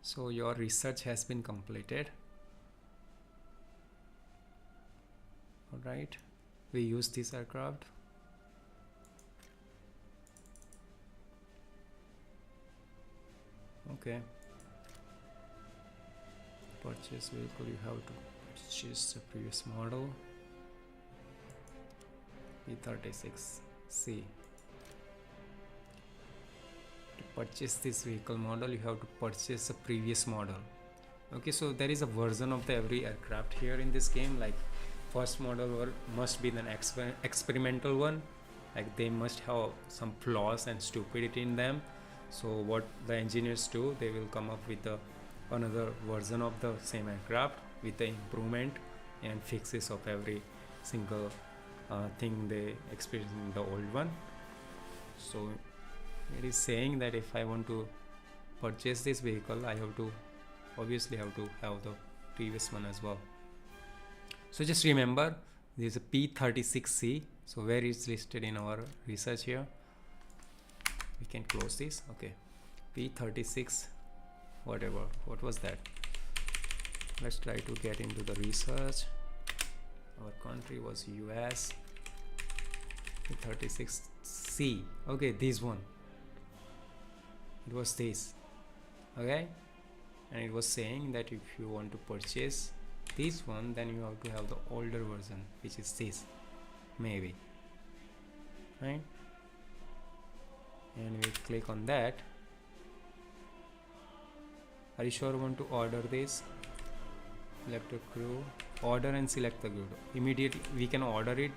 So your research has been completed. Alright, we use this aircraft. Okay. Purchase vehicle, you have to purchase the previous model. 𝗣𝗿𝗃𝗃𝗀𝘃𝗀𝗀. To purchase this vehicle model, you have to purchase the previous model. Okay, so there is a version of the every aircraft here in this game. Like first model must be an experimental one. Like they must have some flaws and stupidity in them. So what the engineers do, they will come up with another version of the same aircraft with the improvement and fixes of every single thing they experienced in the old one. So it is saying that if I want to purchase this vehicle, I have to obviously have to have the previous one as well. So just remember, there is a 𝗵𝗃𝗃𝗃𝗃𝗃. So where it's listed in our research here. We can close this. Okay, 𝗵𝗃𝗃 whatever. What was that? Let's try to get into the research. Our country was US. 𝗵𝗃𝗃𝗃𝗃𝗃. Okay, this one. It was this. Okay, and it was saying that if you want to purchase this one, then you have to have the older version, which is this, maybe, right? And we click on that. Are you sure you want to order this? Select a crew, order and select the crew. Immediately we can order it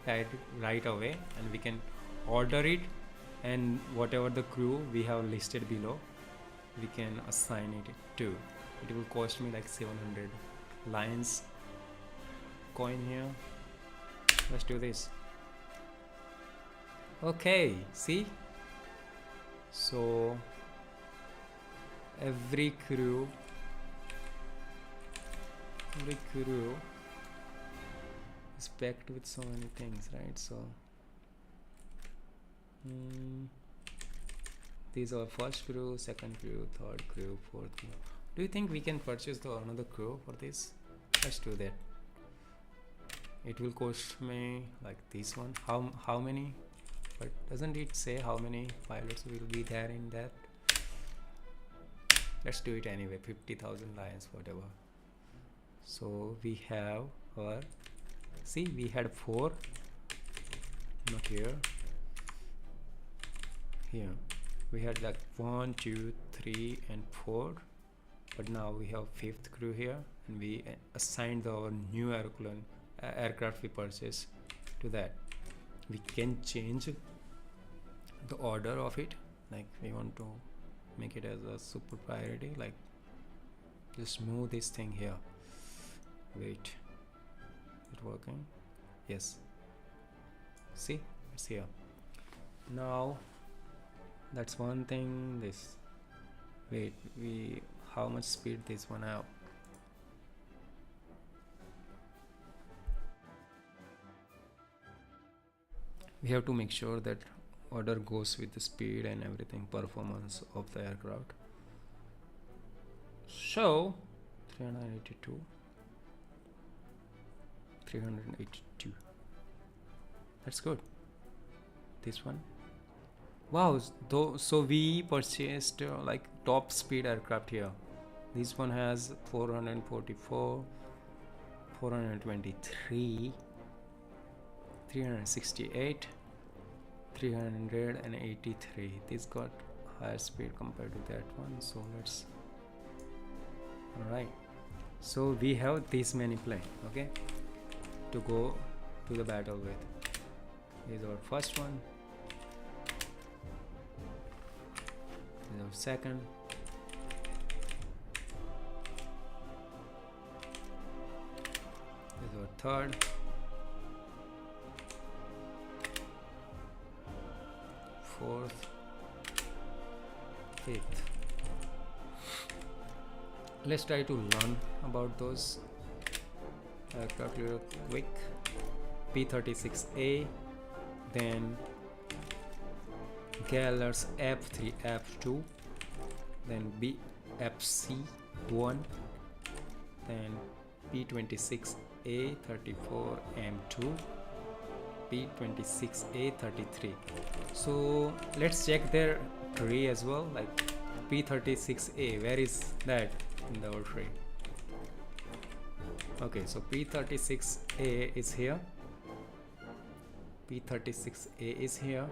right away, and we can order it, and whatever the crew we have listed below, we can assign it to. It will cost me like 700 lions coin here. Let's do this. Okay, see, so every crew is packed with so many things, right? So these are first crew, second crew, third crew, fourth crew. Do you think we can purchase another crew for this? Let's do that. It will cost me like this one. How many? But doesn't it say how many pilots will be there in that? Let's do it anyway. 50,000 lions, whatever. So we have our, see, we had 4, not here, here we had like 1, 2, 3 and 4, but now we have 5th crew here, and we assigned our new aircraft we purchased to that. We can change the order of it, like we want to make it as a super priority, like just move this thing here. Wait, is it working? Yes, see, it's here now. That's one thing. This, wait, how much speed this one have? We have to make sure that order goes with the speed and everything, performance of the aircraft. So 382, that's good. This one, wow. So we purchased like top speed aircraft here. This one has 444, 423, 368, 383. This got higher speed compared to that one. So let's, alright, so we have this many plane, okay, to go to the battle with. This is our first one, this is our second, this is our third, fourth, fifth. Let's try to learn about those aircraft real quick. P-36A, then Gallers F3 F2, then BFC1, then P-26A-34 M2, P-26A-33. So let's check their tree as well, like P-36A, where is that in our tree? Okay, so P-36A is here, P-36A is here,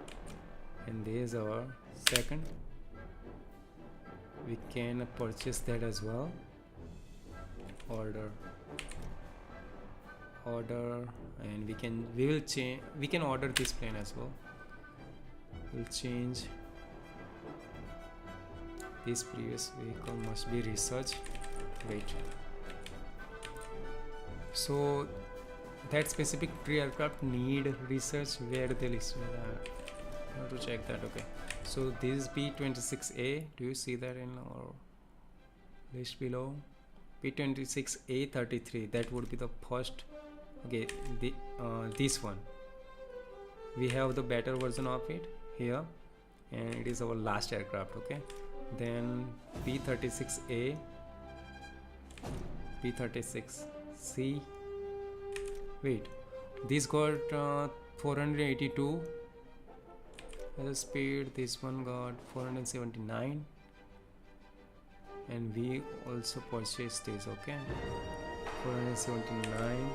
and this is our second. We can purchase that as well. Order, and we can order this plane as well. We'll change this previous vehicle must be research. Wait, so that specific tree aircraft need research. Where they list? I have to check that. Okay, so this is P-26A. Do you see that in our list below? P-26A-33, that would be the first. Okay, this one, we have the better version of it here, and it is our last aircraft. Okay, then P-36A, P-36C. Wait, this got 482 as a speed. This one got 479, and we also purchased this. Okay, 479.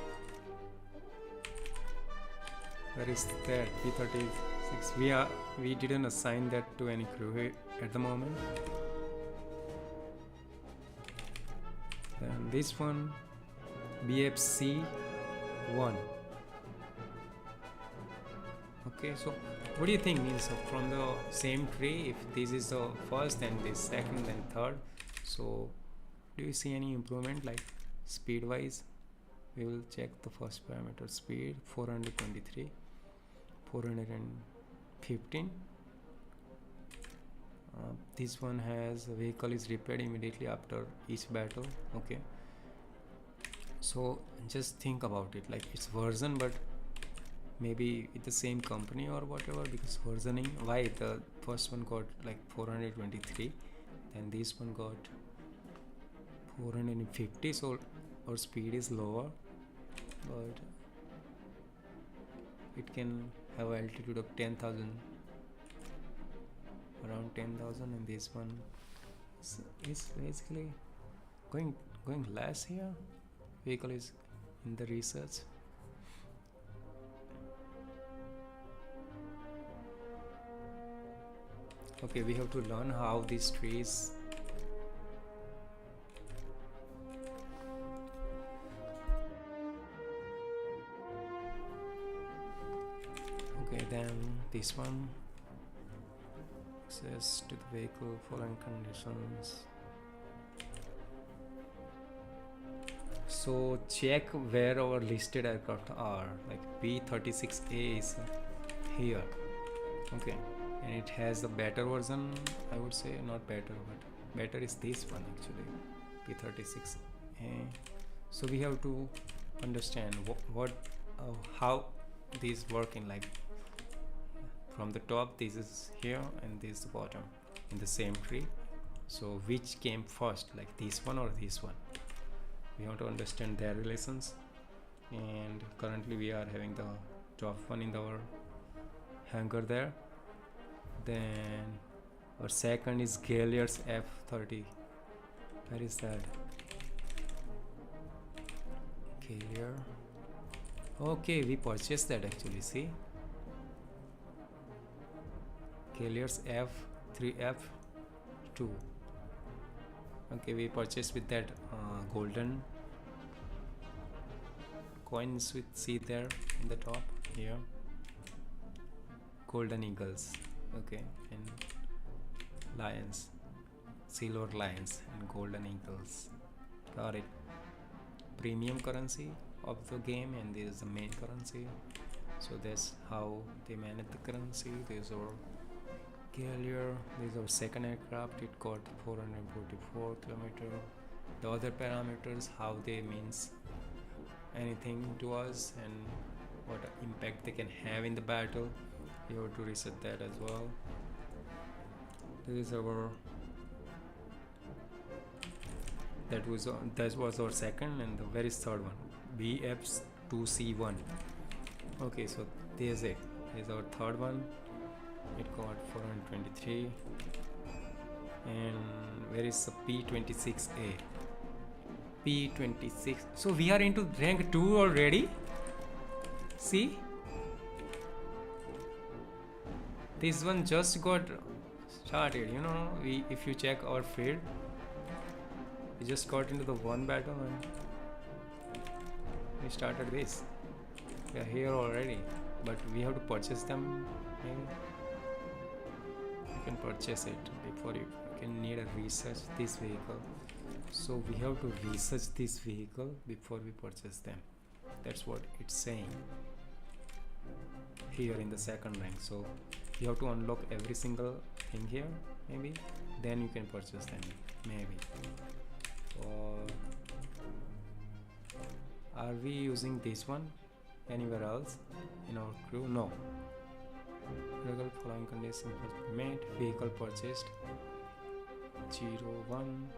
Where is that? P36. We didn't assign that to any crew at the moment. Then this one, 𝗪𝗵𝘁1. Okay, so what do you think? Means from the same tree, if this is the first and this second and third, so do you see any improvement like speed wise? We will check the first parameter, speed 423, 415. This one has the vehicle is repaired immediately after each battle. Okay, so just think about it, like it's version, but maybe it's the same company or whatever, because versioning, why the first one got like 423, then this one got 450, so our speed is lower, but it can have an altitude of 10,000, around 10,000, and this one is basically going less here. Vehicle is in the research. Okay, we have to learn how these trees okay, then this one, access to the vehicle following conditions. So check where our listed aircraft are, like 𝗪𝗵𝘁𝗃𝗀𝗃𝗃𝗀 is here. Okay, and it has a better version, I would say, not better, but better is this one actually, 𝗪𝗵𝘁𝗃𝗃𝗀. So we have to understand how these work in, like from the top this is here and this is the bottom in the same tree. So which came first, like this one or this one? We want to understand their relations, and currently we are having the top one in our hangar there. Then our second is Galliers F30. Where is that? Gallier. Okay, we purchased that actually. See, Galliers F3F2. Okay, we purchased with that golden coins with see there in the top here, golden eagles. Okay, and lions, silver lions and golden eagles. Got it. Premium currency of the game, and this is the main currency. So that's how they manage the currency. There's our Gallier. This is our second aircraft. It got 444 km. The other parameters, how they means anything to us and what impact they can have in the battle, you have to reset that as well. This is our that was our second, and the very third one, 𝗪𝗵𝘁2C1. Okay, so there's it. Here's our third one. It got 423. And where is the P26A? P26. So we are into rank 2 already. See, this one just got started. You know, if you check our field, we just got into the one battle and we started this. We are here already, but we have to purchase them. Maybe you can purchase it before you can need a research this vehicle. So we have to research this vehicle before we purchase them. That's what it's saying here in the second rank. So you have to unlock every single thing here, maybe then you can purchase them, maybe. Or are we using this one anywhere else in our crew? No. Vehicle following conditions met. Vehicle purchased 01.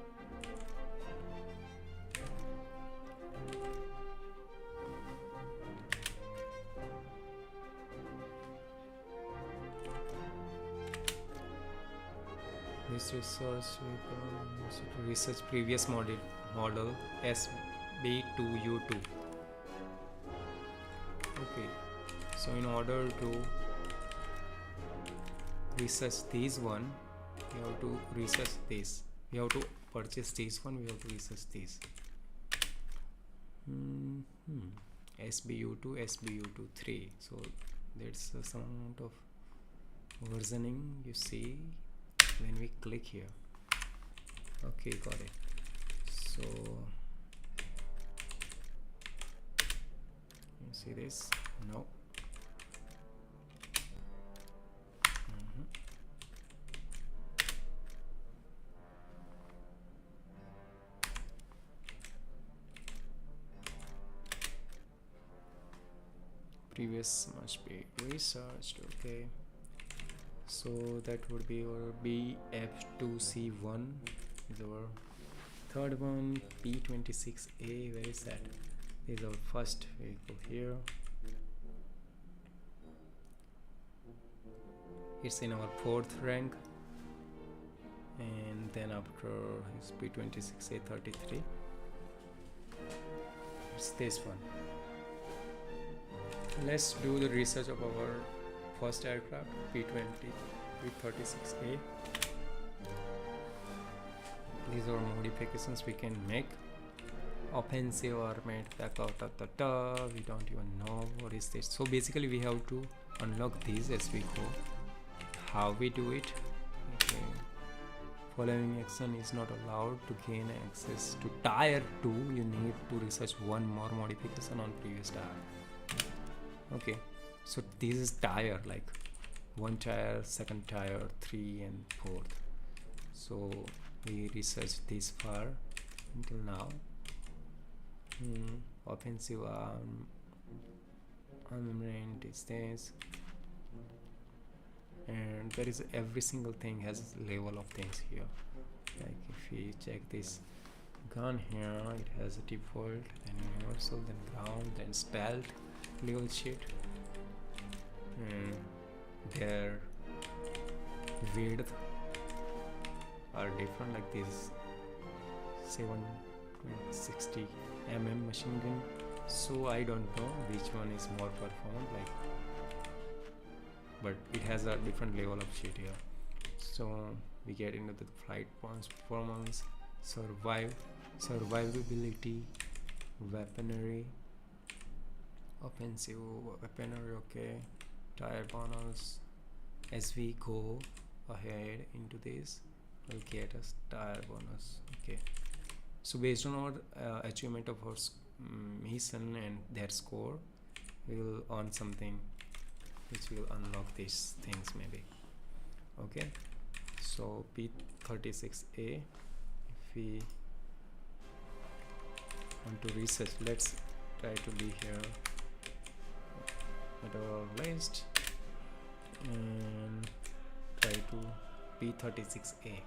Use research previous model 𝗪𝗵𝗁𝗃. Okay, so in order to research this one, we have to research this. We have to purchase this one. We have to research this. 𝗪𝗵𝗁𝗃, 𝗪𝗵𝗁3. So that's some amount of versioning you see when we click here. Okay, got it. So you see this? No. Previous must be researched. Okay, so that would be our BF2C1 is our third one. P26A, where is that? Is our first. We go here. It's in our 4th rank, and then after is P26A33. It's this one. Let's do the research of our first aircraft, P36A. These are modifications we can make. Offensive armored 𝗪𝗪𝗃𝗃𝗃. We don't even know what is this. So basically we have to unlock these as we go. How we do it? Okay. Following action is not allowed. To gain access to Tier 2, you need to research one more modification on previous tier. Okay, so this is tier, like 1 tier, 2nd tier, 3 and 4th. So we researched this far until now. Offensive armament is this, and there is every single thing has level of things here. Like if we check this gun here, it has a default, then universal, then ground, then stealth level sheet, and their width are different, like this 760 mm machine gun. So I don't know which one is more performant, like, but it has a different level of sheet here. So we get into the flight performance, survivability, weaponry, offensive weaponry. Okay, tire bonus. As we go ahead into this, we'll get us tire bonus. Okay, so based on our achievement of our mission and their score, we will earn something which will unlock these things maybe. Okay, so P36A, if we want to research, let's try to be here at our list and try to P36A.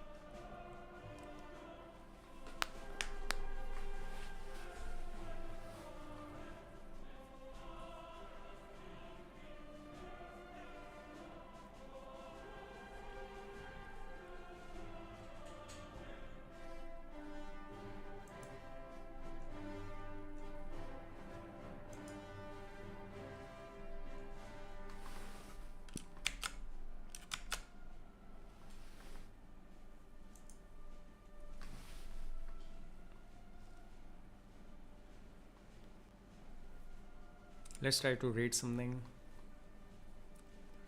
Let's try to read something.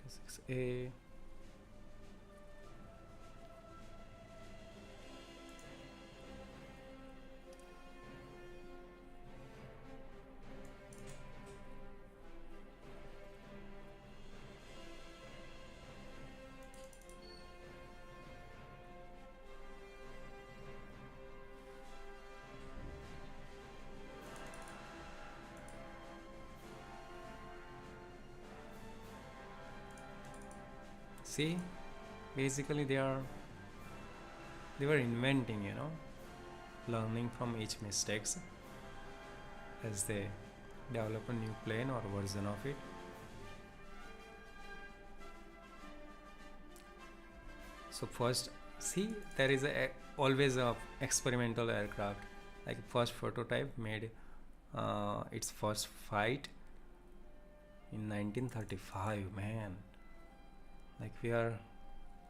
6A. See, basically they were inventing, learning from each mistakes as they develop a new plane or version of it. So first See, there is always a experimental aircraft. Like first prototype made its first flight in 1935. Man, like we are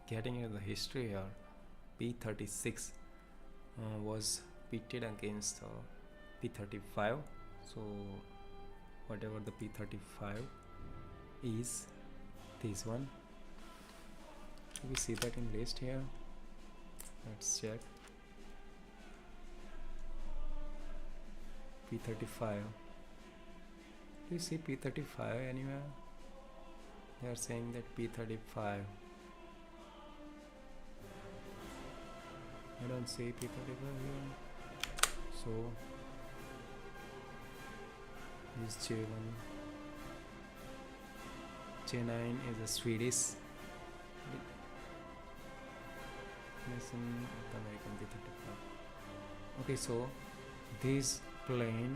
getting into the history here. P-36 was pitted against P-35. So whatever the P-35 is, this one. Do we see that in list here? Let's check. P-35. Do you see P-35 anywhere? They are saying that P-35. I don't see P-35 here. So this J1, J9 is a Swedish. Listen, the American P-35. Okay, so this plane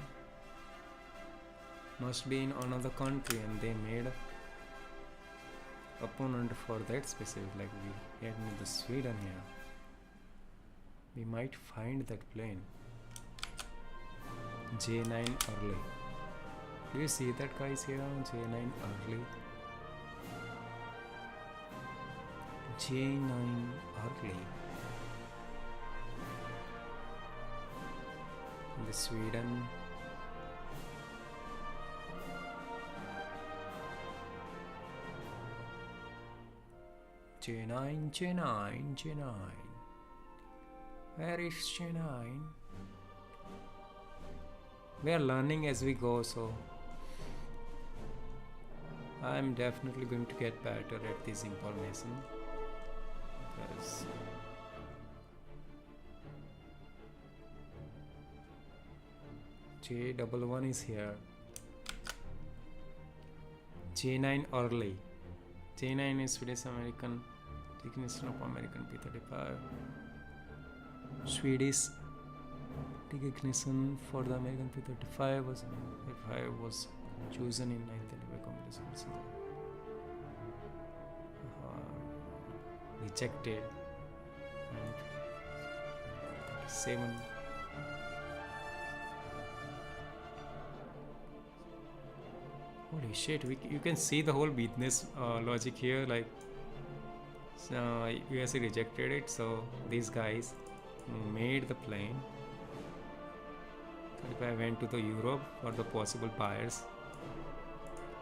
must be in another country, and they made opponent for that specific. Like we had the Sweden here. We might find that plane. J9 early. Do you see that, guys, here? J9 early. J9 early. The Sweden. J9, J9, J9. Where is J9? We are learning as we go, so I'm definitely going to get better at this information. Because J11 is here. J9 early. J9 is Swedish American recognition of American P-35. Swedish recognition for the American P-35 was chosen in 1935 competition. Rejected. And 7. Holy shit, you can see the whole business logic here. Like, USA rejected it, so these guys made the plane. If I went to the Europe for the possible buyers,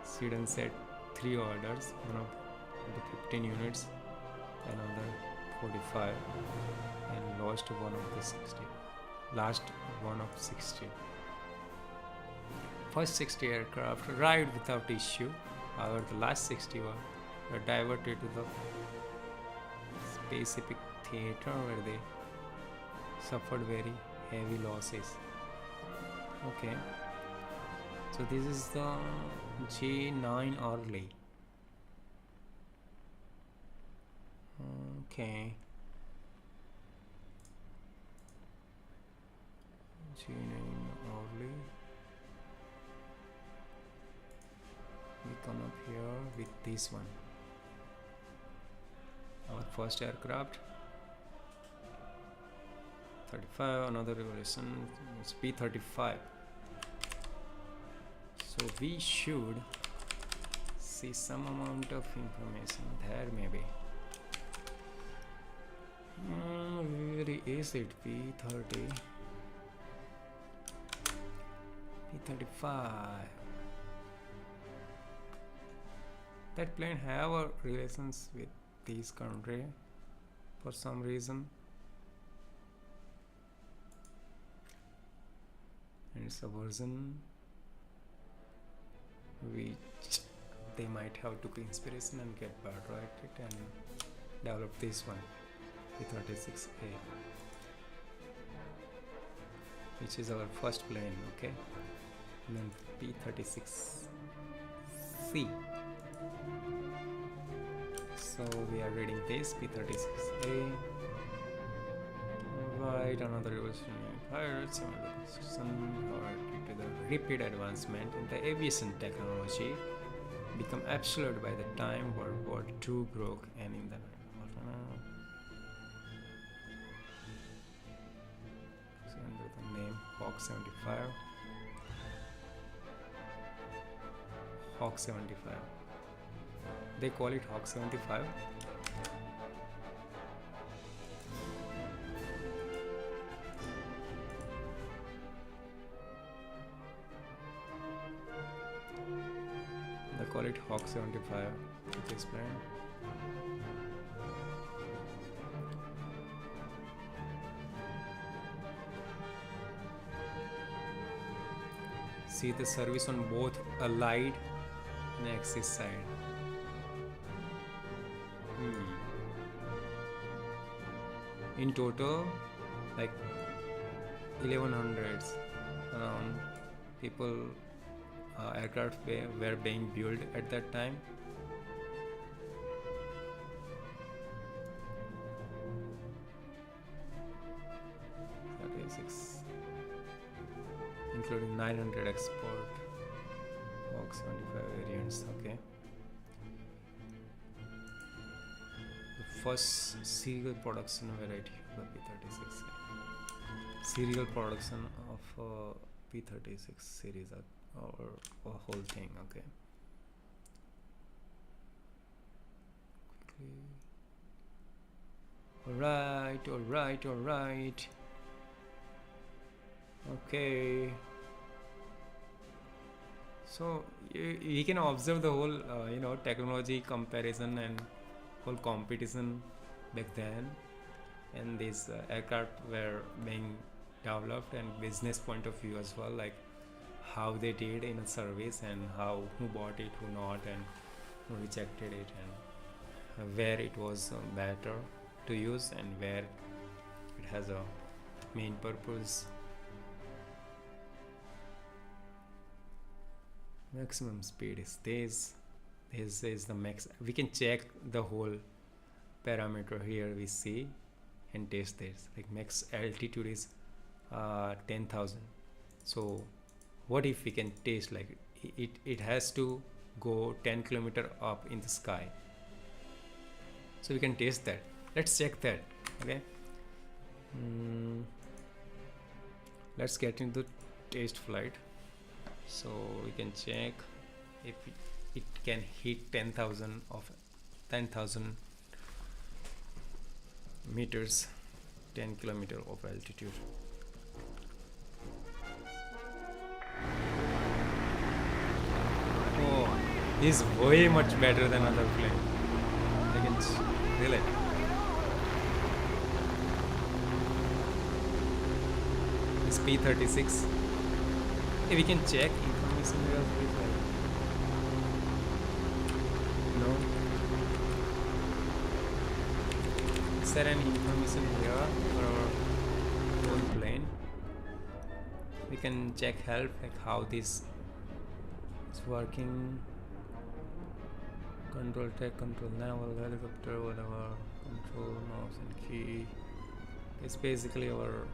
Sweden set 3 orders, one of the 15 units, another 45, and lost one of the 60. Last one of 60. First 60 aircraft arrived without issue. However, the last 60 were diverted to the Pacific theater, where they suffered very heavy losses. Okay, so this is the J9 early. Okay, J9 early. We come up here with this one. Our first aircraft. 35, another revolution. It's P-35. So we should see some amount of information there, maybe. Where is it? P-30. P-35. That plane have a relations with this country for some reason. And it's a version which they might have took inspiration and get better at it and develop this one, P-36A, which is our first plane, okay? And then P-36C. So we are reading this P-36A. Right, another revolutionary pirates due to the rapid advancement in the aviation technology become absolute by the time World War II broke, and in the 𝗪𝗵𝘁 𝗪𝗵𝘁. They call it 𝗪𝗵𝘁. They call it 𝗪𝗵𝘁, which is planned. See the service on both allied and Axis side. In total, like 1100s around people, aircraft were being built at that time. Including 900 export 𝗪𝗵𝘁 variants. Okay. The first serial production variety of the P36. Serial production of P36 series or a whole thing. Okay. Quickly. Alright. Okay. So you can observe the whole technology comparison and whole competition back then, and these aircraft were being developed and business point of view as well, like how they did in a service and who bought it, who not, and who rejected it, and where it was better to use and where it has a main purpose. Maximum speed is this. This is the max. We can check the whole parameter here. We see and test this. Like max altitude is 10,000. So what if we can test, like it has to go 10 kilometer up in the sky. So we can test that. Let's check that. Okay. Let's get into test flight. So we can check if it can hit 10,000 meters, 10 kilometer of altitude. Oh, this is way much better than other plane. I can feel it. This P36. We can check information real quick. No. Is there any information here for our whole plane? We can check help, like how this is working. Control tech, control naval, helicopter, whatever. Control mouse and key. It's basically our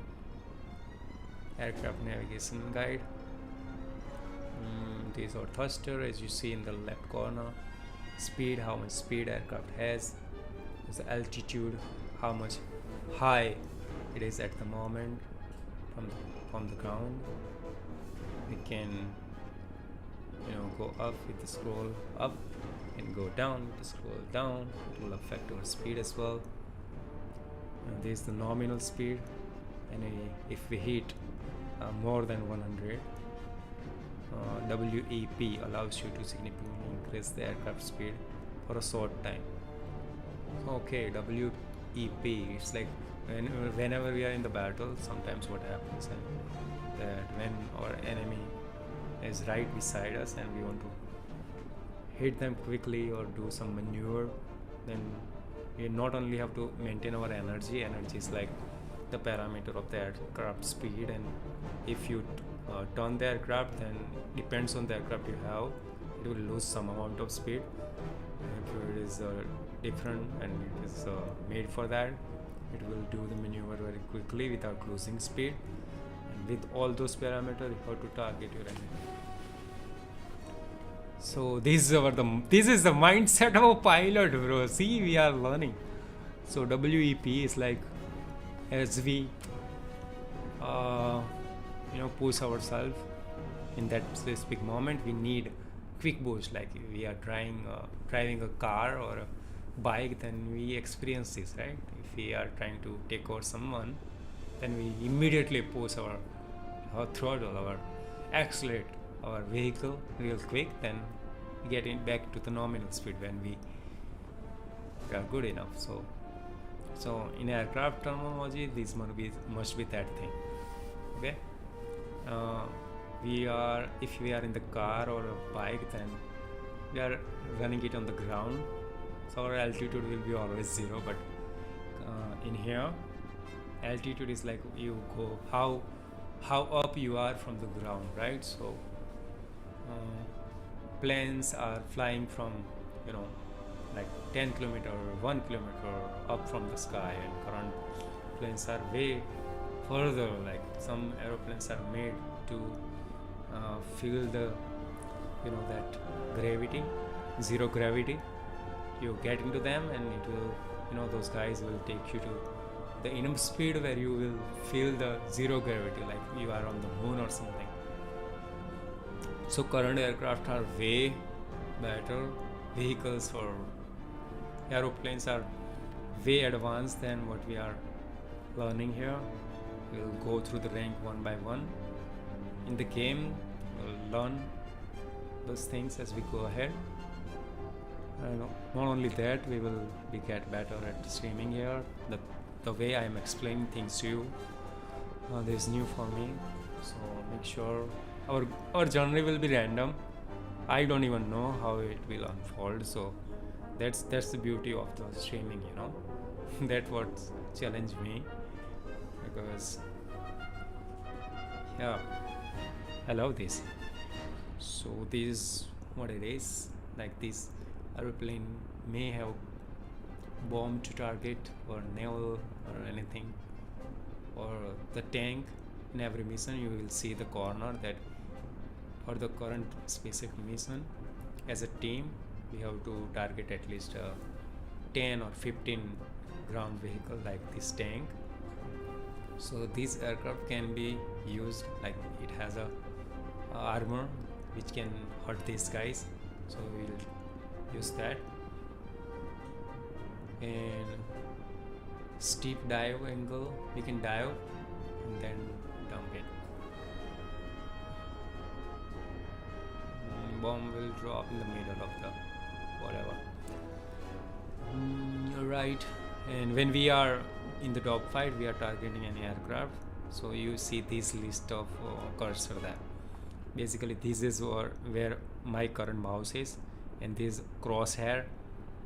aircraft navigation guide. This is our thruster, as you see in the left corner. Speed, how much speed aircraft has. There's the altitude, how much high it is at the moment from the ground. We can go up with the scroll up and go down with the scroll down. It will affect our speed as well. This is the nominal speed, and if we hit more than 100, WEP allows you to significantly increase the aircraft speed for a short time. Okay, WEP, it's like whenever we are in the battle, sometimes what happens is that when our enemy is right beside us and we want to hit them quickly or do some maneuver, then we not only have to maintain our energy is like the parameter of the aircraft speed, and if you turn the aircraft, then depends on the aircraft you have, it will lose some amount of speed. If it is different and it is made for that, it will do the maneuver very quickly without losing speed. And with all those parameters, you have to target your enemy. So this is the mindset of a pilot, bro. See, we are learning. So WEP is like as we push ourselves in that specific moment. We need quick boost, like we are driving a car or a bike, then we experience this, right? If we are trying to take over someone, then we immediately push our throttle, our accelerate our vehicle real quick, then get it back to the nominal speed when we are good enough. So in aircraft terminology, this must be that thing. Okay. If we are in the car or a bike, then we are running it on the ground, so our altitude will be always 0. But in here, altitude is like you go how up you are from the ground, right? So planes are flying from like 10 kilometer or 1 kilometer up from the sky, and current planes are way further. Like some aeroplanes are made to feel the that gravity, zero gravity. You get into them and it will those guys will take you to the enough speed where you will feel the zero gravity, like you are on the moon or something. So current aircraft are way better vehicles, or aeroplanes are way advanced than what we are learning here. We'll go through the rank one by one. In the game, we'll learn those things as we go ahead. Not only that, we will get better at streaming here. The way I am explaining things to you, this is new for me. So make sure our journey will be random. I don't even know how it will unfold. So that's the beauty of the streaming. That what challenged me, because I love this. So this is what it is. Like this aeroplane may have bomb to target or naval or anything, or the tank. In every mission you will see the corner that for the current specific mission, as a team we have to target at least 10 or 15 ground vehicle like this tank. So this aircraft can be used, like it has a armor which can hurt these guys, so we'll use that. And steep dive angle, we can dive and then dump it. Bomb will drop in the middle of the whatever. Right. And when we are in the dogfight, we are targeting an aircraft, so you see this list of cursor there. Basically this is where my current mouse is, and this crosshair.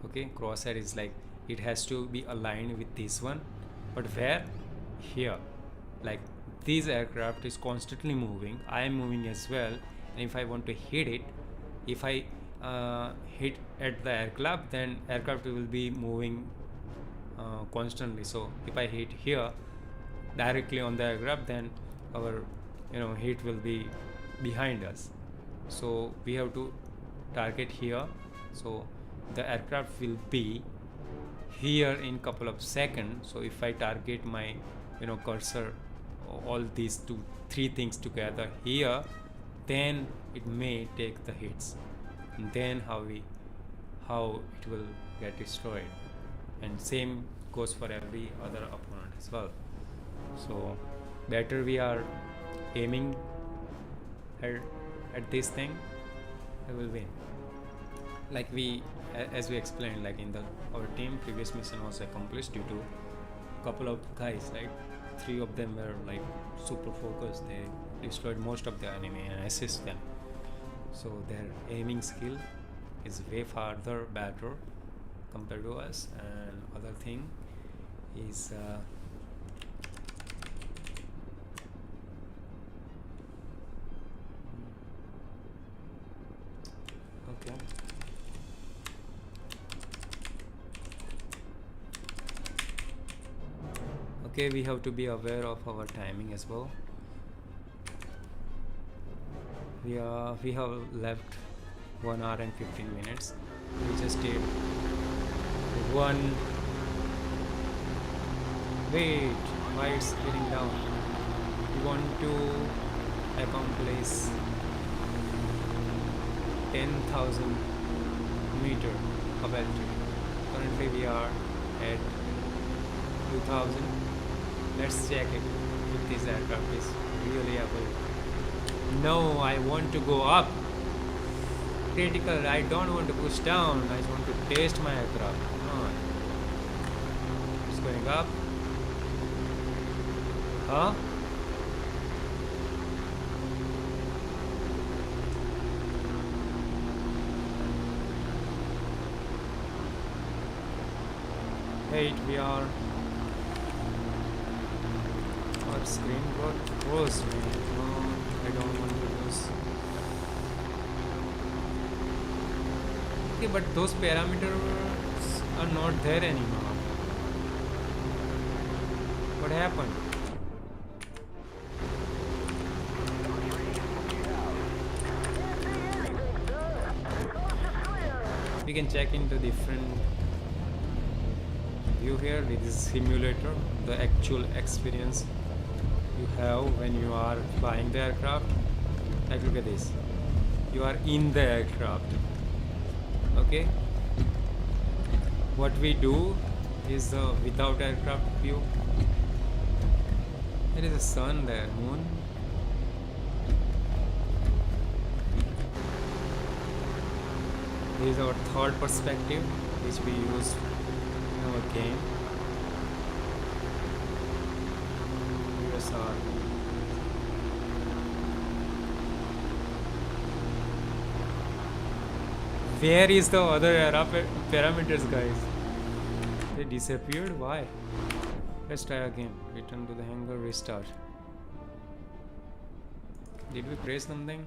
Okay, crosshair is like it has to be aligned with this one, but where? Here. Like this aircraft is constantly moving, I am moving as well, and if I want to hit it, if I hit at the aircraft, then aircraft will be moving constantly. So if I hit here directly on the aircraft, then our hit will be behind us. So we have to target here, so the aircraft will be here in couple of seconds. So if I target my cursor, all these 2-3 things together here, then it may take the hits, and then how it will get destroyed. And same goes for every other opponent as well. So better we are aiming at this thing, I will win. Like as we explained, like in our team, previous mission was accomplished due to couple of guys, like 3 of them were like super focused. They destroyed most of the enemy and assist them. So their aiming skill is way farther better compared to us. And other thing is okay. Okay, we have to be aware of our timing as well. We have left 1 hour and 15 minutes. We just did one. Wait, why it's getting down? We want to accomplish 10,000 meter of altitude. Currently we are at 2000. Let's check it if this aircraft is really able. No, I want to go up. Critical, I don't want to push down. I just want to test my aircraft. Come on. It's going up. Huh? Wait, we are our screen got closed. No, I don't want to lose. Okay, but those parameters are not there anymore. What happened? We can check into different view here with this simulator, the actual experience you have when you are flying the aircraft. Like, look at this. You are in the aircraft. Okay. What we do is the without aircraft view. There is a sun there, moon. This is our third perspective, which we use in our game. Here's our where is the other parameters, guys? They disappeared. Why? Let's try again. Return to the hangar, restart. Did we press something?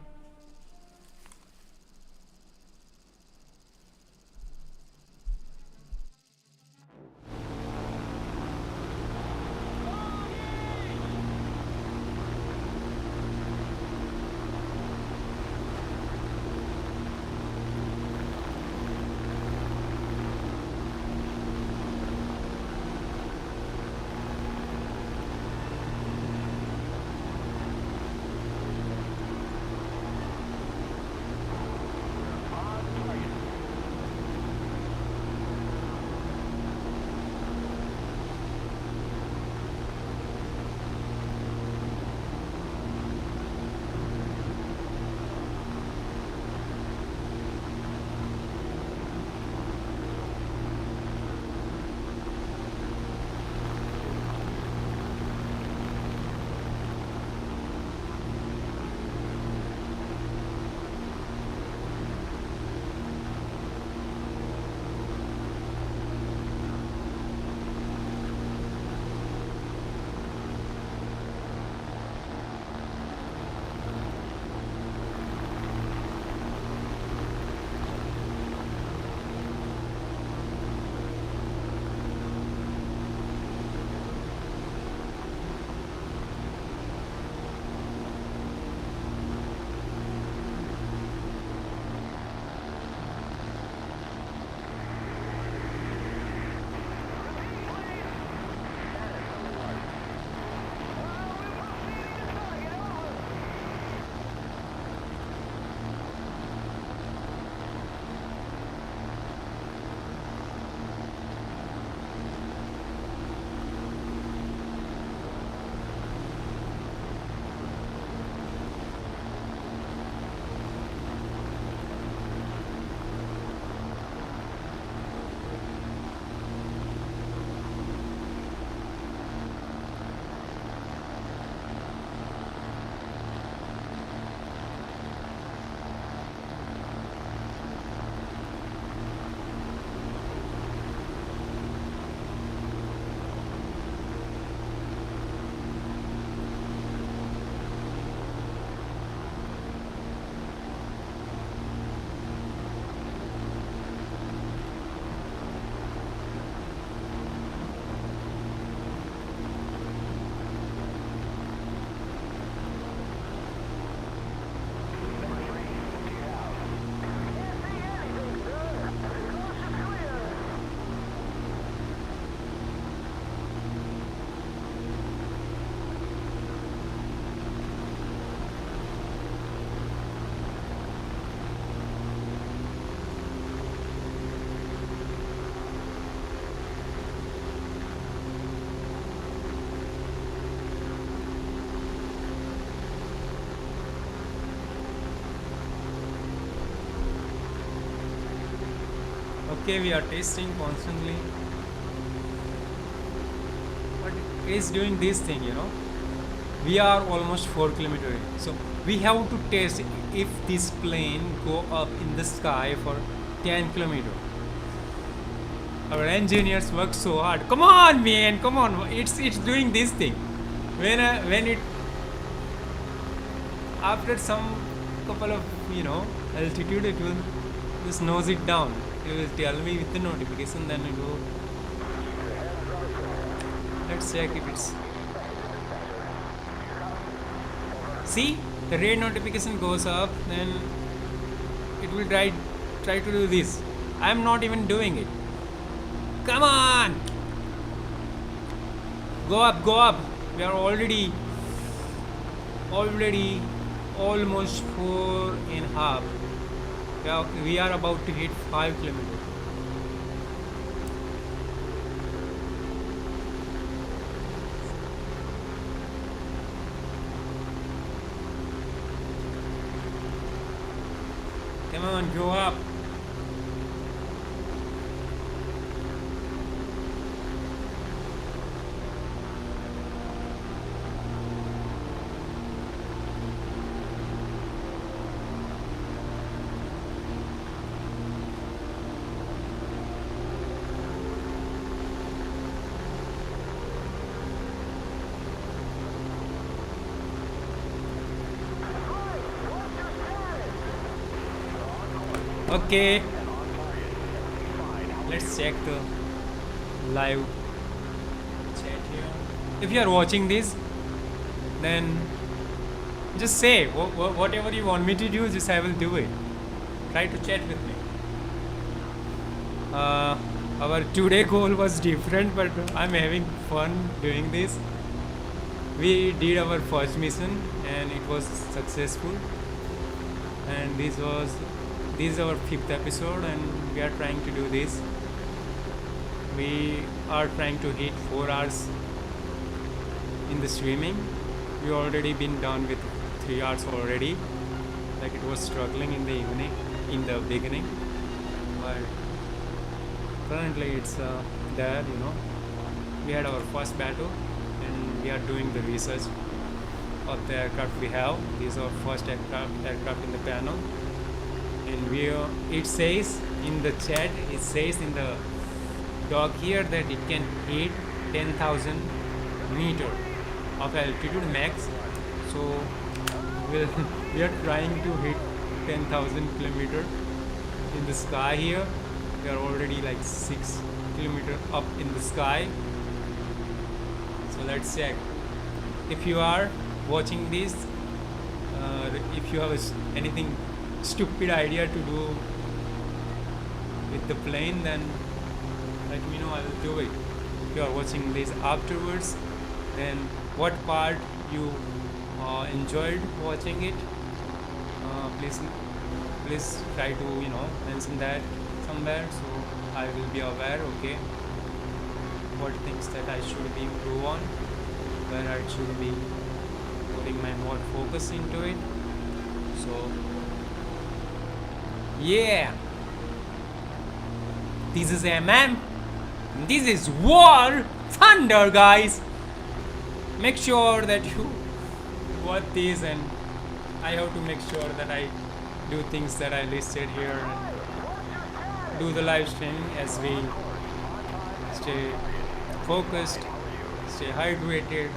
Okay, we are testing constantly, but it's doing this thing, you know. We are almost 4 kilometers away, so we have to test if this plane go up in the sky for 10 kilometers. Our engineers work so hard. Come on, man, come on. It's doing this thing. When it after some couple of altitude, it will just nose it down. It will tell me with the notification. Then it will. Let's check if it's. See, the red notification goes up. Then it will try to do this. I am not even doing it. Come on! Go up, go up. We are already almost 4.5. We are about to hit 5 kilometers. Come on, go up. Okay, let's check the live chat here. If you are watching this, then just say whatever you want me to do, just I will do it. Try to chat with me. Our today goal was different, but I'm having fun doing this. We did our first mission and it was successful, and this is our 5th episode, and we are trying to do this. We are trying to hit 4 hours in the streaming. We already been done with 3 hours already. Like it was struggling in the beginning, but currently it's there. We had our first battle, and we are doing the research of the aircraft we have. This is our first aircraft in the panel. And it says in the chat, it says in the dog here that it can hit 10,000 meters of altitude max. So we are trying to hit 10,000 kilometers in the sky here. We are already like 6 kilometers up in the sky. So let's check. If you are watching this, if you have anything stupid idea to do with the plane, then let me know. I will do it. If you are watching this afterwards, then what part you enjoyed watching it, please try to mention that somewhere, so I will be aware. Okay, what things that I should be improve on, where I should be putting my more focus into it. So yeah, this is this is War Thunder, guys. Make sure that you watch this, and I have to make sure that I do things that I listed here and do the live stream as we stay focused, stay hydrated,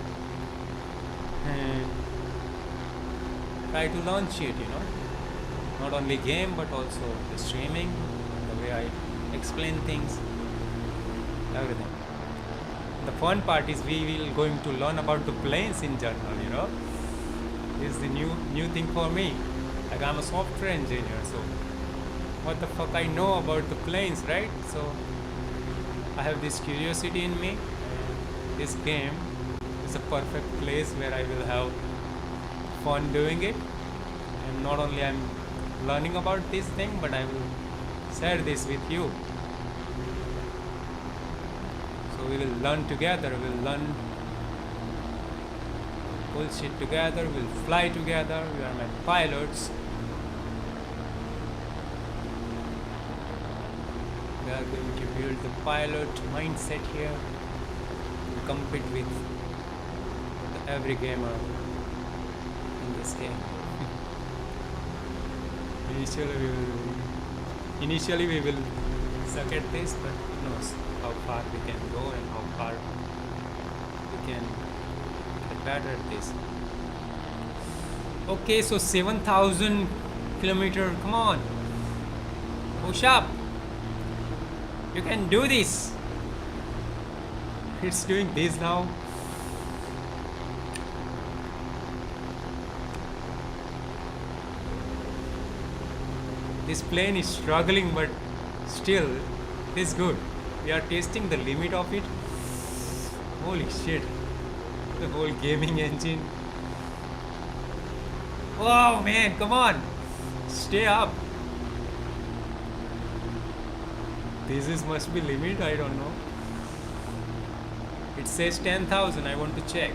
and try to launch it, not only game but also the streaming, the way I explain things, everything. The fun part is we will going to learn about the planes in general. This is the new thing for me. Like I'm a software engineer, so what the fuck I know about the planes, right? So I have this curiosity in me. This game is a perfect place where I will have fun doing it, and not only I'm learning about this thing, but I will share this with you. So we will learn together, we'll learn bullshit together, we'll fly together, we are my pilots. are going to build the pilot mindset here to compete with every gamer in this game. Initially we will suck at this, but who knows how far we can go and how far we can get better at this. Okay, so 7,000 kilometer, come on, push up, you can do this. It's doing this now. This plane is struggling, but still it is good. We are testing the limit of it. Holy shit, the whole gaming engine. Wow man, come on, stay up. This is must be limit, I don't know. It says 10,000, I want to check.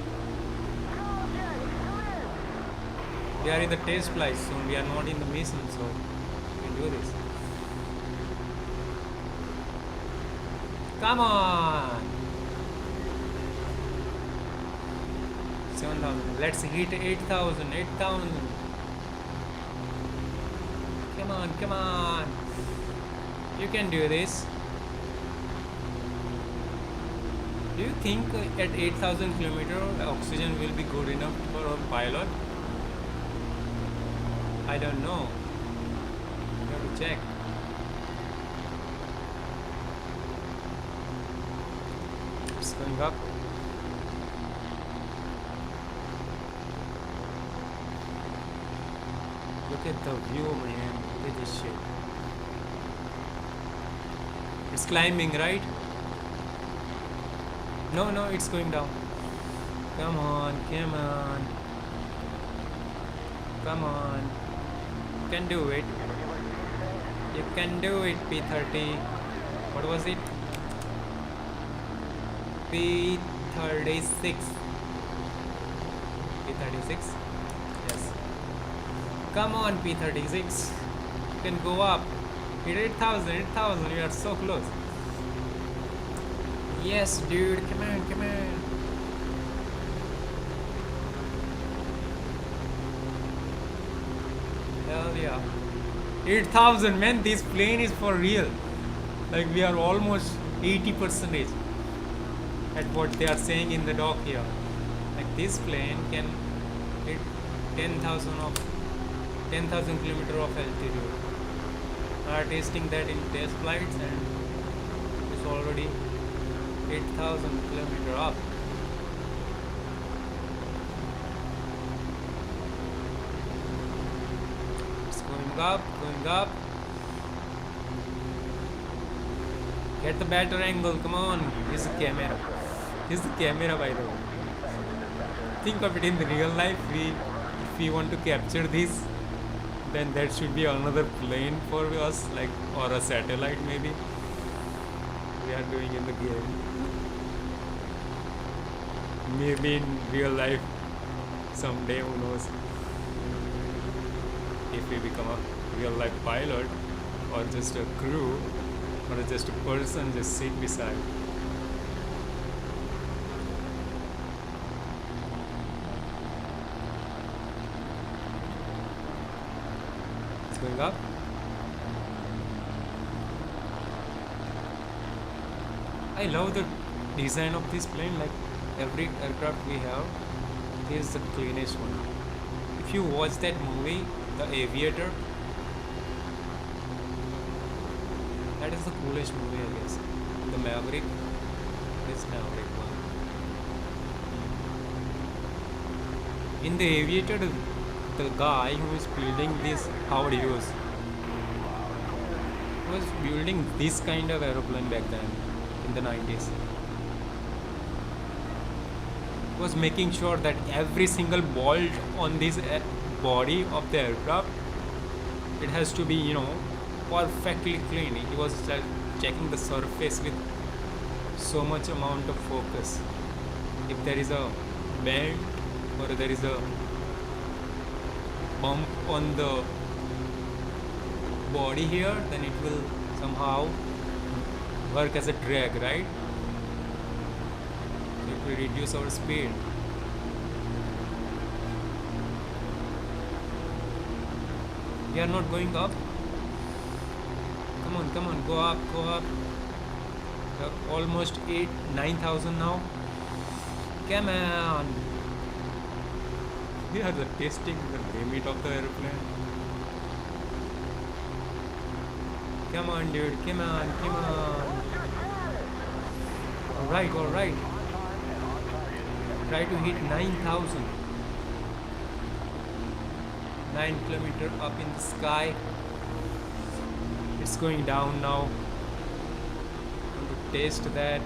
We are in the test flight soon, we are not in the mission, so we can do this. Come on! 7,000, let's hit 8,000, 8,000. Come on, come on. You can do this. Do you think at 8,000 km oxygen will be good enough for a pilot? I don't know. You have to check. It's going up. Look at the view, man. Look at this shit. It's climbing, right? No, no, it's going down. Come on, come on. Come on. You can do it. You can do it, P30. What was it? P36. P36? Yes. Come on, P36. You can go up. Hit 8,000, 8,000. You are so close. Yes, dude. Come on, come on. Hell yeah. 8,000, man. This plane is for real. Like, we are almost 80% at what they are saying in the dock here. Like, this plane can hit 10,000 kilometer of altitude. We are testing that in test flights and it's already 8,000 kilometer up. It's going up, going up. Get the better angle, come on. This is the camera. This is the camera, by the way. Think of it in the real life. If we want to capture this, then that should be another plane for us, like, or a satellite maybe. We are doing in the game. Maybe in real life someday, who knows, if we become a real life pilot or just a crew or just a person just sit beside. It's going up. I love the design of this plane. Like, every aircraft we have, this is the cleanest one. If you watch that movie, The Aviator, that is the coolest movie, I guess. The Maverick, this Maverick one. In The Aviator, the guy who is building this Howard Hughes was building this kind of aeroplane back then in the 90s. Was making sure that every single bolt on this body of the aircraft, it has to be, perfectly clean. He was like checking the surface with so much amount of focus. If there is a bend or there is a bump on the body here, then it will somehow work as a drag, right? If we reduce our speed, we are not going up. Come on, go up. We are almost 9,000 now. Come on. We are testing the limit of the airplane. Come on, dude. Come on. Alright. Try to hit 9,000. 9 kilometers up in the sky. It's going down now. I'm going to test that.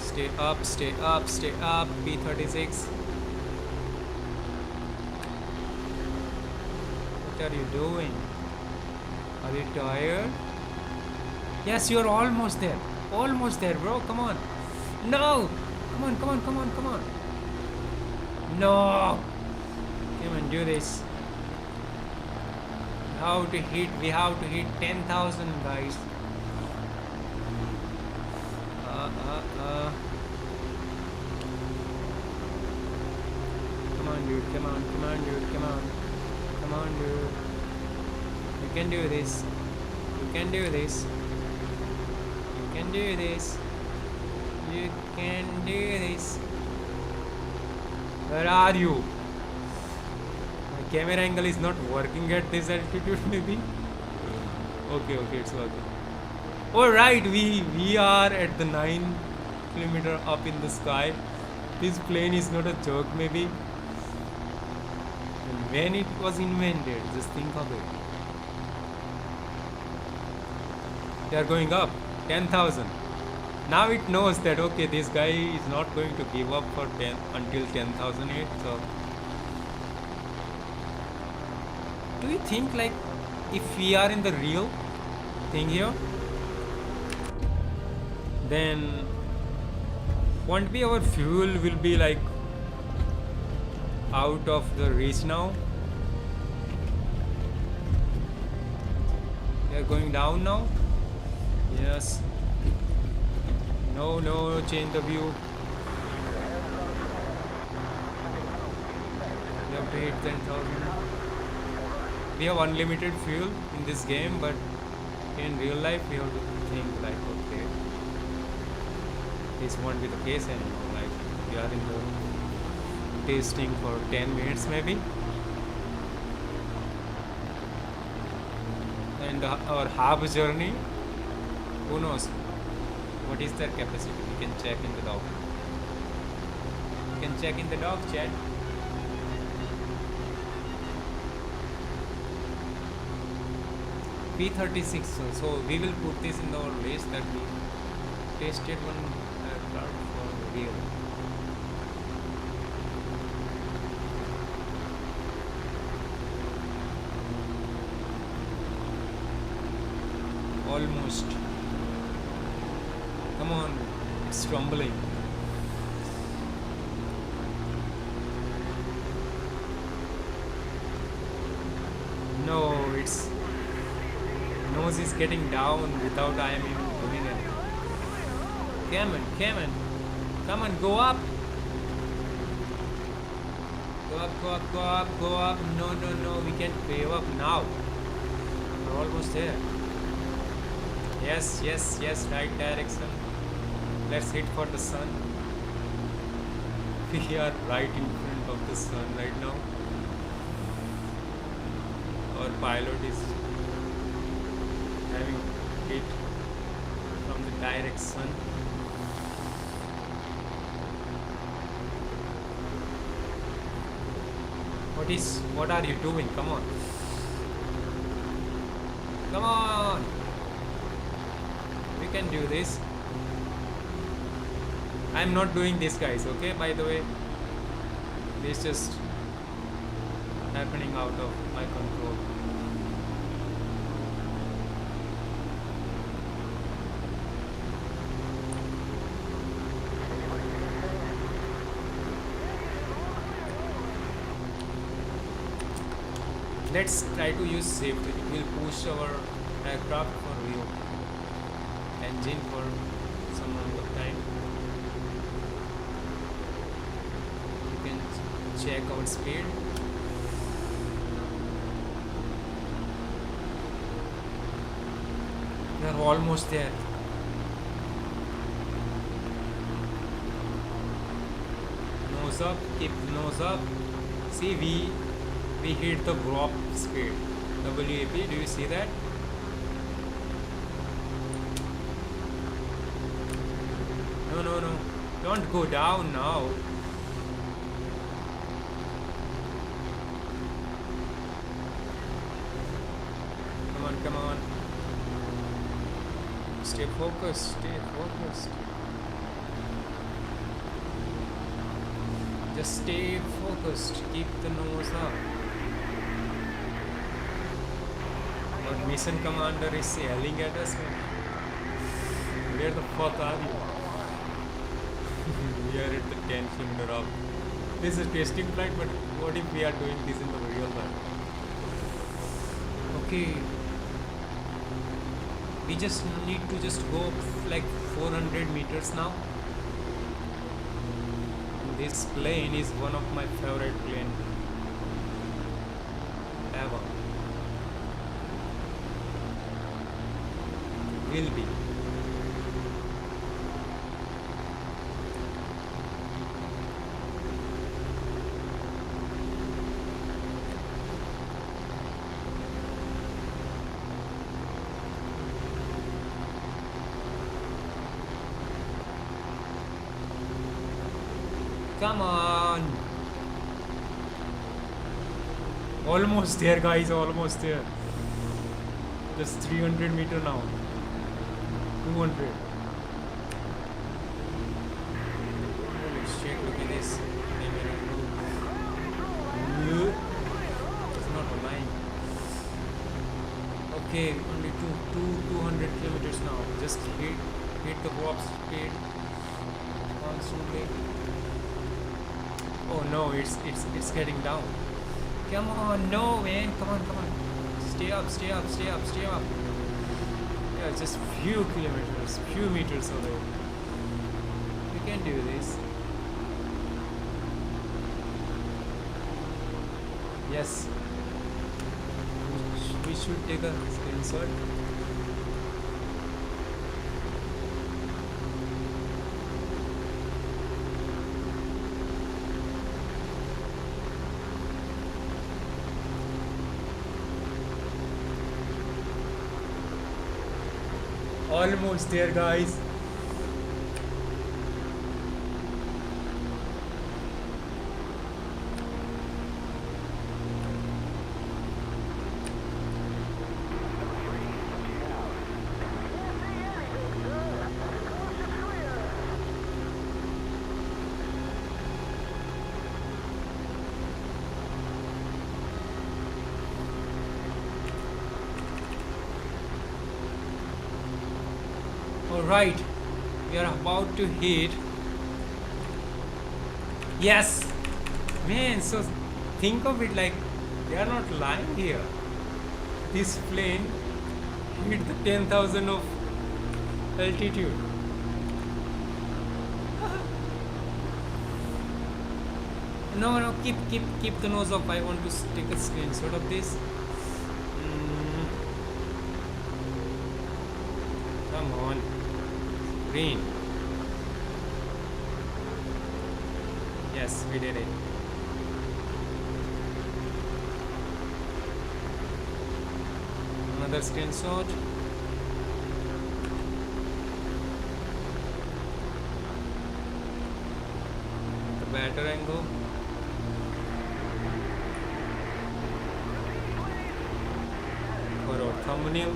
Stay up. 𝗵𝗏𝗃𝗀𝗃𝗀𝗃𝗃. What are you doing? Are you tired? Yes, you're almost there. Bro. Come on. No. Come on. No. Come on, do this. We have to hit 10,000, guys. Come on, dude. You can do this. Where are you? My camera angle is not working at this altitude, maybe. Okay, it's working. Alright, we are at the 9 kilometer up in the sky. This plane is not a joke, maybe. And when it was invented, just think of it. They are going up 10,000. Now it knows that okay, this guy is not going to give up for 10 until 10,000 yet. So, do you think like if we are in the real thing here, then won't be our fuel will be like out of the reach now? We are going down now. Yes. No, change the view. We have to hit 10,000. We have unlimited fuel in this game, but in real life we have to think like, okay, this won't be the case anymore. Like we are in the testing for 10 minutes maybe. And our half journey, who knows? What is their capacity? We can check in the dog. You can check in the dog chat. 𝗵𝗏𝗃𝗃𝗀𝗃𝗃. So we will put this in our list that we tested one card for real. Almost. Come on, it's tumbling. No, its nose is getting down without I am even doing anything. Come on, go up. Go up. No, we can wave up now. We're almost there. Yes, right direction. Let's hit for the sun. We are right in front of the sun right now. Our pilot is having hit from the direct sun. What are you doing? Come on. We can do this. I'm not doing this, guys, okay? By the way, this just happening out of my control. Let's try to use safety. We'll push our aircraft for view engine for some amount of time. You can check our speed. We are almost there. Nose up, keep nose up. See, we hit the drop speed. WAP, do you see that? No. Don't go down now. Come on. Stay focused. Just stay focused. Keep the nose up. Our mission commander is yelling at us. Where the fuck are you? We are at the 10 kilometer up. This is a testing flight, but what if we are doing this in the real life? Okay. We just need to go like 400 meters now. This plane is one of my favorite plane ever. Will be. Come on. Almost there, guys, almost there. Just 300 meter now. 200. Holy shit, look at this. It's not aligned. Okay, only 200 kilometers now. Just hit the warp speed constantly. Oh no, it's getting down. Come on, no man, come on. Stay up. Yeah, just few kilometers, few meters away. You can do this. Yes. We should take a screenshot. Almost there, guys. Alright, we are about to hit. Yes! Man, so think of it like they are not lying here. This plane hit the 10,000 of altitude. No, keep the nose up. I want to take a screenshot of this. Come on. Green. Yes, we did it. Another screenshot. The better angle. For our thumbnail.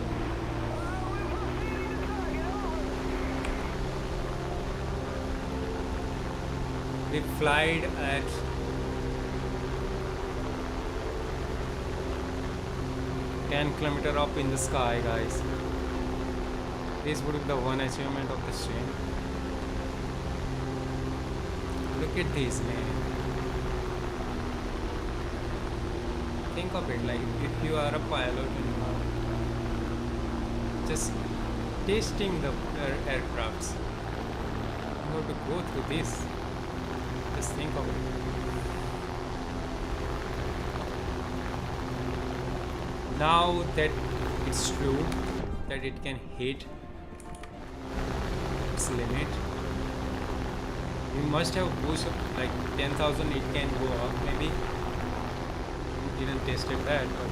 We flied at 10 kilometers up in the sky, guys. This would be the one achievement of the stream. Look at this, man. Think of it like if you are a pilot and you are just testing the aircrafts, you have to go through this. Just think of it. Now that it's true that it can hit its limit, you must have pushed like 10,000, it can go up maybe. Didn't tested that, but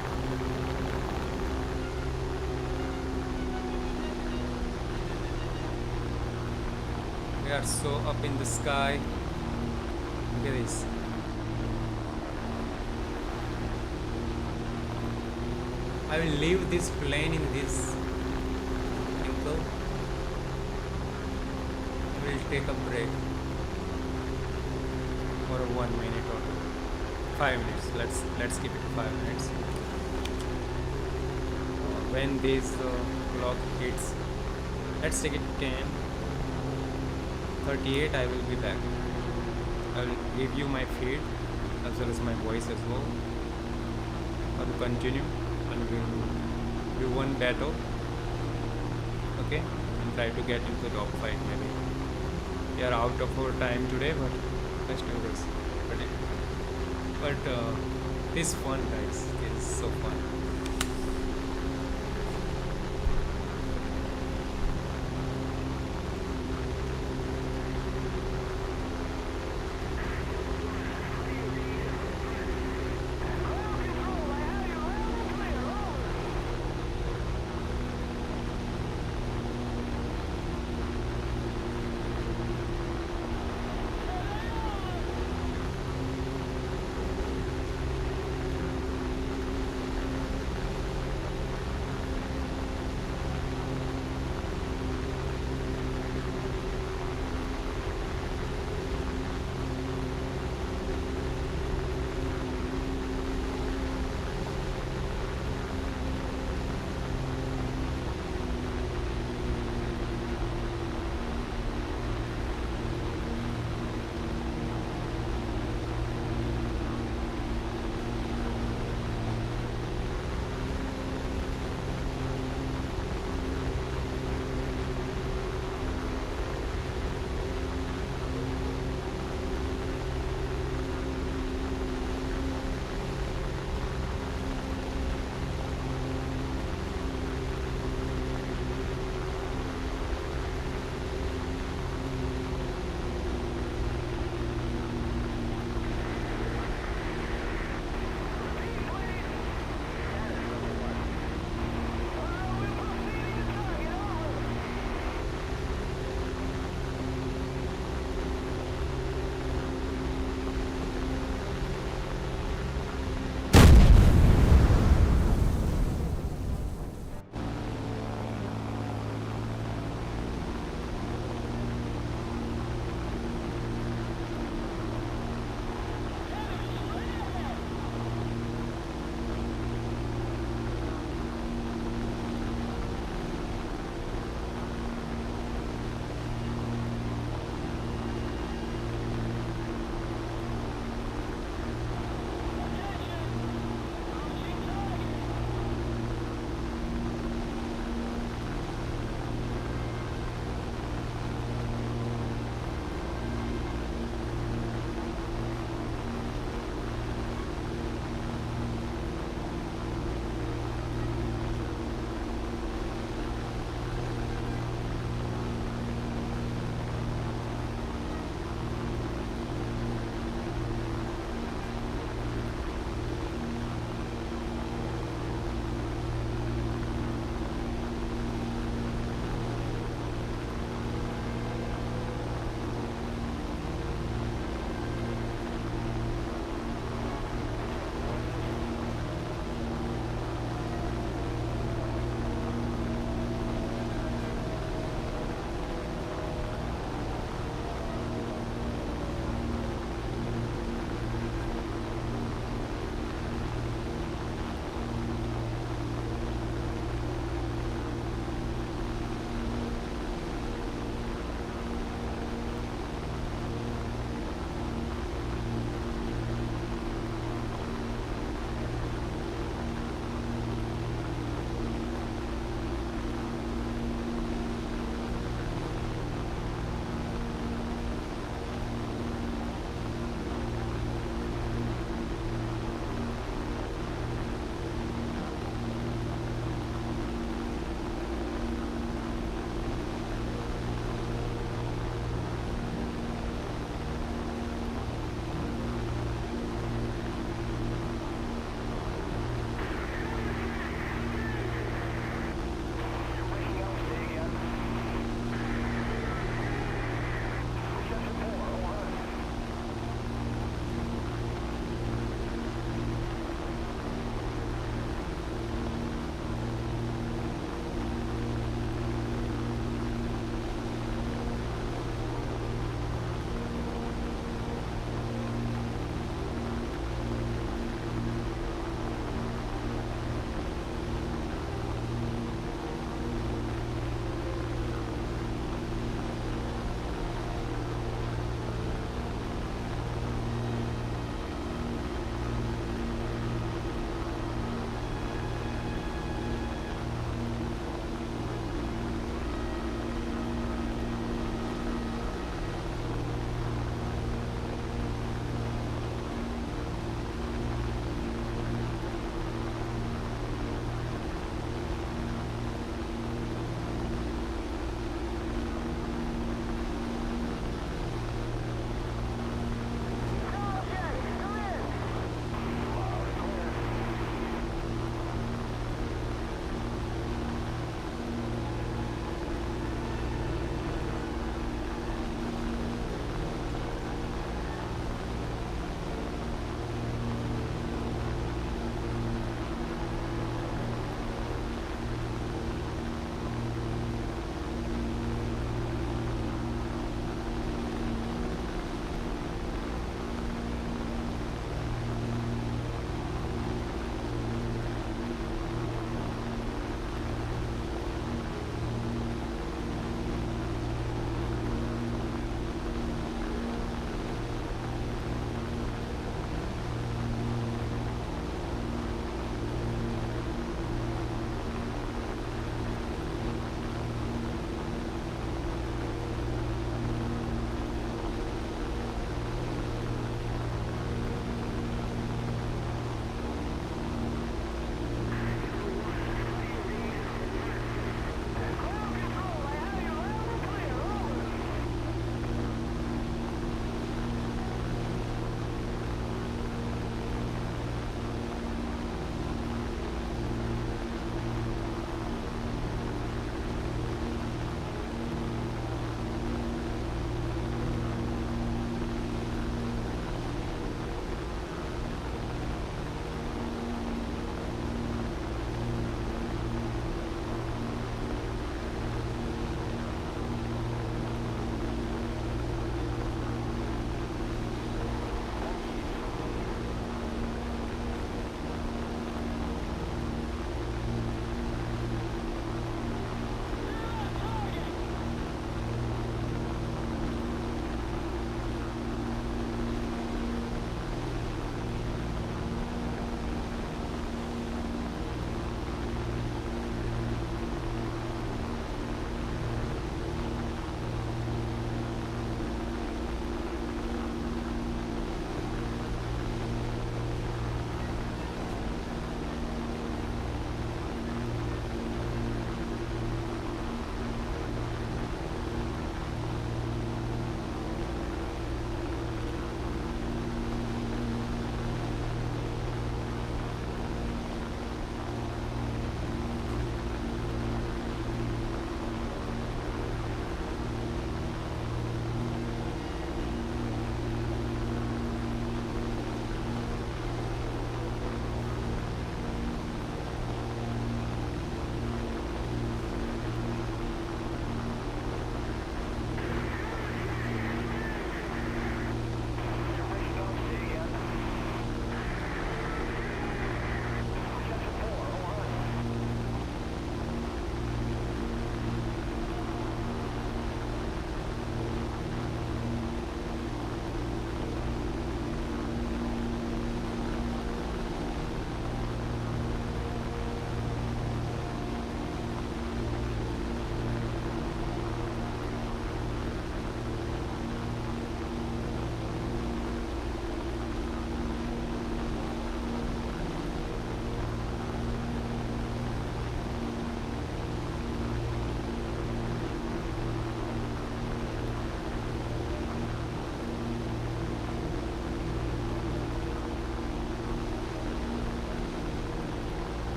we are so up in the sky. Look at this. I will leave this plane in this angle. I will take a break for 1 minute or 5 minutes. Let's keep it 5 minutes. When this clock hits, let's take it 10:38. I will be back. I will give you my feed as well as my voice as well. I will continue and we'll do one battle. Okay, and try to get into the dogfight maybe. We are out of our time today, but let's do this. But it's fun, guys. It's so fun.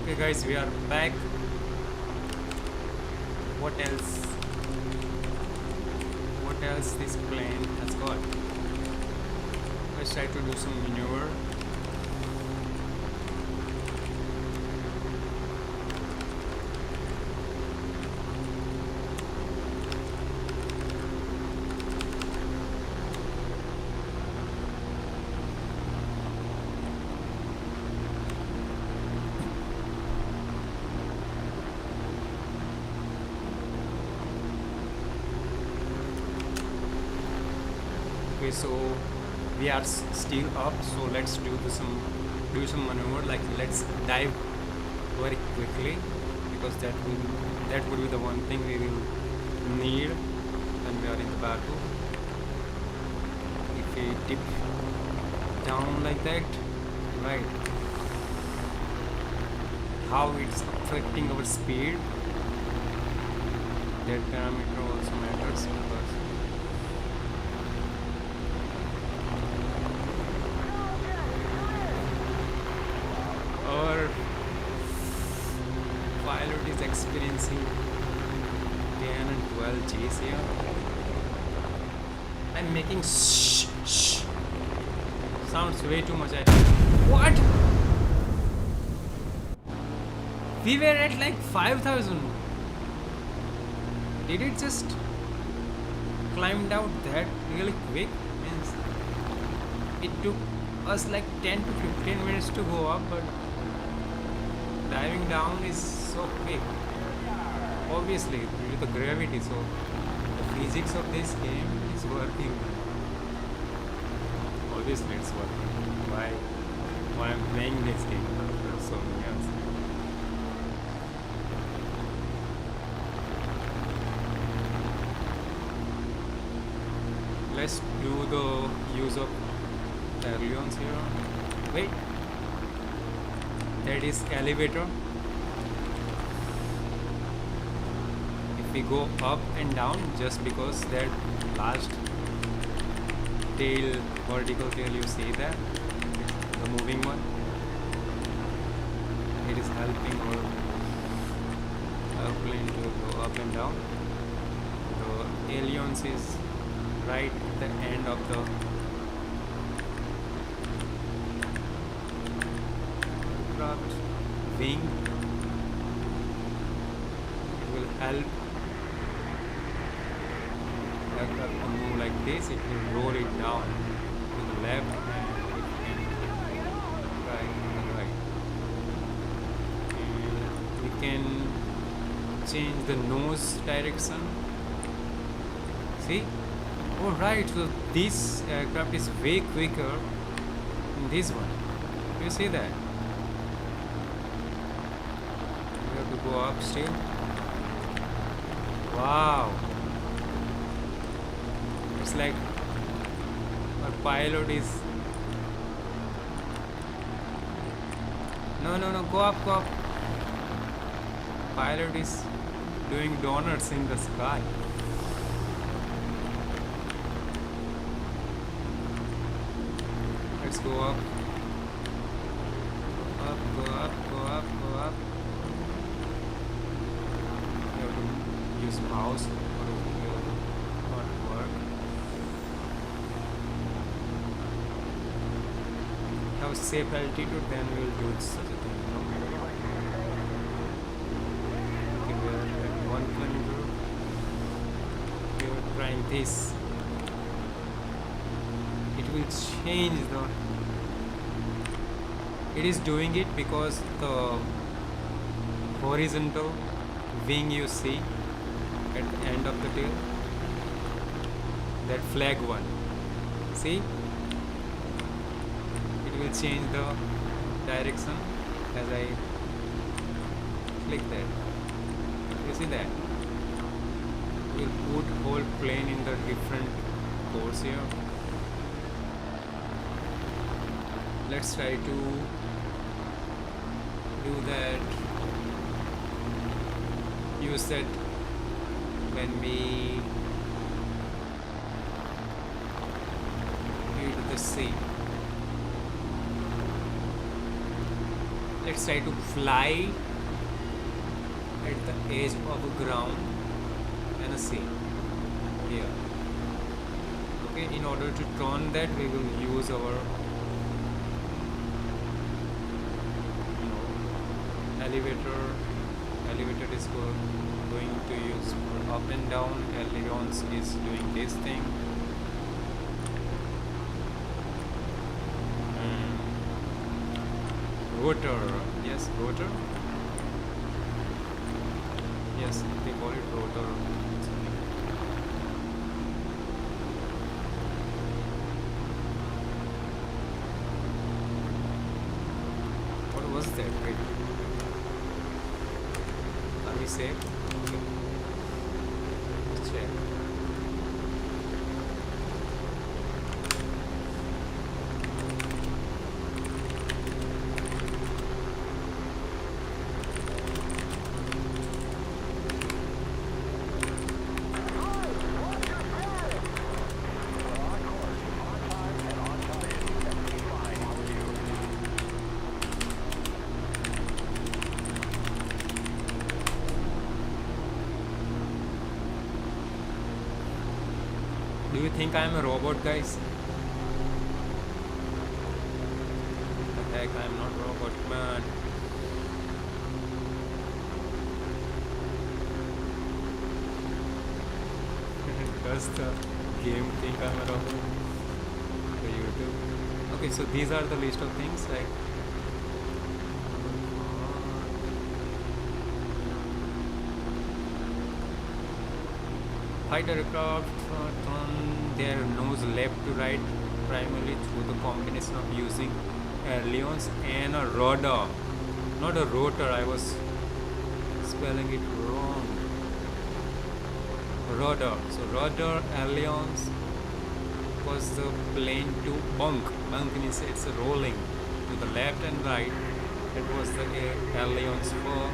Okay guys, we are back. What else? What else this plane has got? Let's try to do some maneuver. Okay, so we are still up, so let's do some maneuver. Like, let's dive very quickly, because that would be the one thing we will need when we are in the battle. If we dip down like that, right, how it's affecting our speed, that parameter also matters, because our pilot is experiencing 10 and 12 Gs here. I'm making shh sounds way too much. What? We were at like 5,000. Did it just climb out that really quick? Means it took us like 10 to 15 minutes to go up, but diving down is so quick. Obviously, due to the gravity, so the physics of this game is working. Obviously, it's working. Why I'm playing this game after so many years. Let's do the use of ailerons here. Wait, that is elevator. If we go up and down, just because that last tail, vertical tail, you see that, the moving one, it is helping our airplane to go up and down. The ailerons is right at the end of the aircraft wing. It will help aircraft to move like this. It will roll it down to the left and right. And we can change the nose direction. See? Oh right, so this aircraft is way quicker than this one. Do you see that? We have to go up still. Wow. It's like our pilot is... No, go up. Pilot is doing donuts in the sky. Let's go up. Go up. You have to use mouse, or it will not work. Have safe altitude, then we will do such a thing. Okay, we are at 1 kilometer. We are trying this. It will change the... It is doing it because the horizontal wing you see at the end of the tail, that flag one, see, it will change the direction as I click that. You see that? We'll put whole plane in the different course here. Let's try to do that. Use that when we hit the sea. Let's try to fly at the edge of a ground and a sea here. Okay, in order to turn that, we will use our elevator. Elevator is going to use for up and down. Ailerons is doing this thing. Rotor, yes, rotor. Yes, they call it rotor. What was that? Wait. Are we safe? Okay. Let's check. Do you think I am a robot, guys? What the heck, I am not a robot, man. Does the game think I am a robot? The YouTube. Okay, so these are the list of things, right? Fighter aircraft turn their nose left to right primarily through the combination of using ailerons and a rudder, not a rotor. I was spelling it wrong. Rudder. So rudder, ailerons was the plane to bunk. Bunk means it's rolling to the left and right. It was the ailerons for.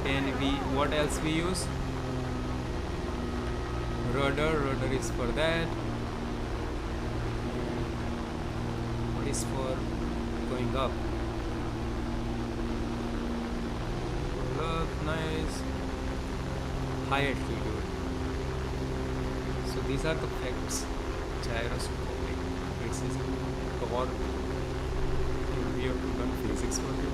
And we, what else we use? Rudder is for that. What is for going up? Look, nice. High altitude. So these are the facts. Gyroscopic precision. God, we have to learn physics for this.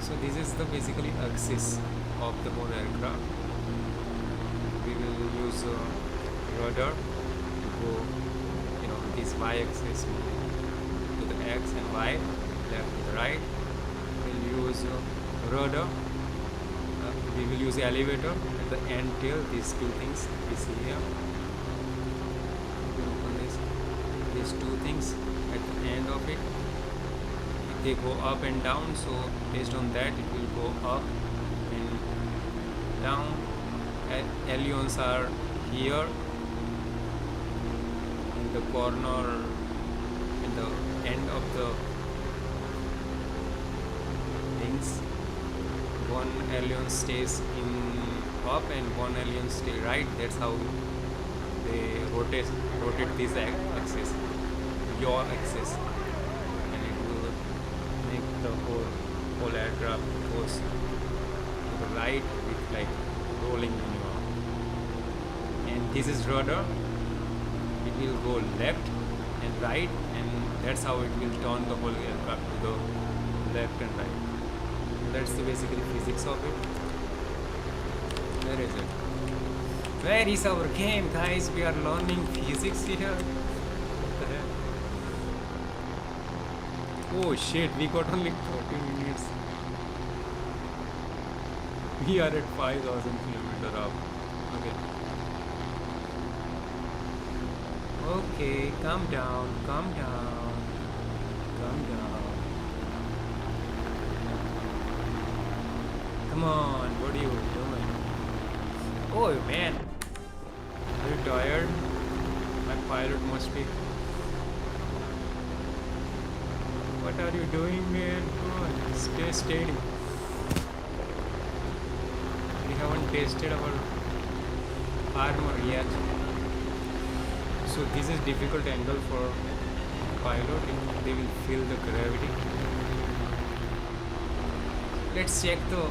So this is the basically axis of the whole aircraft. We will use rudder to go, this y-axis to the x and y, left to the right. We'll use rudder. We will use the elevator at the end tail. These two things we see here. Open this. These two things at the end of it. They go up and down, so based on that it will go up and down. Ailerons are here in the corner, in the end of the wings. One aileron stays in up and one aileron stay right. That's how they rotate this axis, your axis. The whole aircraft goes to the right with like rolling maneuver. And this is rudder. It will go left and right, and that's how it will turn the whole aircraft to the left and right. That's the basically physics of it. Where is it? Where is our game, guys? We are learning physics here. What the heck? Oh shit, we got only 40 minutes. We are at 5,000 kilometers up. Okay, calm down. Come on, what are you doing? Oh man, are you tired? My pilot must be. What are you doing, man? Come on, stay steady. We haven't tested our armor yet. So this is difficult angle for pilot. They will feel the gravity. Let's check the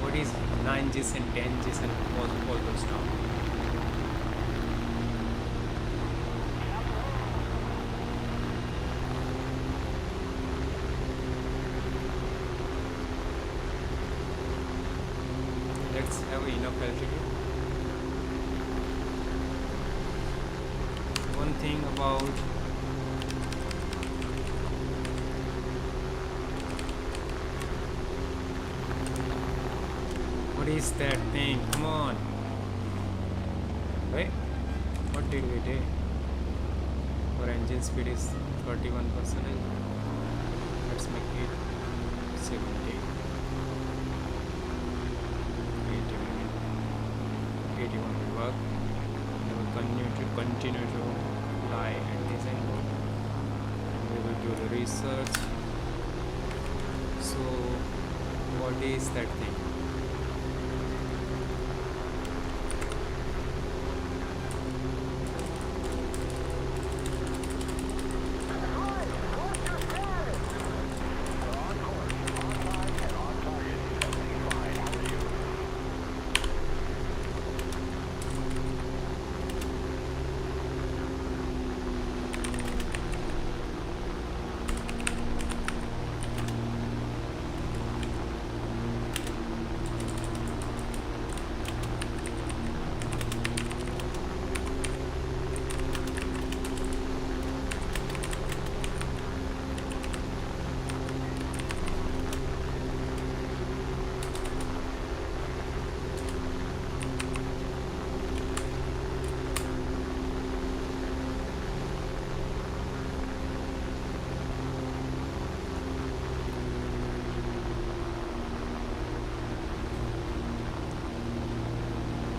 what is 9Gs and 10Gs and all those stuff. Let's have enough altitude. One thing about what is that thing? Come on. Wait, what did we do? Our engine speed is 31%. Let's make it 70. 81 will work. We will continue to lie at this angle. We will do the research. So, what is that thing?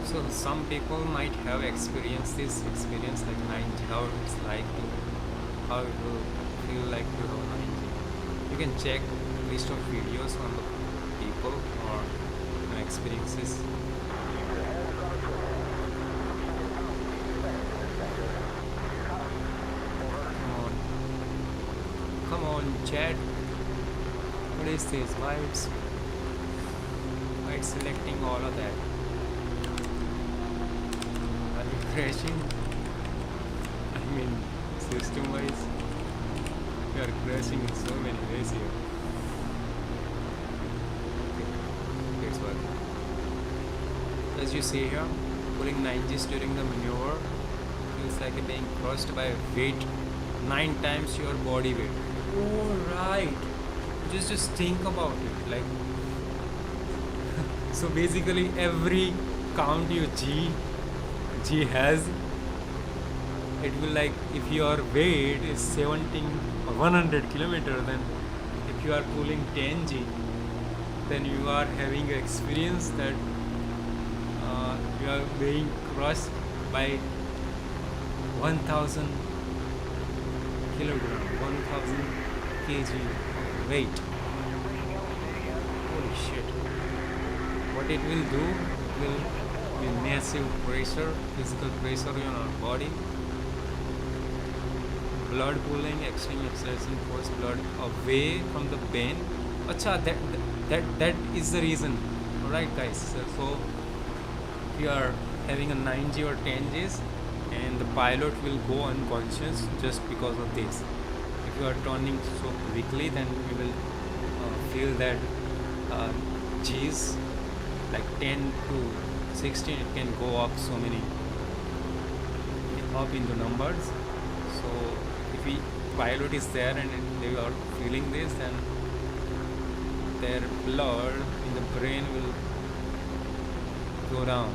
So some people might have experienced this experience like 9G, how it's like to, how it will feel like to have 9G. You can check list of videos on the people or experiences. Come on, chat. What is this? Why it's selecting all of that? Crashing. I mean, system wise, we are crashing in so many ways here. Okay, let's work. As you see here, pulling 9Gs during the maneuver feels like being crushed by a weight 9 times your body weight. Oh, right. Just think about it. Like, so basically, every count your G has, it will like if your weight is 100 kilometer, then if you are pulling 10G, then you are having an experience that you are being crushed by 1000 kilogram, 1000 kg weight. Holy shit. What it will do, it will massive pressure, physical pressure on our body, blood pulling, extreme acceleration, force blood away from the vein. Acha, that is the reason. Alright guys, so if you are having a 9G or 10Gs and the pilot will go unconscious just because of this. If you are turning so quickly, then you will feel that G's like 10 to 16, it can go up so many, up in the numbers. So if the pilot is there and they are feeling this, then their blood in the brain will go down,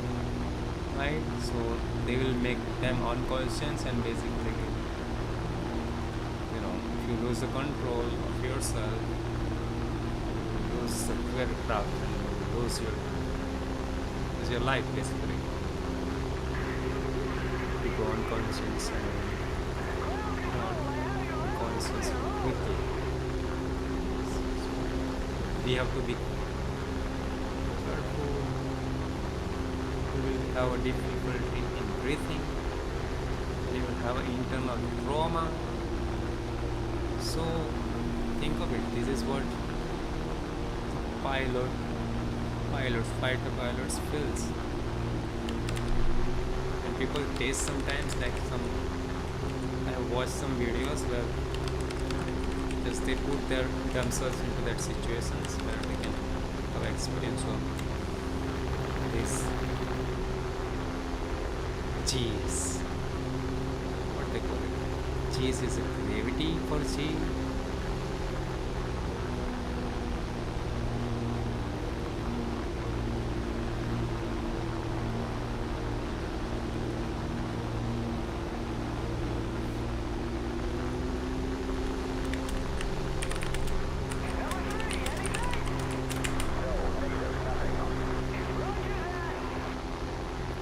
right? So they will make them unconscious, and basically, you know, if you lose the control of yourself, you lose the aircraft and you lose your life basically. You go unconscious and unconscious quickly. we have to be careful. We will have a difficulty in breathing. We will have an internal trauma. So think of it. This is what fighter pilots feels. And people taste sometimes, like I have watched some videos where just they put their themselves into that situations where they can have experience of this G's. What they call it? G's is a gravity for G.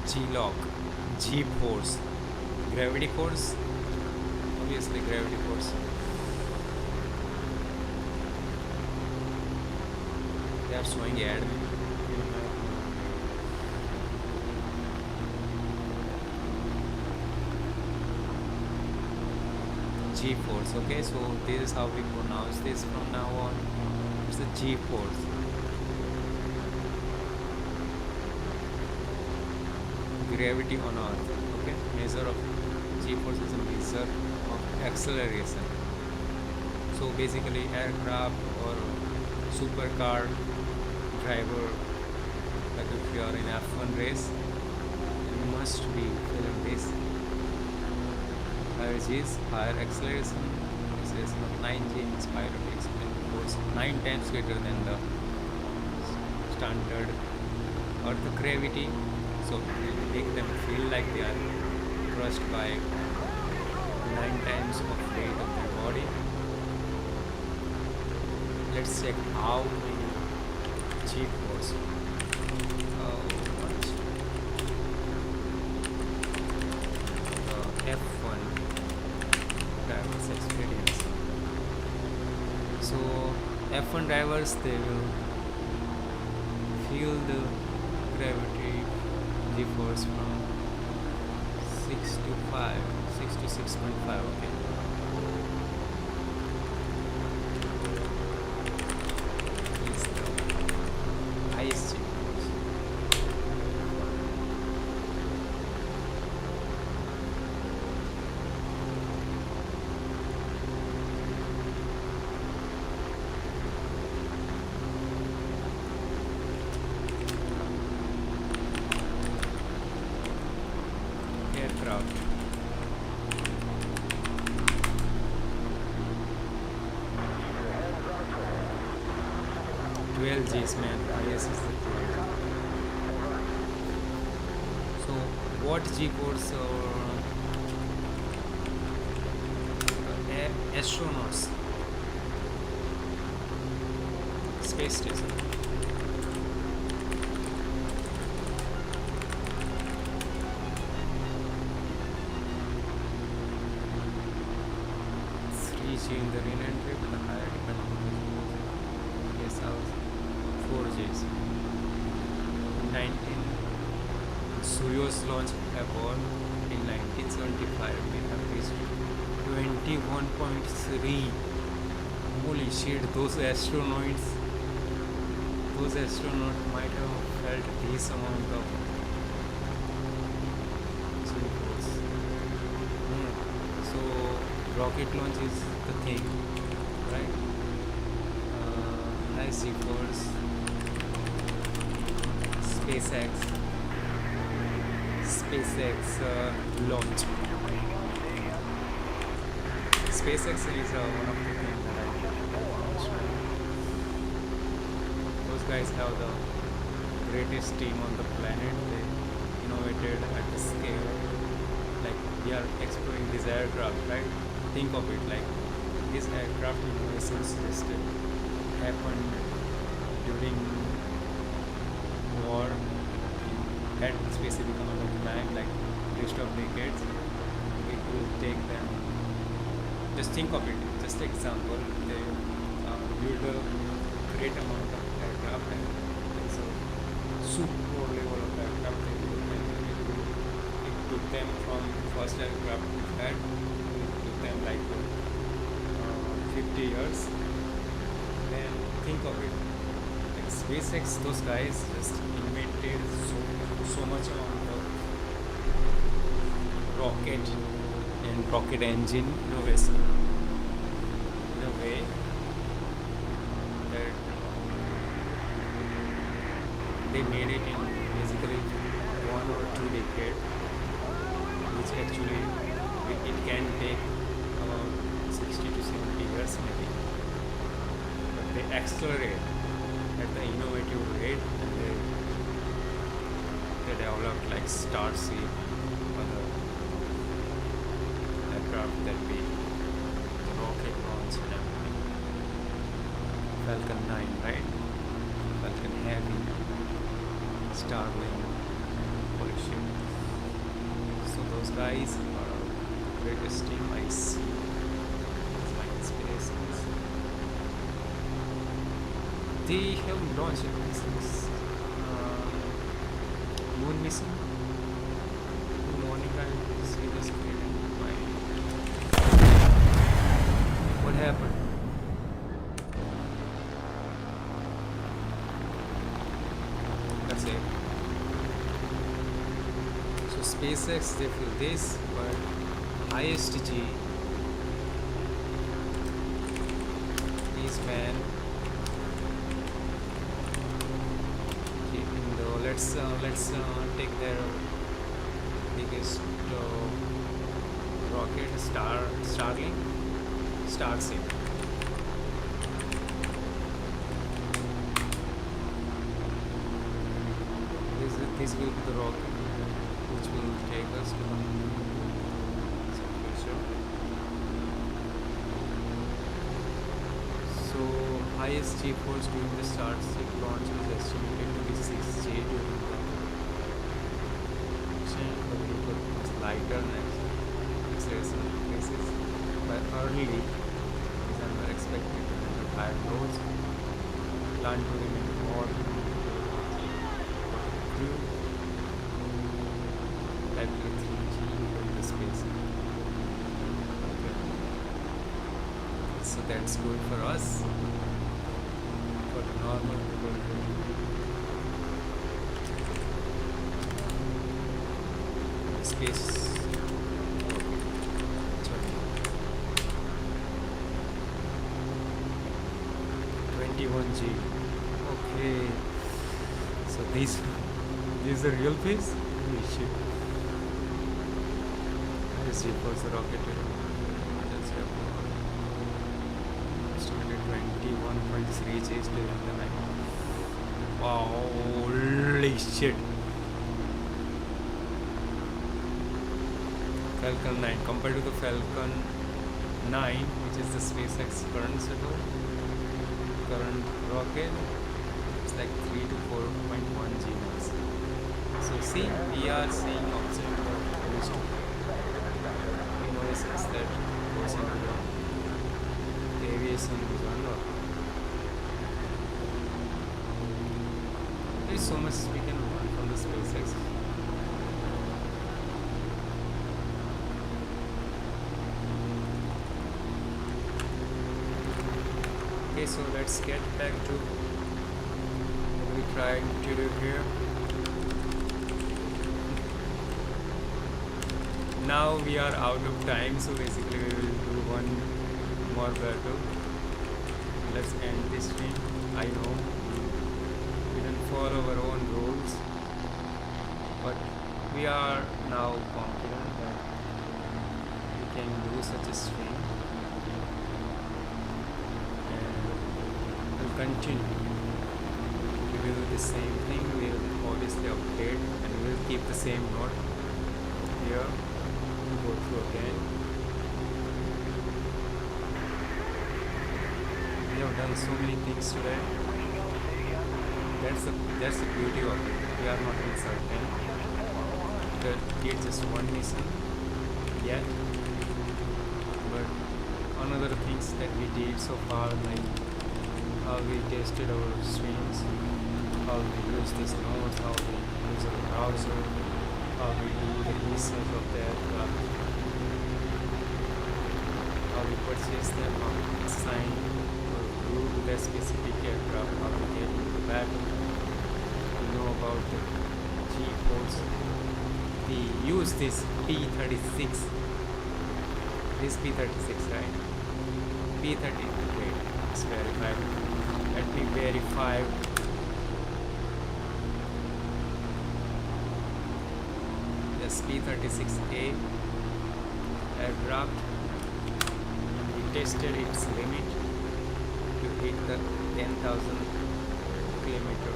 G-lock, G-force, gravity force, obviously gravity force. They are showing ad. G-force, okay, so this is how we pronounce this from now on. It's the G-force. Gravity on Earth, okay, measure of G-force is a measure of acceleration. So basically aircraft or supercar driver, like if you are in F1 race, you must be feeling this. Higher G's, higher acceleration, acceleration of 9 G means pilot force 9 times greater than the standard Earth gravity. So make them feel like they are crushed by 9 times of weight of their body. Let's check how many G-force. F1 drivers experience. So F1 drivers, they will feel the gravity G-force from 6 to 6.5, okay. Is the highest G-force. Aircraft. G's, man. Highest is the 12. So what G-force astronauts, space station. In the re-entry with a higher dependence. Yes, 4 Gs. 19 Soyuz launch abroad in 1975. We have reached 21.3. Holy shit! Those astronauts might have felt this amount of G-force. So rocket launch is the thing, right? High G-force, SpaceX launch. SpaceX is one of the things that I launched. Those guys have the greatest team on the planet. They innovated at the scale. Like we are exploring this aircraft, right? Think of it like this aircraft innovations just happened during war in that specific amount of time, like list of decades. It will take them. Just think of it. Just example, they build a great amount of aircraft, and it's a super level of aircraft development. It took them from first aircraft we had, it took them like 50 years. Then think of it, like SpaceX, those guys just invented so much amount of rocket and rocket engine innovation in a way that they made it in basically 1 or 2 decades, which actually it can take about 60 to 70 years maybe, but they accelerate at the innovative rate, and they developed like Starship, other aircraft that we rocket launch and everything. Falcon 9, right? Falcon Heavy, Starlink, holy shit. So those guys are the greatest team I see as my inspirations. They have launched this moon mission. Good morning, I see this screen. What happened? That's it. So SpaceX, they feel this, but ISTG is man. Let's take their biggest rocket, Starlink, Starship. This will be the rocket which will take us to the future. So highest G-force during the Starship launch is estimated to be 6G during the lighter and acceleration increases, but early December expected to handle higher loads. Plan to remain more crew, likely 3G in the space. Okay. So that's good for us. For the normal people, space. 21G. Okay. So these is the real face? Holy shit. This G for the rocket. That's estimated 21.3 Gs during the night. Wow, holy shit. Falcon 9 compared to the Falcon 9, which is the SpaceX current rocket, it's like 3 to 4.1 Gs. So see, we are seeing object of those two innovations that goes into the aviation genre. There is so much we can learn from the SpaceX. Okay, so let's get back to what we tried to do here. Now we are out of time, so basically we will do one more battle. Let's end this stream. I know we didn't follow our own rules, but we are now confident that we can do such a stream. Continue to do the same thing. We will obviously update, and we will keep the same note here to go through again. We have done so many things today. That's the beauty of it. We are not uncertain that it's just one mission yet, but another things that we did so far, like how we tested our streams, how we use this node, how we use our browser, how we do the research of the aircraft, how we purchase them, how we assign or group the specific aircraft, how we get into the battle, we know about the G-force. We use this P36, this P36, right? P30, wait, it's verified. Let me verify. Yes, P36A aircraft. We tested its limit to hit the 10,000 kilometer,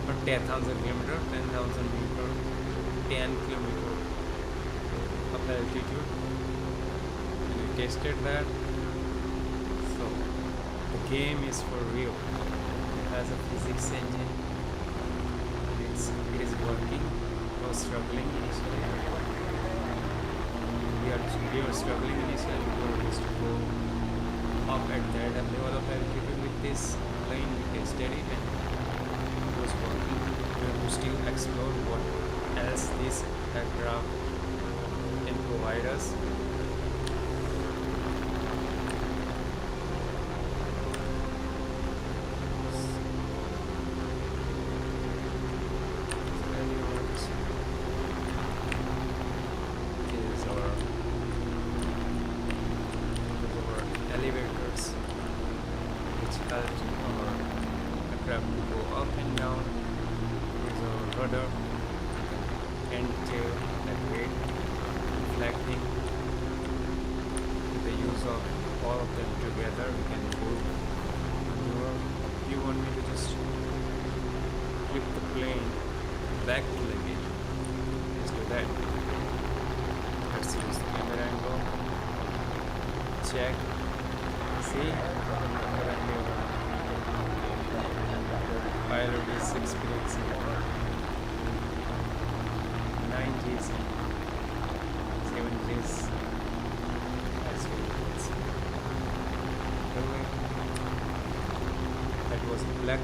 or 10,000 kilometer, 10,000 meter, 10 kilometer of altitude. And we tested that. So the game is for real. It has a physics engine. It is working. No struggling initially. We are struggling initially. We used to go up at that level of altitude with this plane. We tested it and it was working. We have to still explore what else this aircraft can provide us. Elevators which help our aircraft to go up and down. There's our rudder and tail that weight reflecting. With the use of all of them together, we can go maneuver. If you want me to just flip the plane back to the gate, let's do that. Let's use the camera angle. Check. See? Pilot is experiencing 9 Gs, 7 Gs. That's what it's doing. That was black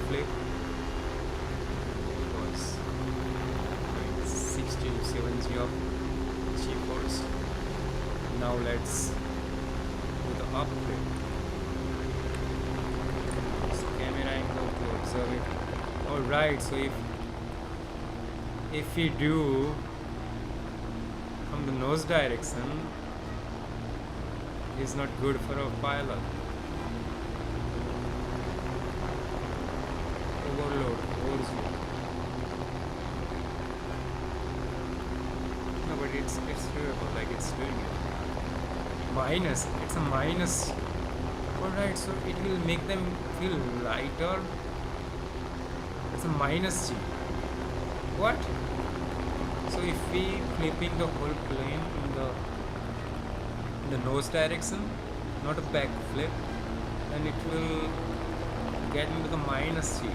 flip. It was 60 to 70 of G-force. Now let's the up flip. Camera angle to observe it. Alright, so if we do from the nose direction, it's not good for a pilot. Overload, overzoom. No, but it's doable, like it's doing it. Minus, it's a minus. Alright, so it will make them feel lighter. It's a minus G. What? So if we flipping the whole plane in the nose direction, not a back flip, then it will get into the minus G.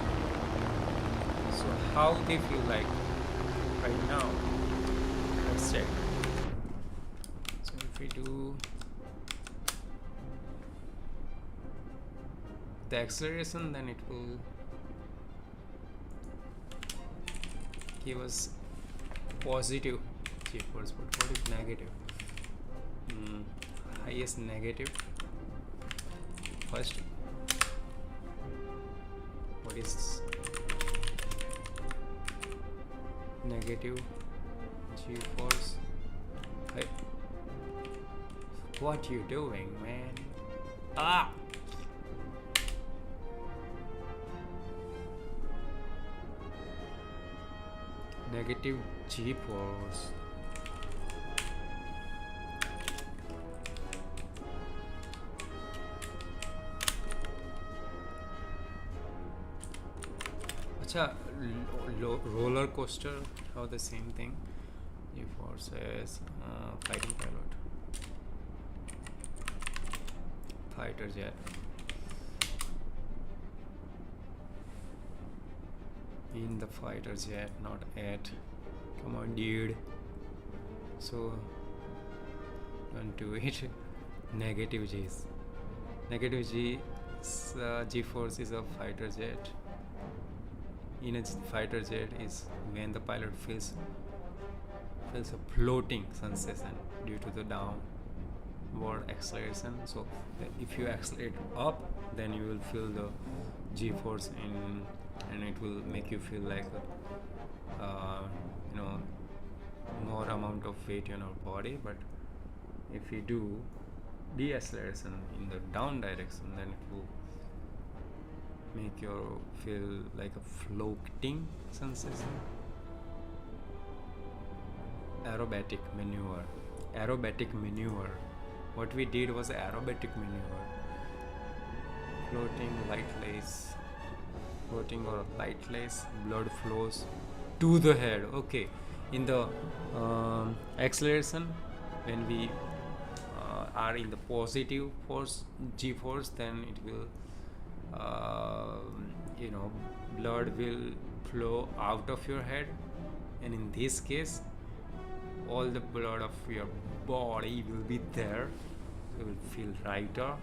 So how they feel like right now? Let's check. So if we do the acceleration, then it will give us positive G-force. But what is negative? Highest negative. First, what is negative G-force? Hey, what you doing, man? Ah! Negative G-force. Acha, roller coaster, how the same thing. G-forces, fighting pilot, fighter jet. In the fighter jet, not at. Come on, dude. So, don't do it. Negative G's. Negative G-force is a fighter jet. In a fighter jet is when the pilot feels a floating sensation due to the downward acceleration. So if you accelerate up, then you will feel the G-force and it will make you feel like more amount of weight in our body. But if you do deceleration in the down direction, then it will make you feel like a floating sensation. Aerobatic maneuver. What we did was aerobatic maneuver. Floating or lightless, blood flows to the head. Okay, in the acceleration, when we are in the positive force, G-force, then it will blood will flow out of your head, and in this case all the blood of your body will be there, so you will feel lighter.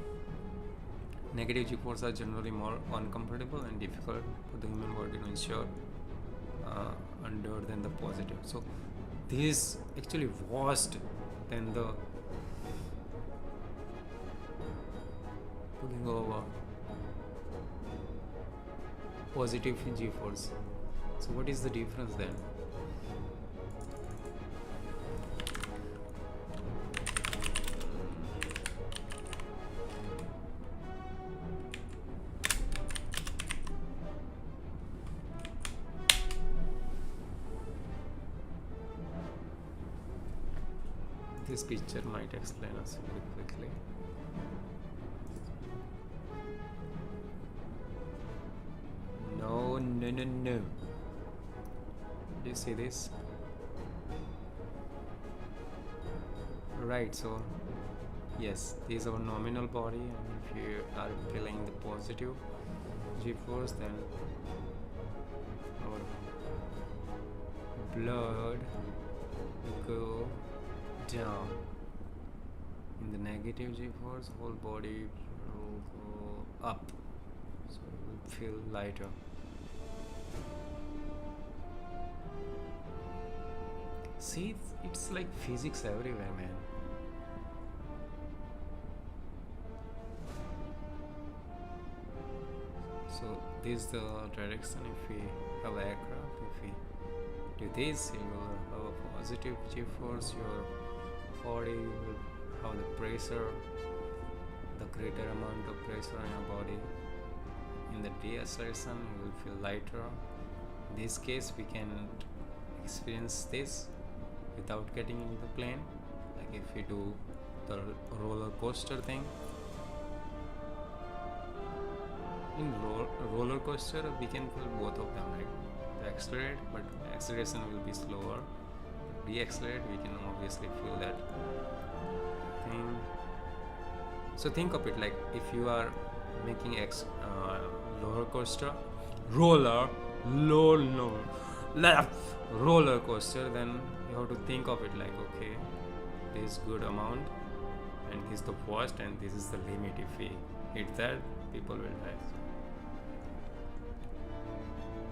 Negative G-force are generally more uncomfortable and difficult for the human body to ensure under than the positive. So this is actually worse than the pulling over positive G-force. So what is the difference then? This picture might explain us very quickly. No. Do you see this? Right, so yes, this is our nominal body, and if you are feeling the positive G-force, then our blood will go down. In the negative G-force, whole body will go up, so you will feel lighter. See, it's like physics everywhere, man. So this is the direction. If we have aircraft, if we do this, you will have a positive G-force. Your body will have the pressure, the greater amount of pressure in your body. In the deceleration, you will feel lighter. In this case, we can experience this without getting into the plane, like if we do the roller coaster thing. In roller coaster, we can feel both of them, right? The accelerate, but acceleration will be slower. Deaccelerate, we can obviously feel that thing. So think of it like if you are making roller coaster, roller coaster, then you have to think of it like, okay, this is good amount, and this is the worst, and this is the limit. If we hit that, people will die.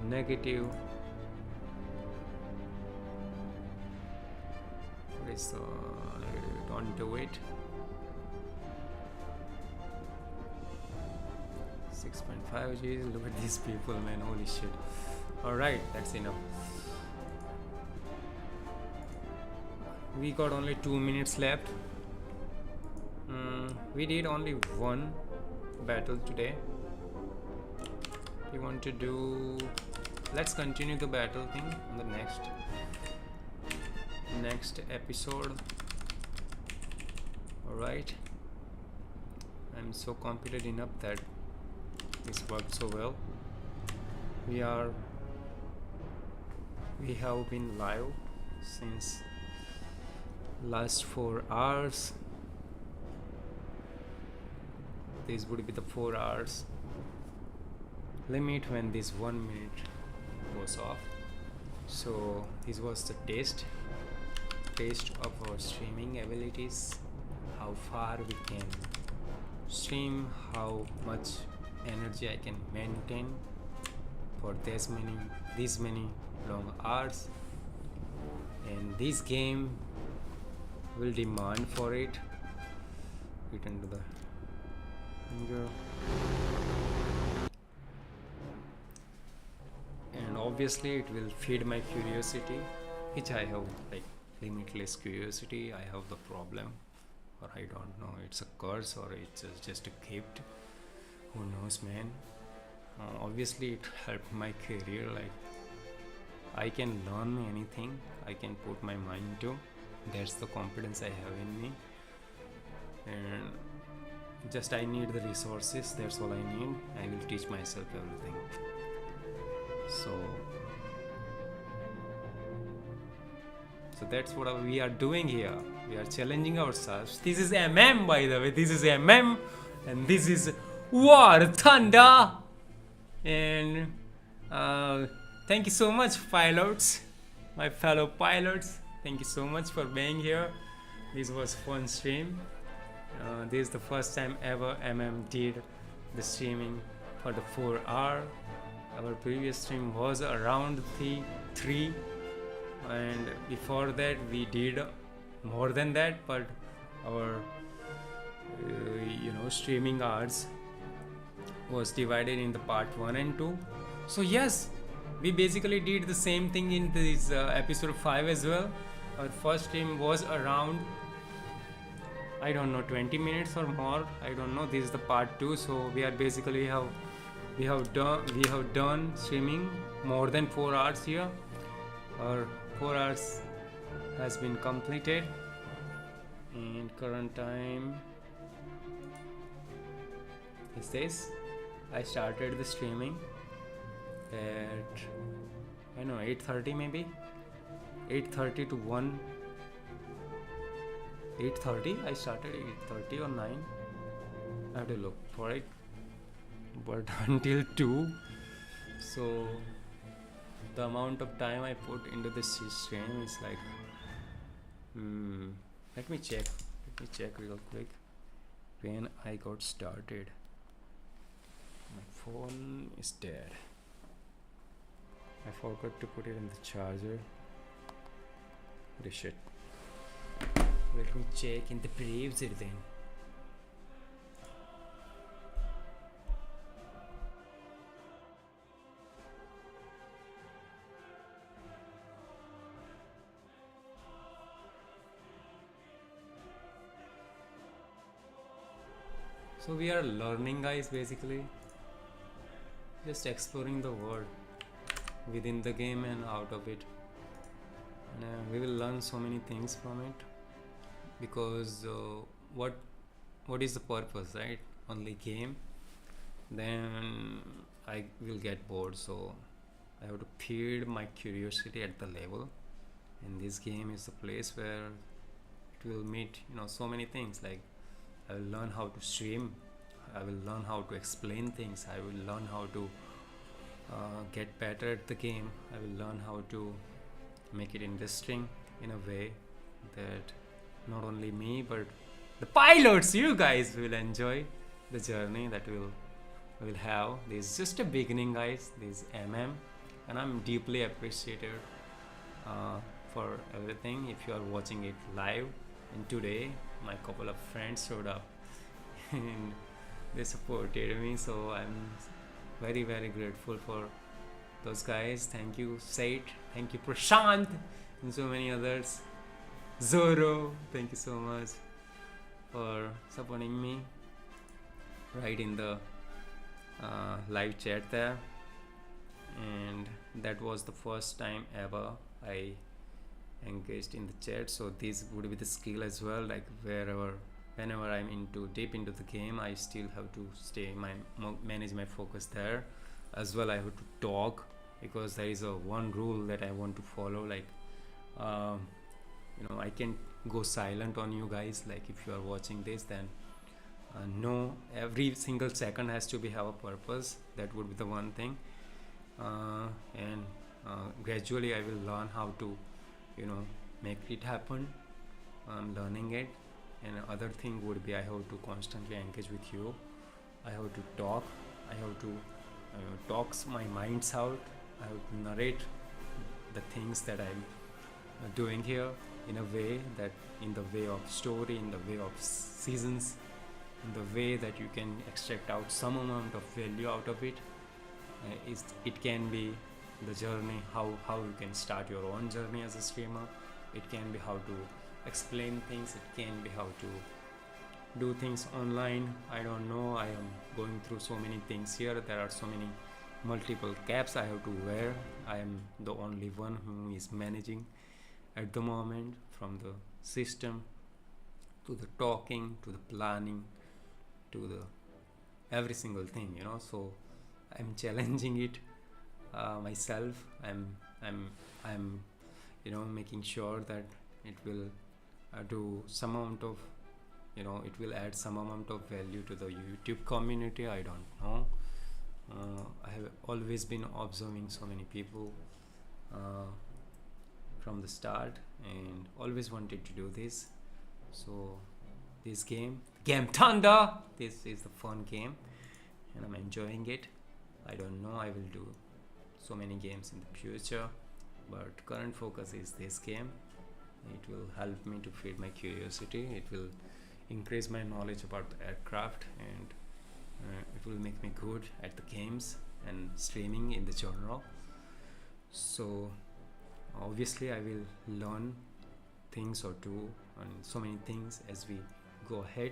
Negative. What is the negative? Don't do it. 6.5 Gs. Look at these people, man. Holy shit. Alright, that's enough. We got only 2 minutes left. We did only one battle today. We want to do, let's continue the battle thing on the next episode. Alright, I'm so confident enough that this worked so well. We have been live since last 4 hours. This would be the 4 hours limit when this 1 minute goes off. So this was the taste of our streaming abilities, how far we can stream how much energy I can maintain for these many long hours, and this game will demand for it. Return to the finger. And obviously it will feed my curiosity, which I have like limitless curiosity. I have the problem, or I don't know, it's a curse or it's just a gift, who knows, man. Obviously it helped my career, like I can learn anything I can put my mind to. That's the confidence I have in me, and just I need the resources. That's all I need. I will teach myself everything. So that's what we are doing here. We are challenging ourselves. This is MM, by the way. This is MM, and this is War Thunder. And thank you so much, pilots, my fellow pilots. Thank you so much for being here. This was fun stream. This is the first time ever MM did the streaming for the 4 hour. Our previous stream was around 3, and before that we did more than that, but our streaming hours was divided in the part 1 and 2. So yes, we basically did the same thing in this episode 5 as well. Our first stream was around, I don't know, 20 minutes or more. I don't know. This is the part 2, so we are basically we have done streaming more than 4 hours here. Our 4 hours has been completed, and current time is this. I started the streaming at 8:30 maybe, 8:30 to 1. 8:30 I started, 8:30 or 9. I have to look for it, but until 2. So the amount of time I put into this stream is like, let me check real quick when I got started. My phone is dead. I forgot to put it in the charger. What shit. Let me check in the browser then. So we are learning, guys, basically just exploring the world within the game and out of it, and we will learn so many things from it, because what is the purpose, right? Only game, then I will get bored. So I have to feed my curiosity at the level, and this game is the place where it will meet so many things. Like I will learn how to stream, I will learn how to explain things, I will learn how to get better at the game, I will learn how to make it interesting in a way that not only me but the pilots, you guys, will enjoy the journey that we'll have. This is just a beginning, guys. This is MM, and I'm deeply appreciated for everything. If you are watching it live, and today my couple of friends showed up and they supported me, so I'm very, very grateful for those guys. Thank you, Said. Thank you, Prashant, and so many others. Zoro, thank you so much for supporting me right in the live chat there. And that was the first time ever I engaged in the chat, so this would be the skill as well. Like whenever I'm deep into the game, I still have to manage my focus there as well. I have to talk, because there is one rule that I want to follow. Like I can go silent on you guys. Like if you are watching this, then no, every single second has to have a purpose. That would be the one thing. And gradually I will learn how to make it happen. I'm learning it, and other thing would be I have to constantly engage with you. I have to talk. I have to talks my minds out. I have to narrate the things that I'm doing here in a way that, in the way of story, in the way of seasons, in the way that you can extract out some amount of value out of it. It can be the journey, how you can start your own journey as a streamer. It can be how to explain things. It can be how to do things online. I don't know, I am going through so many things here. There are so many multiple caps I have to wear. I am the only one who is managing at the moment, from the system to the talking to the planning to the every single thing, so I'm challenging it myself. I'm making sure that it will do some amount of, it will add some amount of value to the YouTube community. I don't know. I have always been observing so many people from the start, and always wanted to do this. So this game Thunder, this is a fun game and I'm enjoying it. I don't know, I will do so many games in the future, but current focus is this game. It will help me to feed my curiosity. It will increase my knowledge about the aircraft, and it will make me good at the games and streaming in the genre. So obviously I will learn things or do and so many things as we go ahead.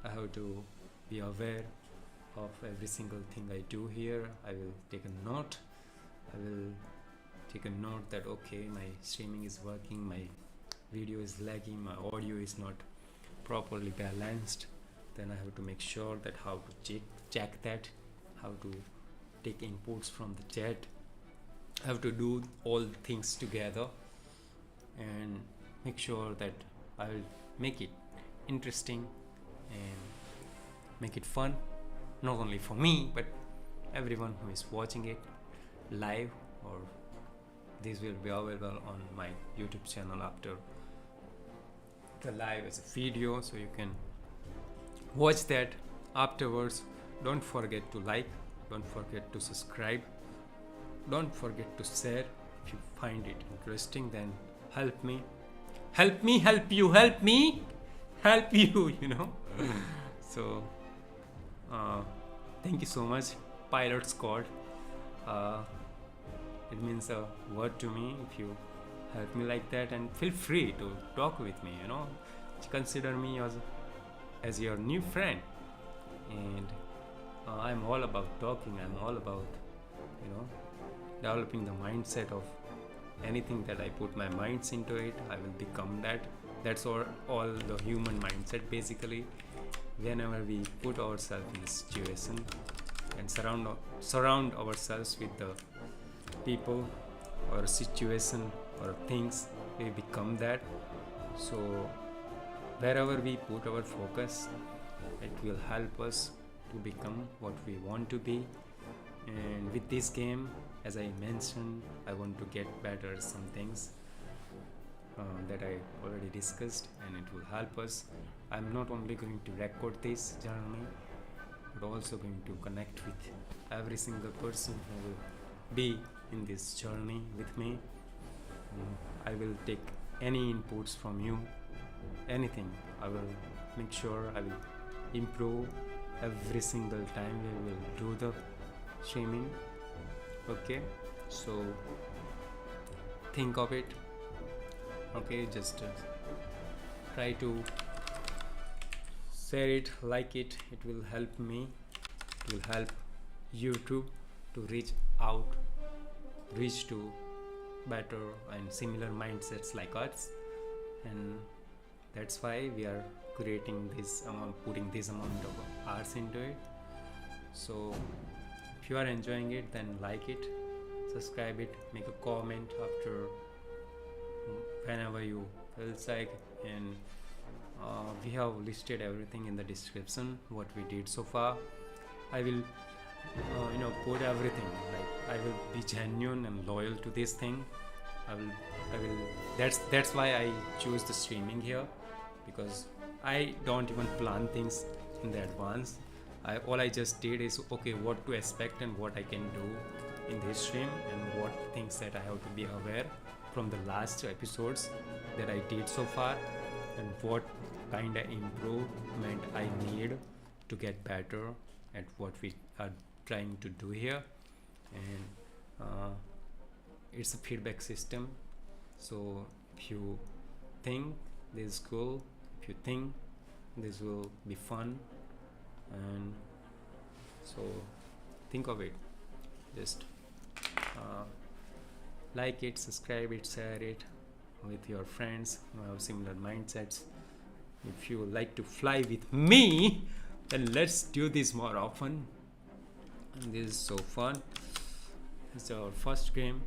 I have to be aware of every single thing I do here. I will take a note. I will take a note that okay, my streaming is working, my video is lagging, my audio is not properly balanced. Then I have to make sure that how to check that, how to take inputs from the chat. I have to do all things together and make sure that I will make it interesting and make it fun, not only for me but everyone who is watching it live, or this will be available on my YouTube channel after the live as a video, so you can watch that afterwards. Don't forget to like, don't forget to subscribe, don't forget to share. If you find it interesting, then help me, help you, So thank you so much, Pilot Squad. It means a word to me if you help me like that, and feel free to talk with me, consider me as your new friend. And I'm all about talking. I'm all about developing the mindset of anything that I put my minds into it, I will become that. That's all the human mindset basically. Whenever we put ourselves in a situation and surround ourselves with the people or a situation or things, we become that. So wherever we put our focus, it will help us to become what we want to be. And with this game, as I mentioned, I want to get better at some things that I already discussed, and it will help us. I'm not only going to record this journey, but also going to connect with every single person who will be in this journey with me. I will take any inputs from you, anything. I will make sure I will improve every single time we will do the streaming. Okay, so think of it. Okay, just try to share it, like it. It will help me, it will help YouTube to reach to better and similar mindsets like us. And that's why we are creating this amount, putting this amount of hours into it. So if you are enjoying it, then like it, subscribe it, make a comment after whenever you feel like. And we have listed everything in the description what we did so far. I will put everything, like I will be genuine and loyal to this thing. I will that's why I choose the streaming here, because I don't even plan things in the advance. All I just did is, okay, what to expect and what I can do in this stream, and what things that I have to be aware from the last episodes that I did so far, and what kind of improvement I need to get better at what we are trying to do here. And it's a feedback system, so if you think this is cool, if you think this will be fun, and so think of it, just like it, subscribe it, share it with your friends who have similar mindsets. If you like to fly with me, then let's do this more often, and this is so fun. It's our first game.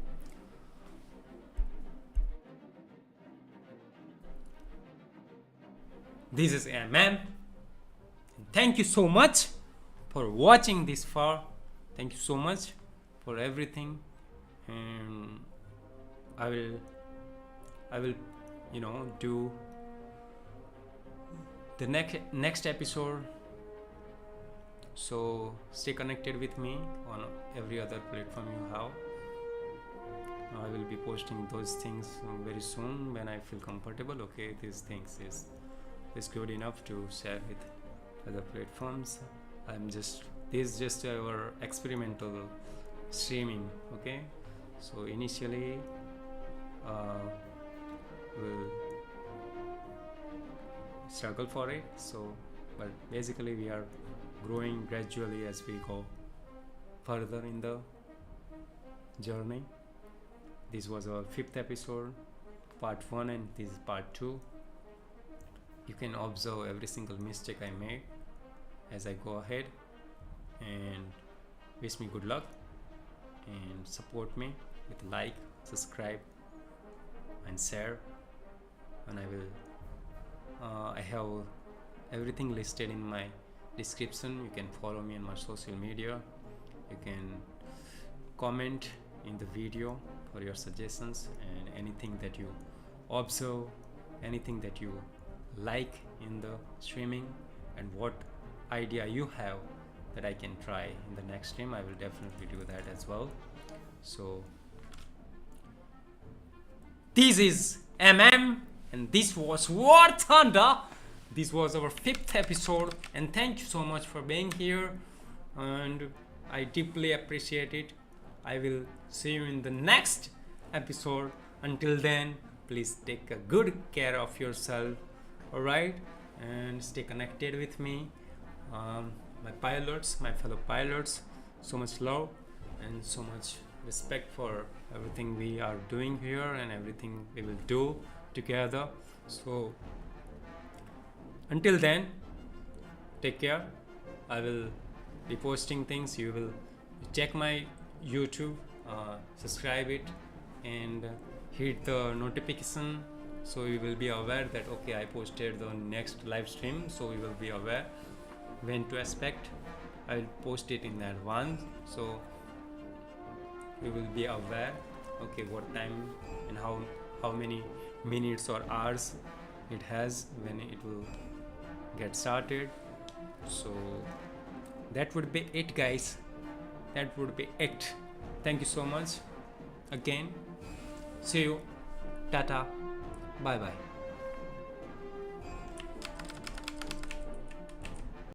This is 𝗪𝗵𝘁. Thank you so much for watching this far. Thank you so much for everything, and I will do the next episode. So stay connected with me on every other platform you have. I will be posting those things very soon when I feel comfortable. Okay, these things is good enough to share with other platforms. This is just our experimental streaming. Okay, so initially we'll struggle for it, but basically we are growing gradually as we go further in the journey. This was our 5th episode, part 1, and this is part 2. You can observe every single mistake I made as I go ahead, and wish me good luck and support me with like, subscribe and share. And I have everything listed in my description. You can follow me on my social media. You can comment in the video for your suggestions and anything that you observe, anything that you like in the streaming, and what idea you have that I can try in the next stream. I will definitely do that as well. So this is 𝗪𝗵𝘁, and this was War Thunder. This was our 5th episode, and thank you so much for being here, and I deeply appreciate it. I will see you in the next episode. Until then, please take a good care of yourself, alright, and stay connected with me. My pilots, my fellow pilots, so much love and so much respect for everything we are doing here and everything we will do together. So until then, take care. I will be posting things. You will check my YouTube, subscribe it, and hit the notification, so you will be aware that okay, I posted the next live stream, so you will be aware when to expect. I will post it in advance, so you will be aware okay what time and how many minutes or hours it has when it will get started. So that would be it, guys. That would be it. Thank you so much again. See you. Tata. Bye bye.